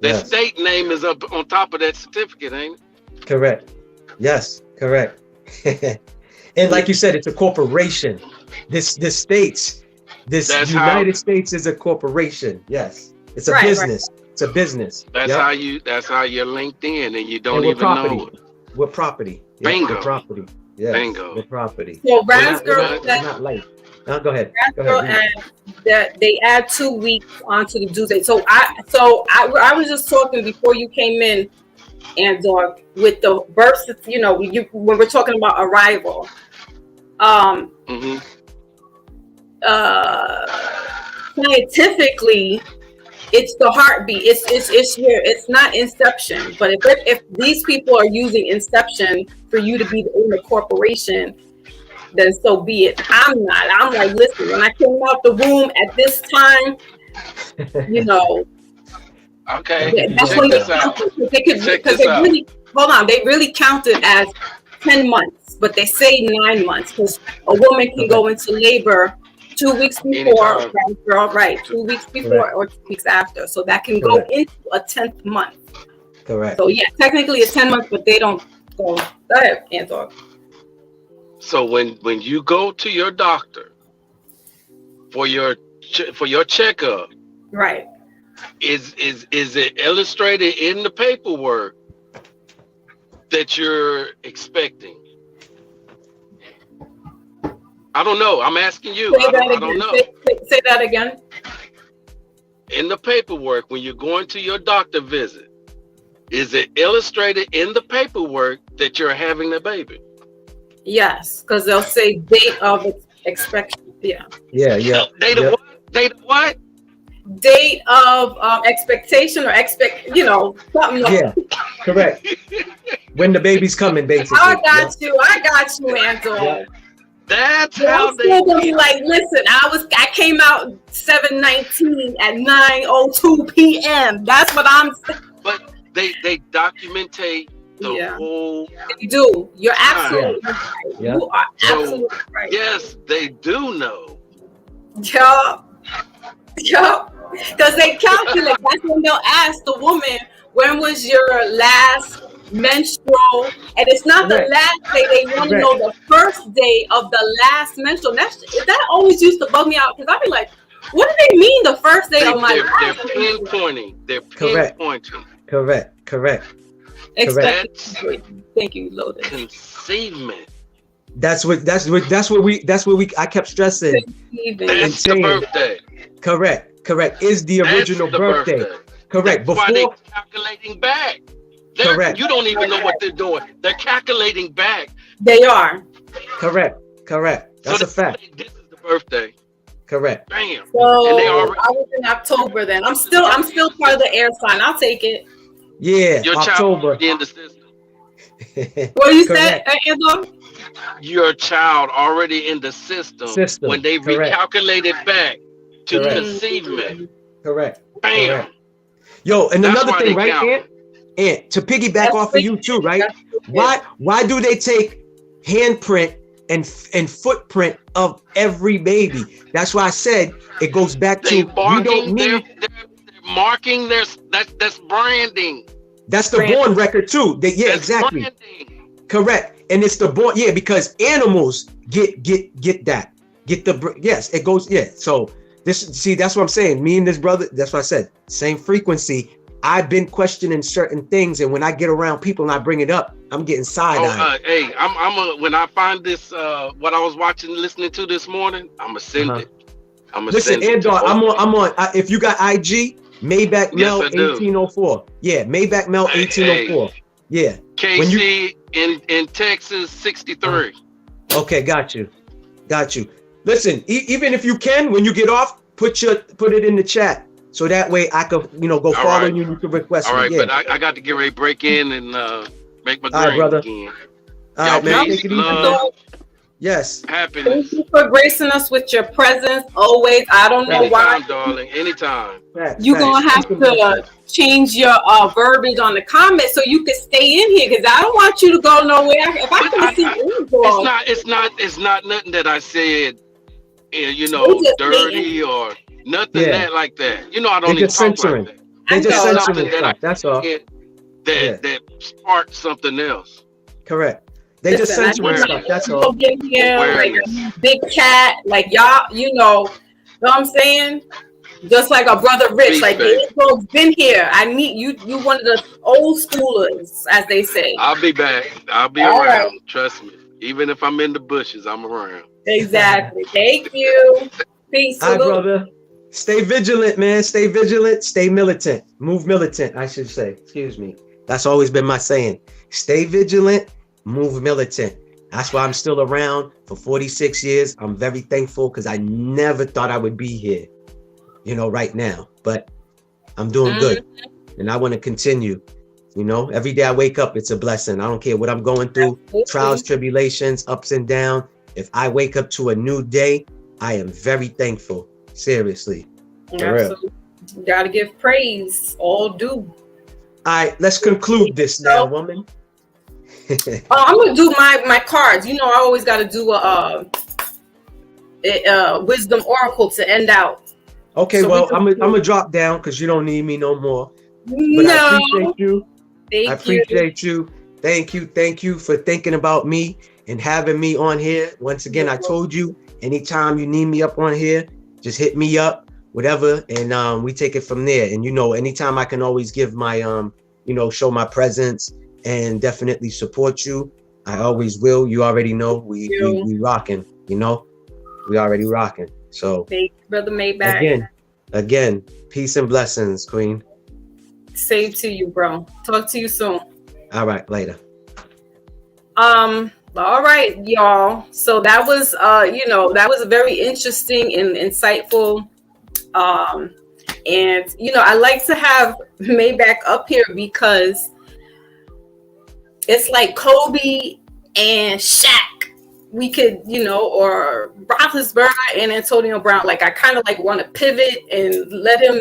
That Yes. state name is up on top of that certificate, ain't it? Correct. Yes. Correct. And like you said, it's a corporation. This states, this That's United States is a corporation. Yes. It's a Right, business. It's a business. That's Yep. that's how you're linked in, and you don't And we're even property. know it. We're property. Yep, Bingo. We're property. Yes. Bingo. We're property. So We're Raz not, girl we're said not light. No, go ahead. Go Girl ahead. and that they add 2 weeks onto the due date. So I was just talking before you came in, and with the birth, when we're talking about arrival, Mm-hmm. scientifically, it's the heartbeat. It's here. It's not inception. But if these people are using inception for you to be in the corporation, then so be it. I'm not. I'm like, listen, when I came out the womb at this time, Okay. that's Check when they this out. counted. Check Because this they out. really, hold on, they really counted as 10 months, but they say 9 months because a woman can go into labor 2 weeks before, Anytime. right, girl, right, 2 weeks before or 2 weeks after. So that can go Correct. into a 10th month. Correct. So yeah, technically it's 10 months, but they don't go. Go ahead, Anton. So when you go to your doctor for your checkup, Right. is it illustrated in the paperwork that you're expecting? I don't know. I'm asking you. Say I that don't again. know. Say that again. In the paperwork, when you're going to your doctor visit, is it illustrated in the paperwork that you're having the baby? Yes, because they'll say date of expectation. Yeah. Yeah. Yeah. Date of yeah. what? Date of what? Date of expectation or something like Yeah. Correct. When the baby's coming, basically. I got you, Anton. Yeah. That's Yeah, how I'm still gonna be like, listen, I came out 7:19 at 9:02 p.m. That's what I'm saying. But they documentate the Yeah. whole. You do. You're absolutely right. Yeah. You are So, absolutely right. yes, they do know. Yup. Because they calculate. That's when they'll ask the woman, when was your last menstrual? And it's not the Correct. last day. They want to know the first day of the last menstrual. That always used to bug me out because I'd be like, what do they mean the first day of my They're last menstrual? pinpointing. They're Correct. pinpointing. Correct. Thank you, Lotus. Conceivement. That's what we I kept stressing. That's the saying- birthday. Correct. Is the That's original the birthday. Correct. That's why they're Before calculating back. Correct. You don't even know what they're doing. They're calculating back. They are. correct. That's So a fact. this is the birthday. Correct. Bam. So And they already, I was in October then. I'm still part of the air sign. I'll take it. Yeah. your child October. already in the system. What you said, Correct. Anton? Your child already in the system, when they Correct. recalculated back to Correct. conceivement. Correct. Bam. Correct. Yo, and That's another why thing, they right, count. Ant, to piggyback That's off of you too, right? That's- Why do they take handprint and footprint of every baby? That's why I said it goes back to They you don't marking need. they're marking their that's branding. That's the Brand. born record too. Yeah, That's exactly. branding. Correct. And it's the born. Yeah, because animals get that. Yes, it goes. Yeah. So that's what I'm saying. Me and this brother. That's what I said. Same frequency. I've been questioning certain things, and when I get around people and I bring it up, I'm getting side-eyed. Hey, I'm when I find this what I was listening to this morning, I'ma send it. I'ma Listen, send it. Andor, I'm on. If you got IG, MAYBACH MEL Yes, I do. 1804. Yeah, MAYBACH MEL 1804. Yeah. KC in Texas 63. Okay, got you. Listen, even if you can, when you get off, put it in the chat. So that way I could, go follow you and you can request All me. right, Yeah. but I got to get ready to break in and make my All right, green brother. again. All Y'all right, man. peace, Take it easy, man. love, Yes. happiness. Thank you for gracing us with your presence always. I don't know why Anytime, darling. Anytime. you're going to have to change your verbiage on the comments so you can stay in here, because I don't want you to go nowhere. If I can see you go, It's not nothing that I said, dirty or nothing like that. I don't even talk like that. They just It's censoring stuff. That's all. That sparked something else. Correct. They just censoring stuff. That's all. Like a big cat, like y'all, know what I'm saying? Just like a brother Rich, like April's been here. I need you. You one of the old schoolers, as they say. I'll be back. I'll be around. Right. Trust me. Even if I'm in the bushes, I'm around. Exactly. Thank you. Peace. Hi, brother. Stay vigilant, man. Stay vigilant. Stay militant. Move militant, I should say. Excuse me. That's always been my saying. Stay vigilant. Move militant. That's why I'm still around for 46 years. I'm very thankful because I never thought I would be here, right now. But I'm doing good. And I want to continue. Every day I wake up, it's a blessing. I don't care what I'm going through, trials, tribulations, ups and downs. If I wake up to a new day, I am very thankful. Seriously. Absolutely. You gotta give praise. All do. All right, let's conclude this now, woman. I'm gonna do my cards. I always gotta do a wisdom oracle to end out. Okay, so well, I'm gonna drop down because you don't need me no more. But I appreciate you. I appreciate you. Thank you for thinking about me and having me on here. Once again, I told you, anytime you need me up on here, just hit me up, whatever, and we take it from there. And anytime I can always give my show my presence and definitely support you, I always will. You already know we rocking, we already rocking. So brother MAYBACH. Again, peace and blessings, Queen. Same to you, bro. Talk to you soon. All right, later. All right, y'all. So that was that was very interesting and insightful. And I like to have MAYBACH up here because it's like Kobe and Shaq. We could, or Roethlisberger and Antonio Brown. Like I kind of want to pivot and let him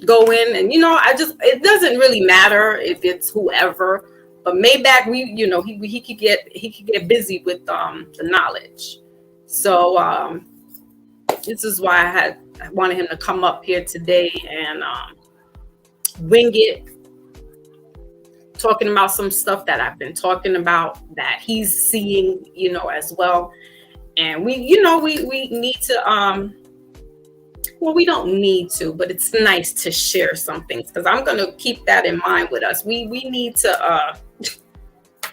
go in, and it doesn't really matter if it's whoever. But MAYBACH, he could get busy with the knowledge. So this is why I wanted him to come up here today and wing it, talking about some stuff that I've been talking about that he's seeing, as well. And we need to well, we don't need to, but it's nice to share some things because I'm gonna keep that in mind with us. We need to there's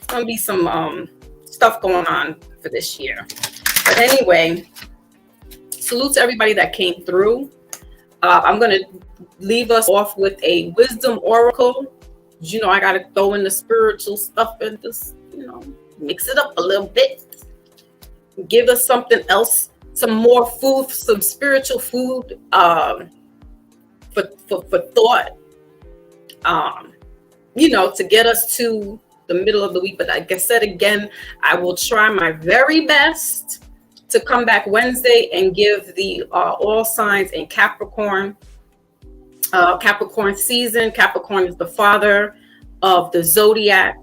gonna be some stuff going on for this year. But anyway, salute to everybody that came through. I'm gonna leave us off with a wisdom oracle. I gotta throw in the spiritual stuff and just mix it up a little bit. Give us something else, some more food, some spiritual food for thought, to get us to the middle of the week. But like I said again, I will try my very best to come back Wednesday and give the all signs in Capricorn. Capricorn season. Capricorn is the father of the zodiac,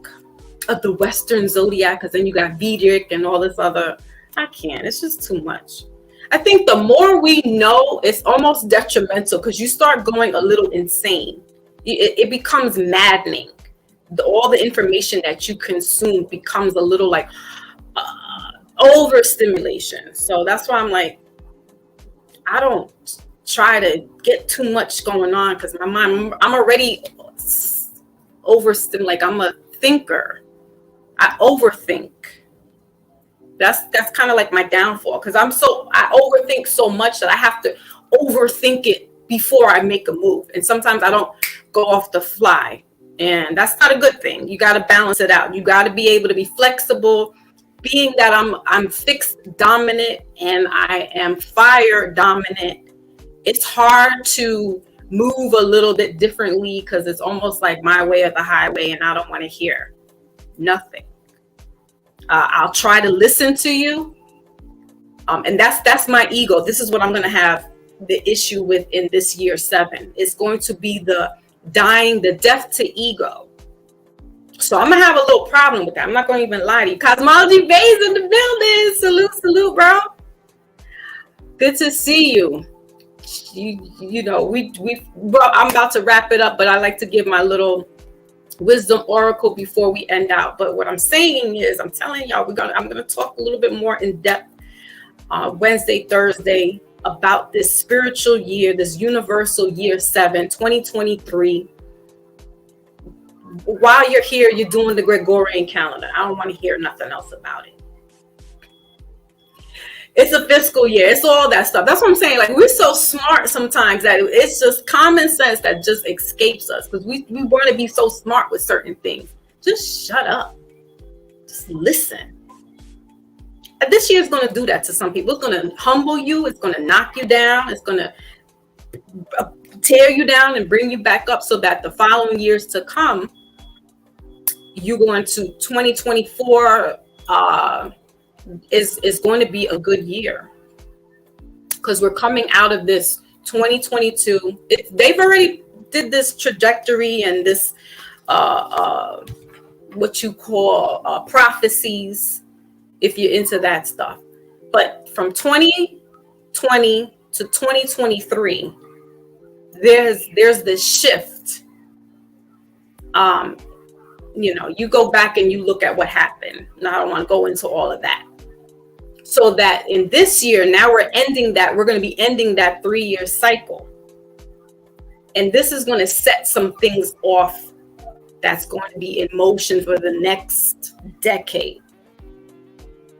of the Western zodiac, because then you got Vedic and all this other. I can't. It's just too much. I think the more we know, it's almost detrimental because you start going a little insane. It becomes maddening. All the information that you consume becomes a little like overstimulation. So that's why I'm like, I don't try to get too much going on because my mind, I'm already overstimulated. Like I'm a thinker. I overthink. That's kind of like my downfall because I overthink so much that I have to overthink it before I make a move. And sometimes I don't go off the fly. And that's not a good thing. You got to balance it out. You got to be able to be flexible being that I'm fixed dominant and I am fire dominant, it's hard to move a little bit differently because it's almost like my way or the highway, and I don't want to hear nothing. I'll try to listen to you, and that's my ego. This is what I'm going to have the issue with in this year 7. It's going to be the death to ego. So I'm gonna have a little problem with that. I'm not going to even lie to you. Cosmology Bay's in the building. Salute, bro. Good to see you. You know, well, I'm about to wrap it up, but I like to give my little wisdom oracle before we end out. But what I'm saying is, I'm telling y'all, I'm gonna talk a little bit more in depth Wednesday, Thursday about this spiritual year, this universal year 7, 2023. While you're here, you're doing the Gregorian calendar. I don't want to hear nothing else about it. It's a fiscal year. It's all that stuff. That's what I'm saying. Like, we're so smart sometimes that it's just common sense that just escapes us because we want to be so smart with certain things. Just shut up. Just listen. And this year is going to do that to some people. It's going to humble you. It's going to knock you down. It's going to tear you down and bring you back up so that the following years to come, you go into 2024 is going to be a good year because we're coming out of this 2022. They've already did this trajectory and this what you call prophecies, if you're into that stuff. But from 2020 to 2023, there's this shift. You know, you go back and you look at what happened. Now, I don't want to go into all of that. So that in this year, now we're going to be ending that 3-year cycle. And this is going to set some things off that's going to be in motion for the next decade.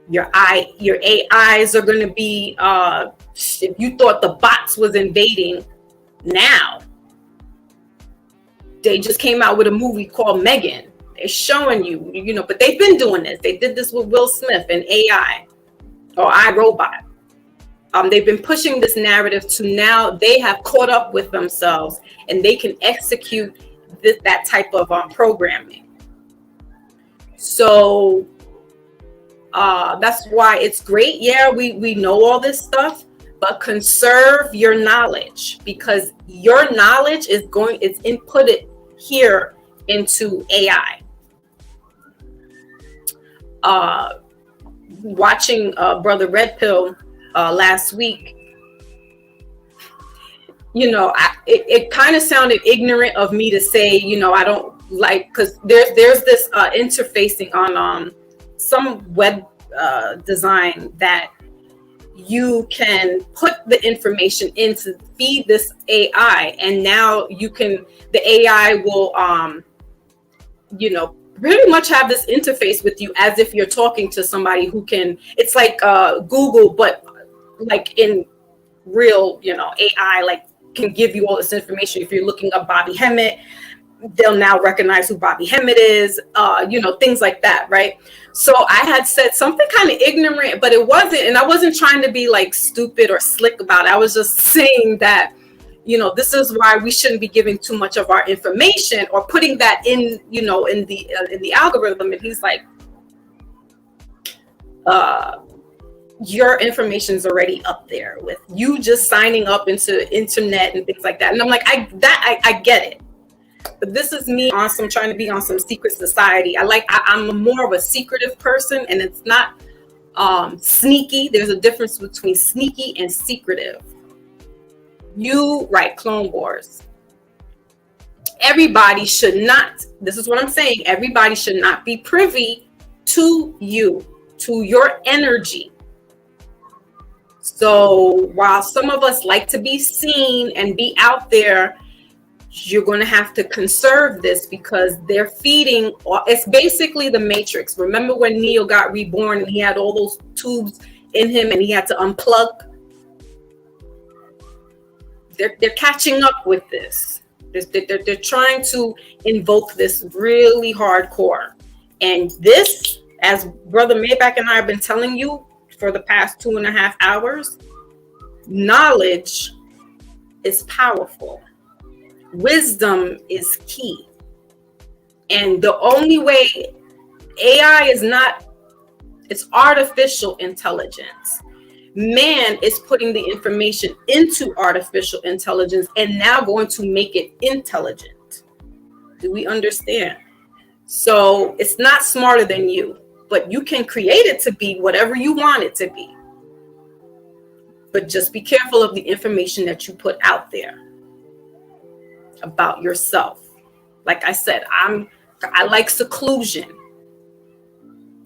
Your AIs are going to be, if you thought the bots was invading, now they just came out with a movie called Megan. They're showing you know, but they've been doing this. They did this with Will Smith and AI or iRobot. They've been pushing this narrative to now they have caught up with themselves and they can execute that type of programming. So that's why it's great. Yeah, we know all this stuff, but conserve your knowledge because your knowledge is inputted here into AI. Watching Brother Red Pill last week, you know, it kind of sounded ignorant of me to say, you know, I don't like, because there's this interfacing on some web design that you can put the information in to feed this AI, and now the AI will you know, pretty much have this interface with you as if you're talking to somebody who can, it's like Google, but like in real, you know, AI, like can give you all this information. If you're looking up Bobby Hemmett, they'll now recognize who Bobby Hemmett is, you know, things like that, right? So I had said something kind of ignorant, but it wasn't, and I wasn't trying to be like stupid or slick about it. I was just saying that, you know, this is why we shouldn't be giving too much of our information or putting that in, you know, in the algorithm. And he's like, your information's already up there with you just signing up into internet and things like that. And I'm like, I get it. But this is me on some trying to be on some secret society. I'm more of a secretive person, and it's not sneaky. There's a difference between sneaky and secretive. You write Clone Wars. Everybody should not, this is what I'm saying, everybody should not be privy to you, to your energy. So while some of us like to be seen and be out there, you're going to have to conserve this because they're feeding, it's basically the Matrix. Remember when Neo got reborn and he had all those tubes in him and he had to unplug? They're catching up with this. They're trying to invoke this really hardcore. And this As Brother Maybach and I have been telling you for the past 2.5 hours, knowledge is powerful. Wisdom is key. And the only way AI is not, it's artificial intelligence. Man is putting the information into artificial intelligence and now going to make it intelligent. Do we understand? So it's not smarter than you, but you can create it to be whatever you want it to be. But just be careful of the information that you put out there about yourself. Like I said, I like seclusion.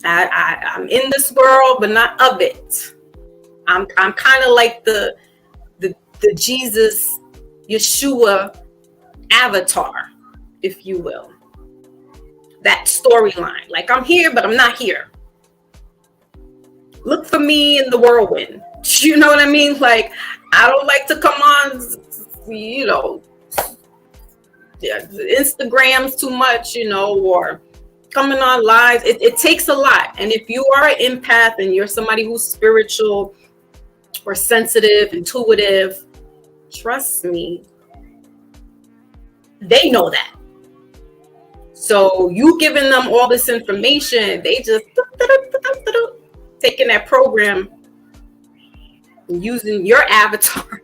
I'm in this world, but not of it. I'm kind of like the Jesus, Yeshua avatar, if you will. That storyline. Like, I'm here, but I'm not here. Look for me in the whirlwind. You know what I mean? Like, I don't like to come on, you know, Instagrams too much, you know, or coming on live. It takes a lot. And if you are an empath and you're somebody who's spiritual or sensitive, intuitive, trust me, they know that. So you giving them all this information, they just taking that program and using your avatar.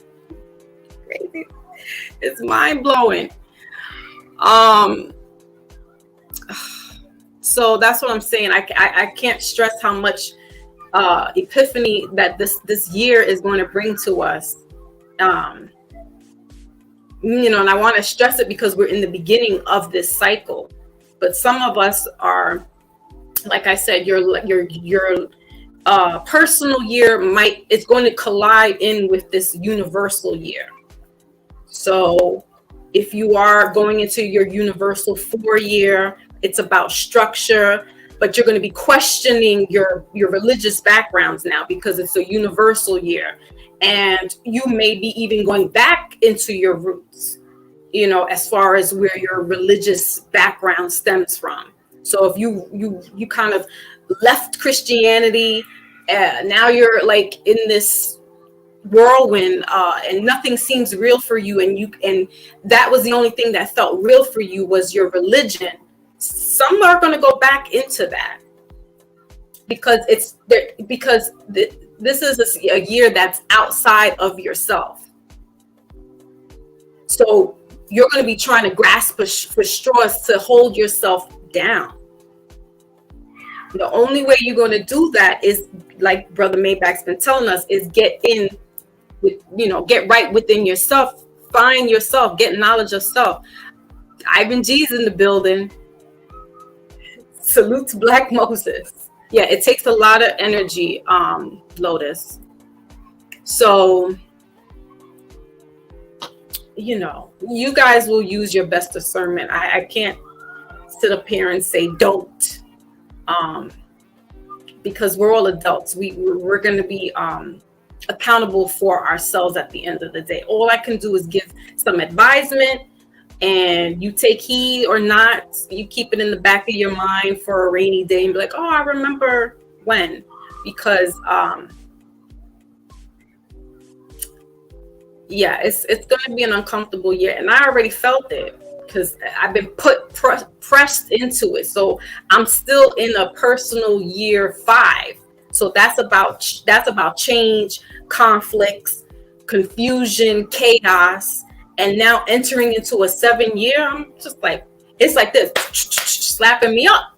Crazy. It's mind blowing. So that's what I'm saying. I can't stress how much epiphany that this year is going to bring to us. You know, and I want to stress it because we're in the beginning of this cycle. But some of us are, like I said, your personal year it's going to collide in with this universal year. So if you are going into your universal 4-year, it's about structure, but you're going to be questioning your religious backgrounds now because it's a universal year. And you may be even going back into your roots, you know, as far as where your religious background stems from. So if you kind of left Christianity, now you're like in this whirlwind, and nothing seems real for you, and that was the only thing that felt real for you was your religion. Some are going to go back into that because this is a year that's outside of yourself. So you're going to be trying to grasp for straws to hold yourself down. The only way you're going to do that is, like Brother Maybach's been telling us, is get right within yourself, find yourself, get knowledge of self. Ivan G's in the building. Salute to Black Moses. Yeah, it takes a lot of energy, Lotus. So, you know, you guys will use your best discernment. I can't sit up here and say don't, because we're all adults. We're going to be accountable for ourselves at the end of the day. All I can do is give some advisement, and you take heed or not. You keep it in the back of your mind for a rainy day and be like, oh, I remember when, because yeah, it's going to be an uncomfortable year, and I already felt it because I've been pressed into it. So I'm still in a personal year 5. So that's about change, conflicts, confusion, chaos, and now entering into a 7-year. I'm just like, it's like this, slapping me up.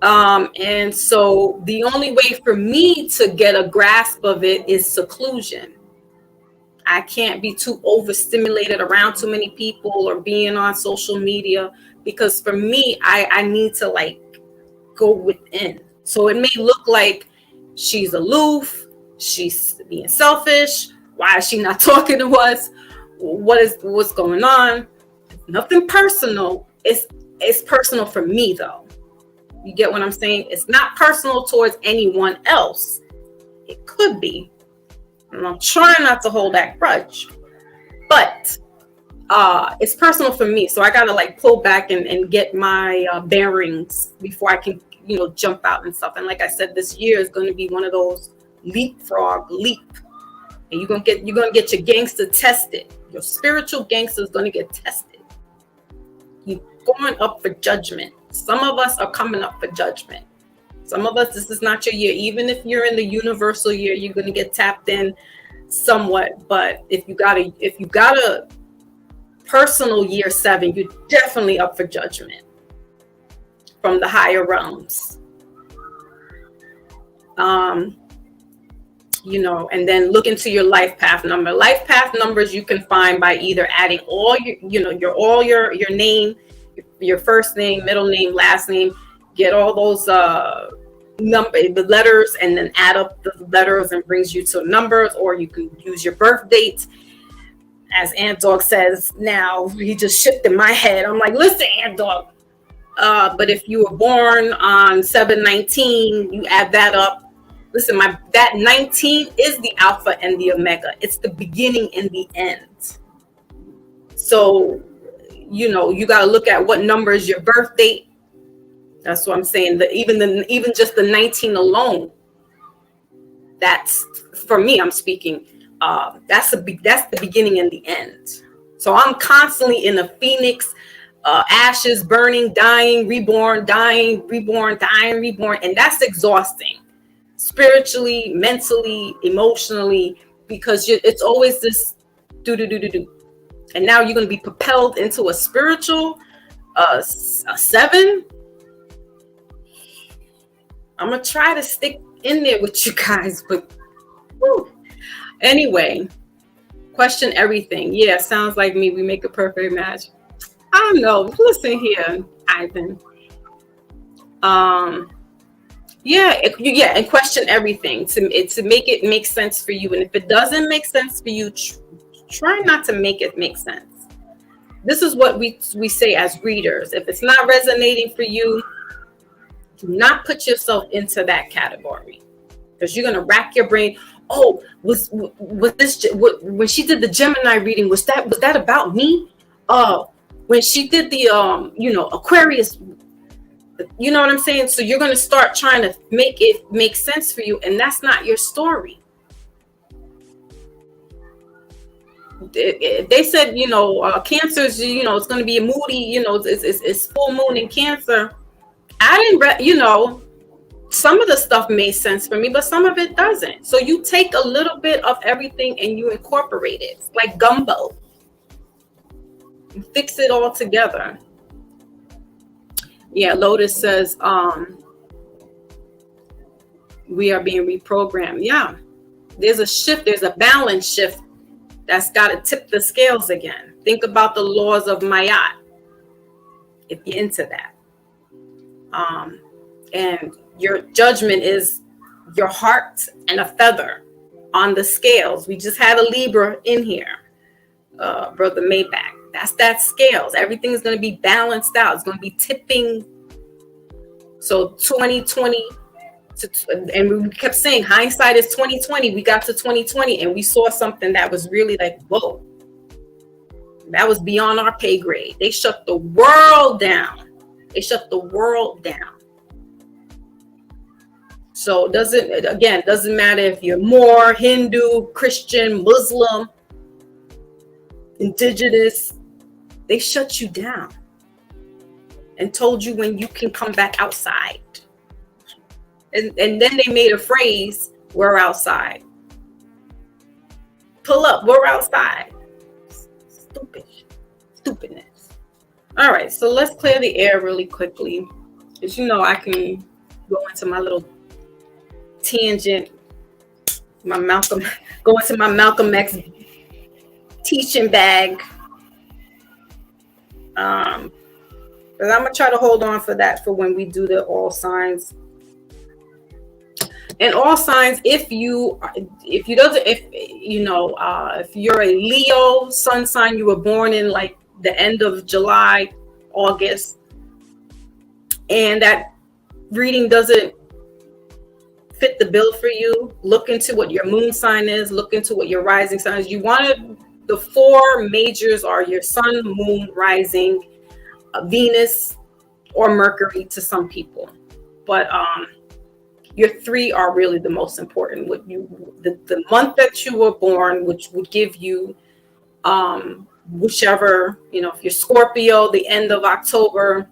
And so the only way for me to get a grasp of it is seclusion. I can't be too overstimulated around too many people or being on social media, because for me, I need to like go within. So it may look like she's aloof, she's being selfish. Why is she not talking to us? What's going on? Nothing personal. It's personal for me though. You get what I'm saying? It's not personal towards anyone else. It could be. And I'm trying not to hold that grudge. But it's personal for me, so I gotta like pull back and get my bearings before I can, jump out and stuff. And like I said, this year is going to be one of those leapfrog leap, and you're gonna get your gangster tested. Your spiritual gangster is going to get tested. You're going up for judgment. Some of us are coming up for judgment. Some of us, this is not your year. Even if you're in the universal year, you're going to get tapped in somewhat. But if you got a personal year 7, you're definitely up for judgment from the higher realms. And then look into your life path number. Life path numbers you can find by either adding all your name, your first name, middle name, last name, get all those the letters, and then add up the letters and brings you to numbers. Or you can use your birth date. As Ant Dog says, now he just shifted my head. I'm like, listen, Ant Dog. But if you were born on 7/19, you add that up. Listen, that 19 is the alpha and the omega. It's the beginning and the end. So, you got to look at what number is your birth date. That's what I'm saying. Even just the 19 alone, that's, for me, I'm speaking. That's the beginning and the end. So I'm constantly in a phoenix, ashes, burning, dying, reborn, dying, reborn, dying, reborn, and that's exhausting, spiritually, mentally, emotionally, because it's always this do. And now you're going to be propelled into a spiritual a 7. I'm gonna try to stick in there with you guys, but whew. Anyway, question everything. Yeah, sounds like me. We make a perfect match. I don't know. Listen here, Ivan. And question everything to make it make sense for you. And if it doesn't make sense for you, try not to make it make sense. This is what we say as readers. If it's not resonating for you, do not put yourself into that category, because you're gonna rack your brain. Oh, was this when she did the Gemini reading? Was that about me? When she did the Aquarius, you know what I'm saying? So you're gonna start trying to make it make sense for you, and that's not your story. They said Cancer's it's gonna be a moody. It's full moon in Cancer. I didn't some of the stuff made sense for me, but some of it doesn't. So you take a little bit of everything and you incorporate it. It's like gumbo. You fix it all together. Yeah, Lotus says, we are being reprogrammed. Yeah, there's a shift. There's a balance shift that's got to tip the scales again. Think about the laws of Mayat, if you're into that. And your judgment is your heart and a feather on the scales. We just had a Libra in here, Brother MAYBACH. That's that scales. Everything is going to be balanced out. It's going to be tipping. So 2020, and we kept saying hindsight is 2020. We got to 2020 and we saw something that was really like, whoa, that was beyond our pay grade. They shut the world down. So doesn't matter if you're Moor, Hindu, Christian, Muslim, indigenous, they shut you down and told you when you can come back outside. And then they made a phrase, we're outside. Pull up, we're outside. Stupidness. All right, so let's clear the air really quickly. As you know, I can go into my little tangent, go into my Malcolm X teaching bag. But I'm gonna try to hold on for that for when we do the all signs. And all signs, if you're a Leo sun sign, you were born in like the end of July, August, and that reading doesn't fit the bill for you, look into what your moon sign is, look into what your rising sign is. You want to the four majors are your sun, moon, rising, Venus, or Mercury to some people. But your three are really the most important. What the month that you were born, which would give you whichever, if you're Scorpio, the end of October,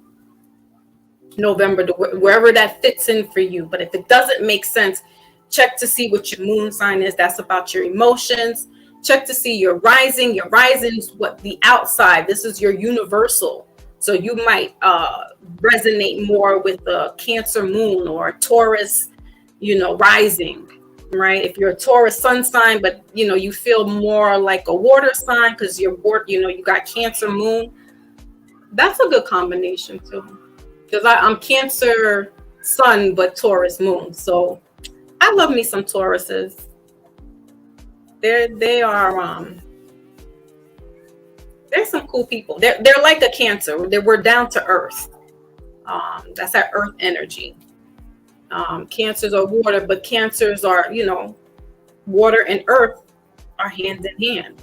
November, wherever that fits in for you. But if it doesn't make sense, check to see what your moon sign is. That's about your emotions. Check to see your rising. Your rising is what the outside. This is your universal. So you might resonate more with the Cancer moon or Taurus, rising, right? If you're a Taurus sun sign, but you feel more like a water sign because you're water, you got Cancer moon. That's a good combination too. Because I'm Cancer sun, but Taurus moon. So I love me some Tauruses. They are they're some cool people. They're like a Cancer. We're down to earth. That's that earth energy. Cancers are water, but Cancers are, water and earth are hand in hand.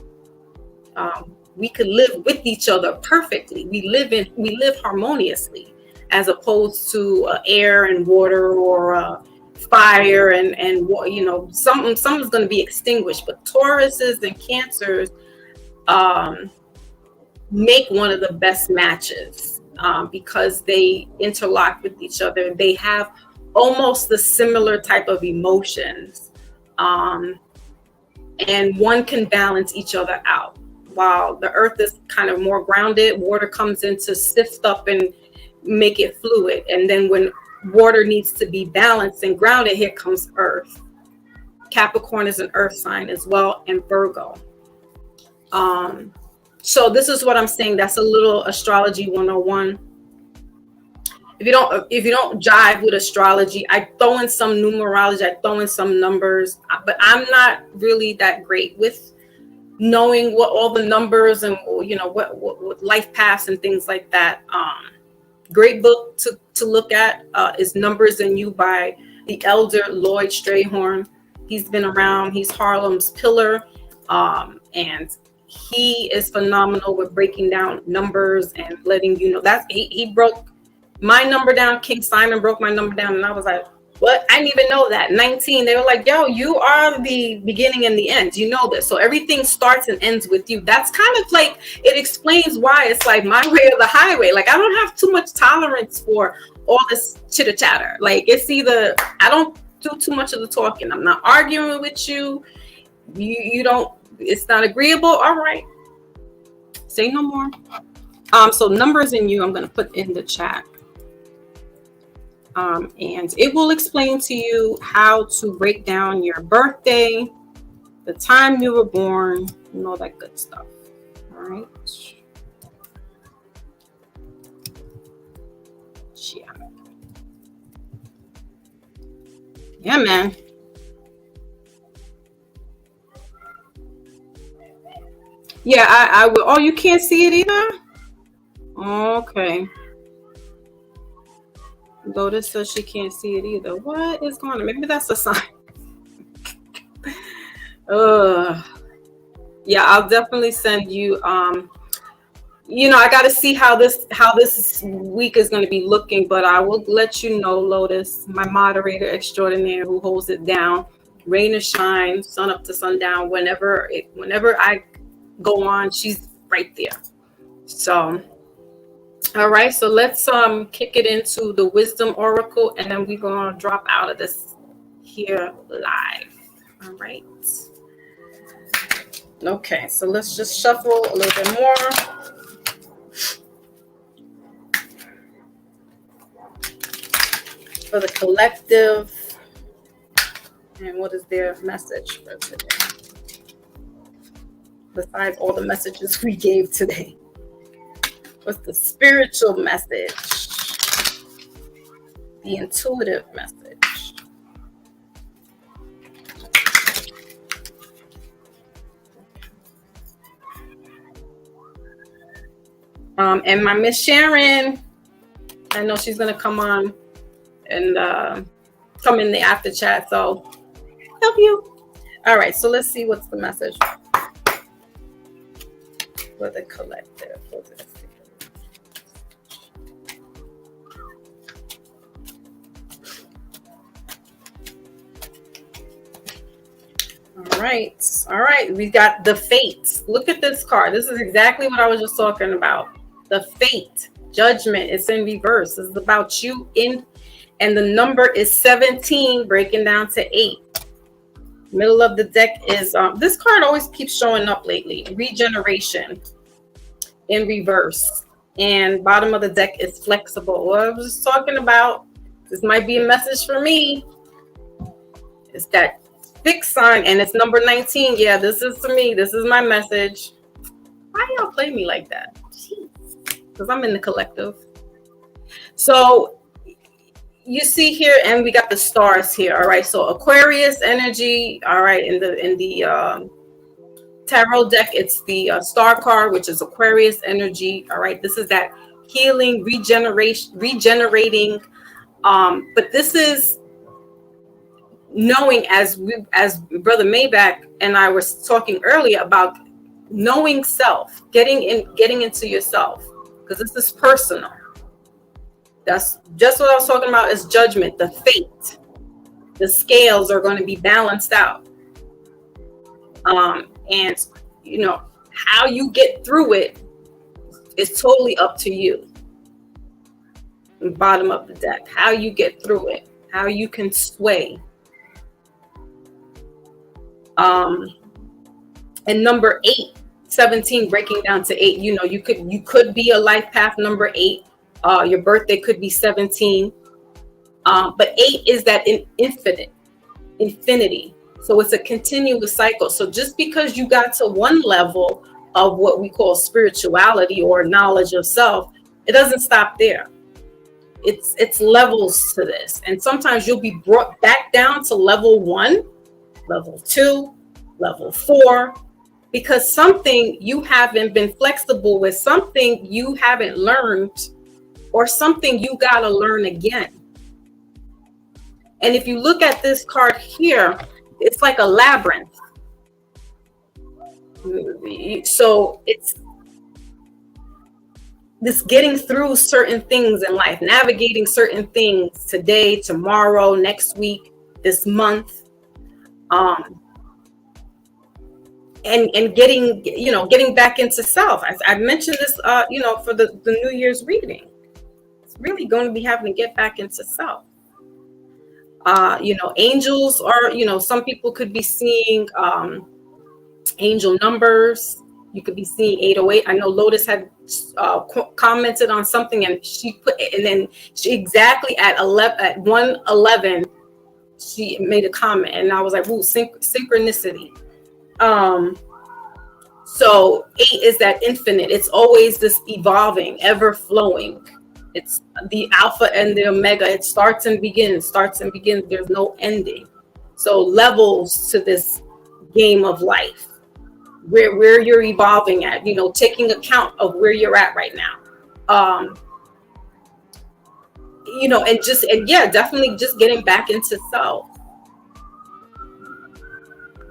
We could live with each other perfectly. We live harmoniously, as opposed to air and water or fire and something's going to be extinguished. But Tauruses and Cancers make one of the best matches because they interlock with each other. They have almost the similar type of emotions, and one can balance each other out. While the earth is kind of more grounded, water comes in to sift up and make it fluid. And then when water needs to be balanced and grounded, here comes earth. Capricorn is an earth sign as well, and Virgo. So this is what I'm saying. That's a little astrology 101. If you don't jive with astrology, I throw in some numerology, I throw in some numbers, but I'm not really that great with knowing what all the numbers and what life paths and things like that. Great book to look at is Numbers in You by the elder Lloyd Strayhorn. He's been around. He's Harlem's pillar, and he is phenomenal with breaking down numbers and letting you know that he broke my number down. King Simon broke my number down, and I was like, what? I didn't even know that. 19. They were like, yo, you are the beginning and the end. You know this. So everything starts and ends with you. That's kind of like, it explains why it's like my way or the highway. Like, I don't have too much tolerance for all this chitter chatter. Like, it's either I don't do too much of the talking. I'm not arguing with you. You don't, it's not agreeable. All right. Say no more. So Numbers in You, I'm going to put in the chat. And it will explain to you how to break down your birthday, the time you were born, and all that good stuff. All right. Yeah, man. Yeah, I will. Oh, you can't see it either? Okay. Lotus says she can't see it either. What is going on? Maybe that's a sign. Yeah, I'll definitely send you. I got to see how this week is going to be looking, but I will let you know, Lotus, my moderator extraordinaire who holds it down, rain or shine, sun up to sundown. Whenever I go on, she's right there. So. All right, so let's kick it into the wisdom oracle, and then we're gonna drop out of this here live. All right. Okay, so let's just shuffle a little bit more. For the collective, and what is their message for today? Besides all the messages we gave today. What's the spiritual message? The intuitive message. And my Miss Sharon, I know she's gonna come on and come in the after chat. So help you. All right, so let's see what's the message. for the collective. All right. We got the fate. Look at this card. This is exactly what I was just talking about. The fate, judgment. It's in reverse. This is about you and the number is 17, breaking down to 8. Middle of the deck is this card always keeps showing up lately. Regeneration in reverse, and bottom of the deck is flexible. What I was just talking about. This might be a message for me. It's that fixed sign, and it's number 19. Yeah, this is for me. This is my message. Why y'all play me like that? Because I'm in the collective. So you see here, and we got the stars here. All right, so Aquarius energy. All right, in the tarot deck, it's the star card, which is Aquarius energy. All right, this is that healing, regenerating. But this is knowing, as Brother Maybach and I were talking earlier about knowing self, getting into yourself, because this is personal. That's just what I was talking about, is judgment, the fate. The scales are going to be balanced out. And you know, how you get through it is totally up to you. Bottom of the deck, how you get through it, how you can sway. And number 8, 17, breaking down to 8. You know, you could be a life path number 8. Your birthday could be 17. But 8 is that infinity. So it's a continuous cycle. So just because you got to one level of what we call spirituality or knowledge of self, it doesn't stop there. It's levels to this. And sometimes you'll be brought back down to level 1, level 2, level 4, because something you haven't been flexible with, something you haven't learned, or something you got to learn again. And if you look at this card here, it's like a labyrinth. So it's this getting through certain things in life, navigating certain things today, tomorrow, next week, this month, and getting back into self. I mentioned this, for the New Year's reading. It's really going to be having to get back into self. Angels are, some people could be seeing angel numbers. You could be seeing 808. I know Lotus had commented on something, and she put, and then she exactly at 111, she made a comment, and I was like, "Ooh, synchronicity." So 8 is that infinite. It's always this evolving, ever flowing. It's the alpha and the omega. It starts and begins. There's no ending. So levels to this game of life, where you're evolving at, taking account of where you're at right now. Definitely just getting back into self.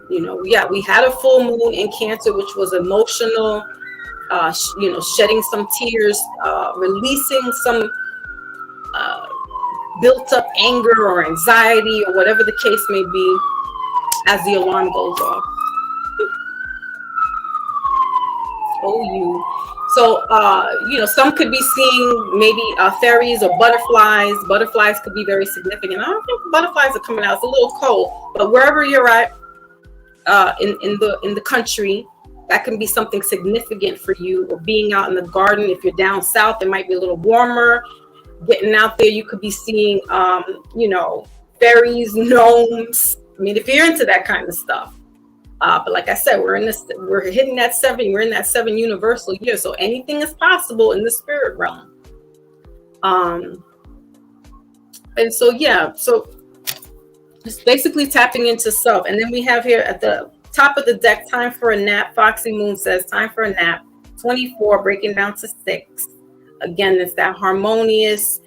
We had a full moon in Cancer, which was emotional, shedding some tears, releasing some built up anger or anxiety or whatever the case may be as the alarm goes off. So, some could be seeing maybe fairies or butterflies. Butterflies could be very significant. I don't think butterflies are coming out. It's a little cold, but wherever you're at in the country, that can be something significant for you. Or being out in the garden. If you're down south, it might be a little warmer. Getting out there, you could be seeing, fairies, gnomes. I mean, if you're into that kind of stuff. But like I said, we're hitting that 7. We're in that 7 universal year. So anything is possible in the spirit realm. And so, so it's basically tapping into self. And then we have here at the top of the deck, time for a nap. Foxy Moon says time for a nap. 24, breaking down to 6. Again, it's that harmonious,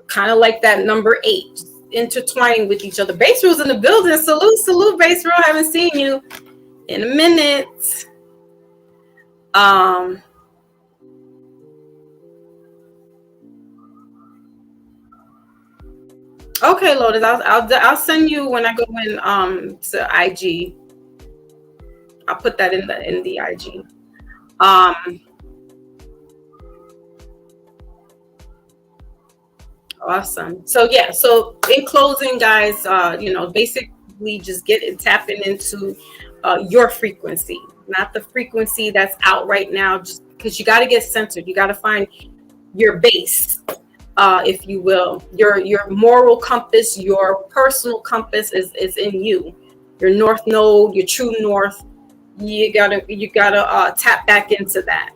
kind of like that number 8. Intertwining with each other. Base Rule's in the building. Salute, Base Rule. I haven't seen you in a minute. Um, okay, Lotus, I'll send you when I go in to IG. I'll put that in the IG. Awesome. So yeah, so in closing, guys, basically just tapping into your frequency, not the frequency that's out right now, just because you got to get centered. You got to find your base, if you will. Your moral compass, your personal compass is in you. Your north node, your true north. You gotta tap back into that.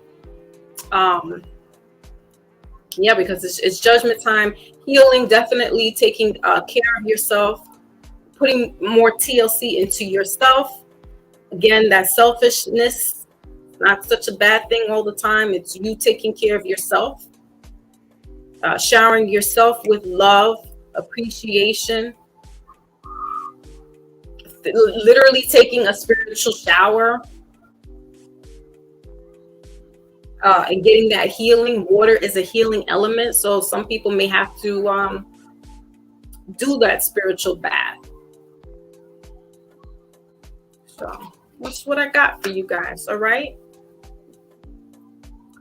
Yeah, because it's judgment time. Healing, definitely taking care of yourself, putting more TLC into yourself. Again, that selfishness, not such a bad thing all the time. It's you taking care of yourself, showering yourself with love, appreciation, literally taking a spiritual shower, and getting that healing. Water is a healing element, so some people may have to do that spiritual bath. So that's what I got for you guys. All right.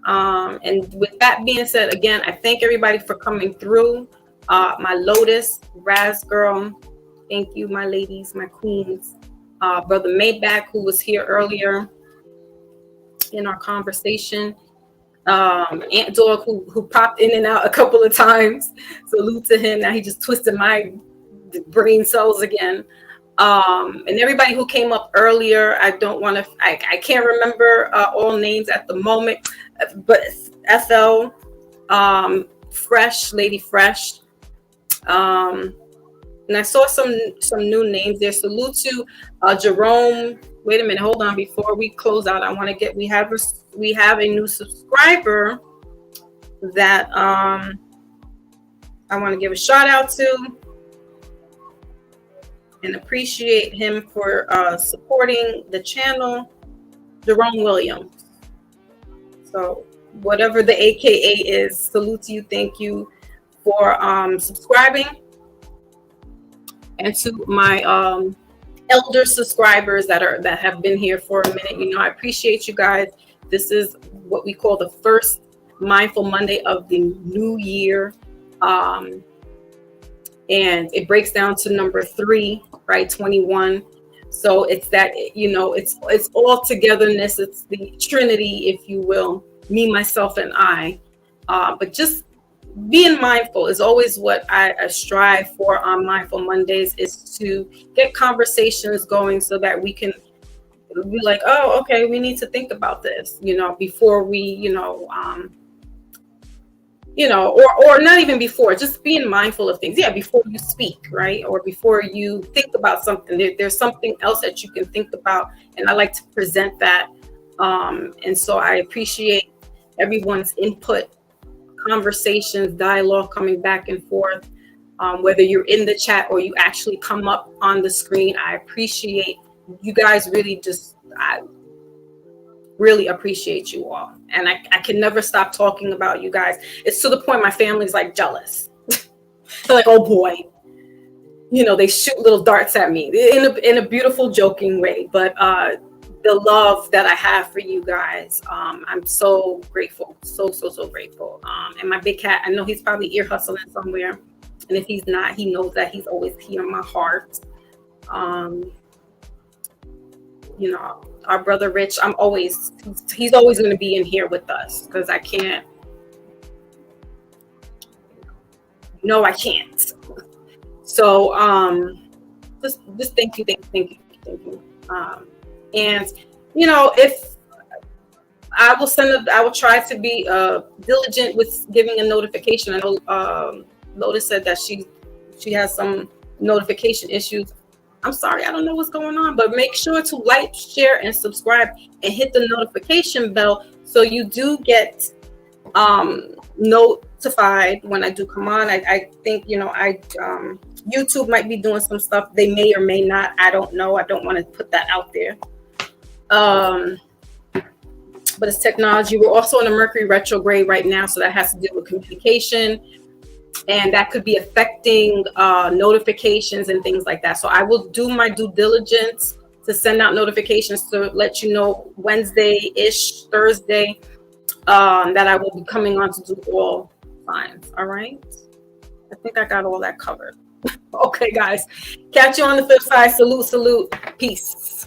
And with that being said, again, I thank everybody for coming through. My Lotus, Raz girl, thank you, my ladies, my queens. Brother MAYBACH, who was here earlier in our conversation. Aunt Dog, who popped in and out a couple of times. Salute to him. Now he just twisted my brain cells again. And everybody who came up earlier, I can't remember all names at the moment, but FL, Fresh, Lady Fresh, and I saw some new names there. Salute to Jerome. Wait a minute, hold on. Before we close out, we have a new subscriber that I want to give a shout out to and appreciate him for supporting the channel, Jerome Williams. So whatever the AKA is, salute to you. Thank you for subscribing. And to my elder subscribers that have been here for a minute, I appreciate you guys. This is what we call the first Mindful Monday of the new year. And it breaks down to number 3, right? 21. So it's that, it's all togetherness. It's the Trinity, if you will, me, myself, and I. But just being mindful is always what I strive for on Mindful Mondays, is to get conversations going so that we can be like, oh, okay, we need to think about this, before we, or not even before, just being mindful of things. Yeah, before you speak, right? Or before you think about something, there's something else that you can think about. And I like to present that. And so I appreciate everyone's input, conversations, dialogue coming back and forth. Whether you're in the chat or you actually come up on the screen, I appreciate you guys. I really appreciate you all. And I can never stop talking about you guys. It's to the point my family's like jealous. They're like, oh boy, they shoot little darts at me in a beautiful, joking way. But the love that I have for you guys, I'm so grateful, so grateful. And my big cat, I know he's probably ear hustling somewhere, and if he's not, he knows that he's always here in my heart. Our brother Rich, he's always going to be in here with us, because I can't. No, I can't. So just thank you. And if I will try to be diligent with giving a notification. I know Lotus said that she has some notification issues. I'm sorry, I don't know what's going on, but make sure to like, share, and subscribe, and hit the notification bell so you do get notified when I do come on. I think YouTube might be doing some stuff. They may or may not. I don't know. I don't want to put that out there. but it's technology. We're also in a Mercury retrograde right now, so that has to do with communication, and that could be affecting notifications and things like that. So I will do my due diligence to send out notifications to let you know Wednesday-ish, Thursday, that I will be coming on to do all signs. All right. I think I got all that covered. Okay, guys. Catch you on the flip side. Salute, salute. Peace.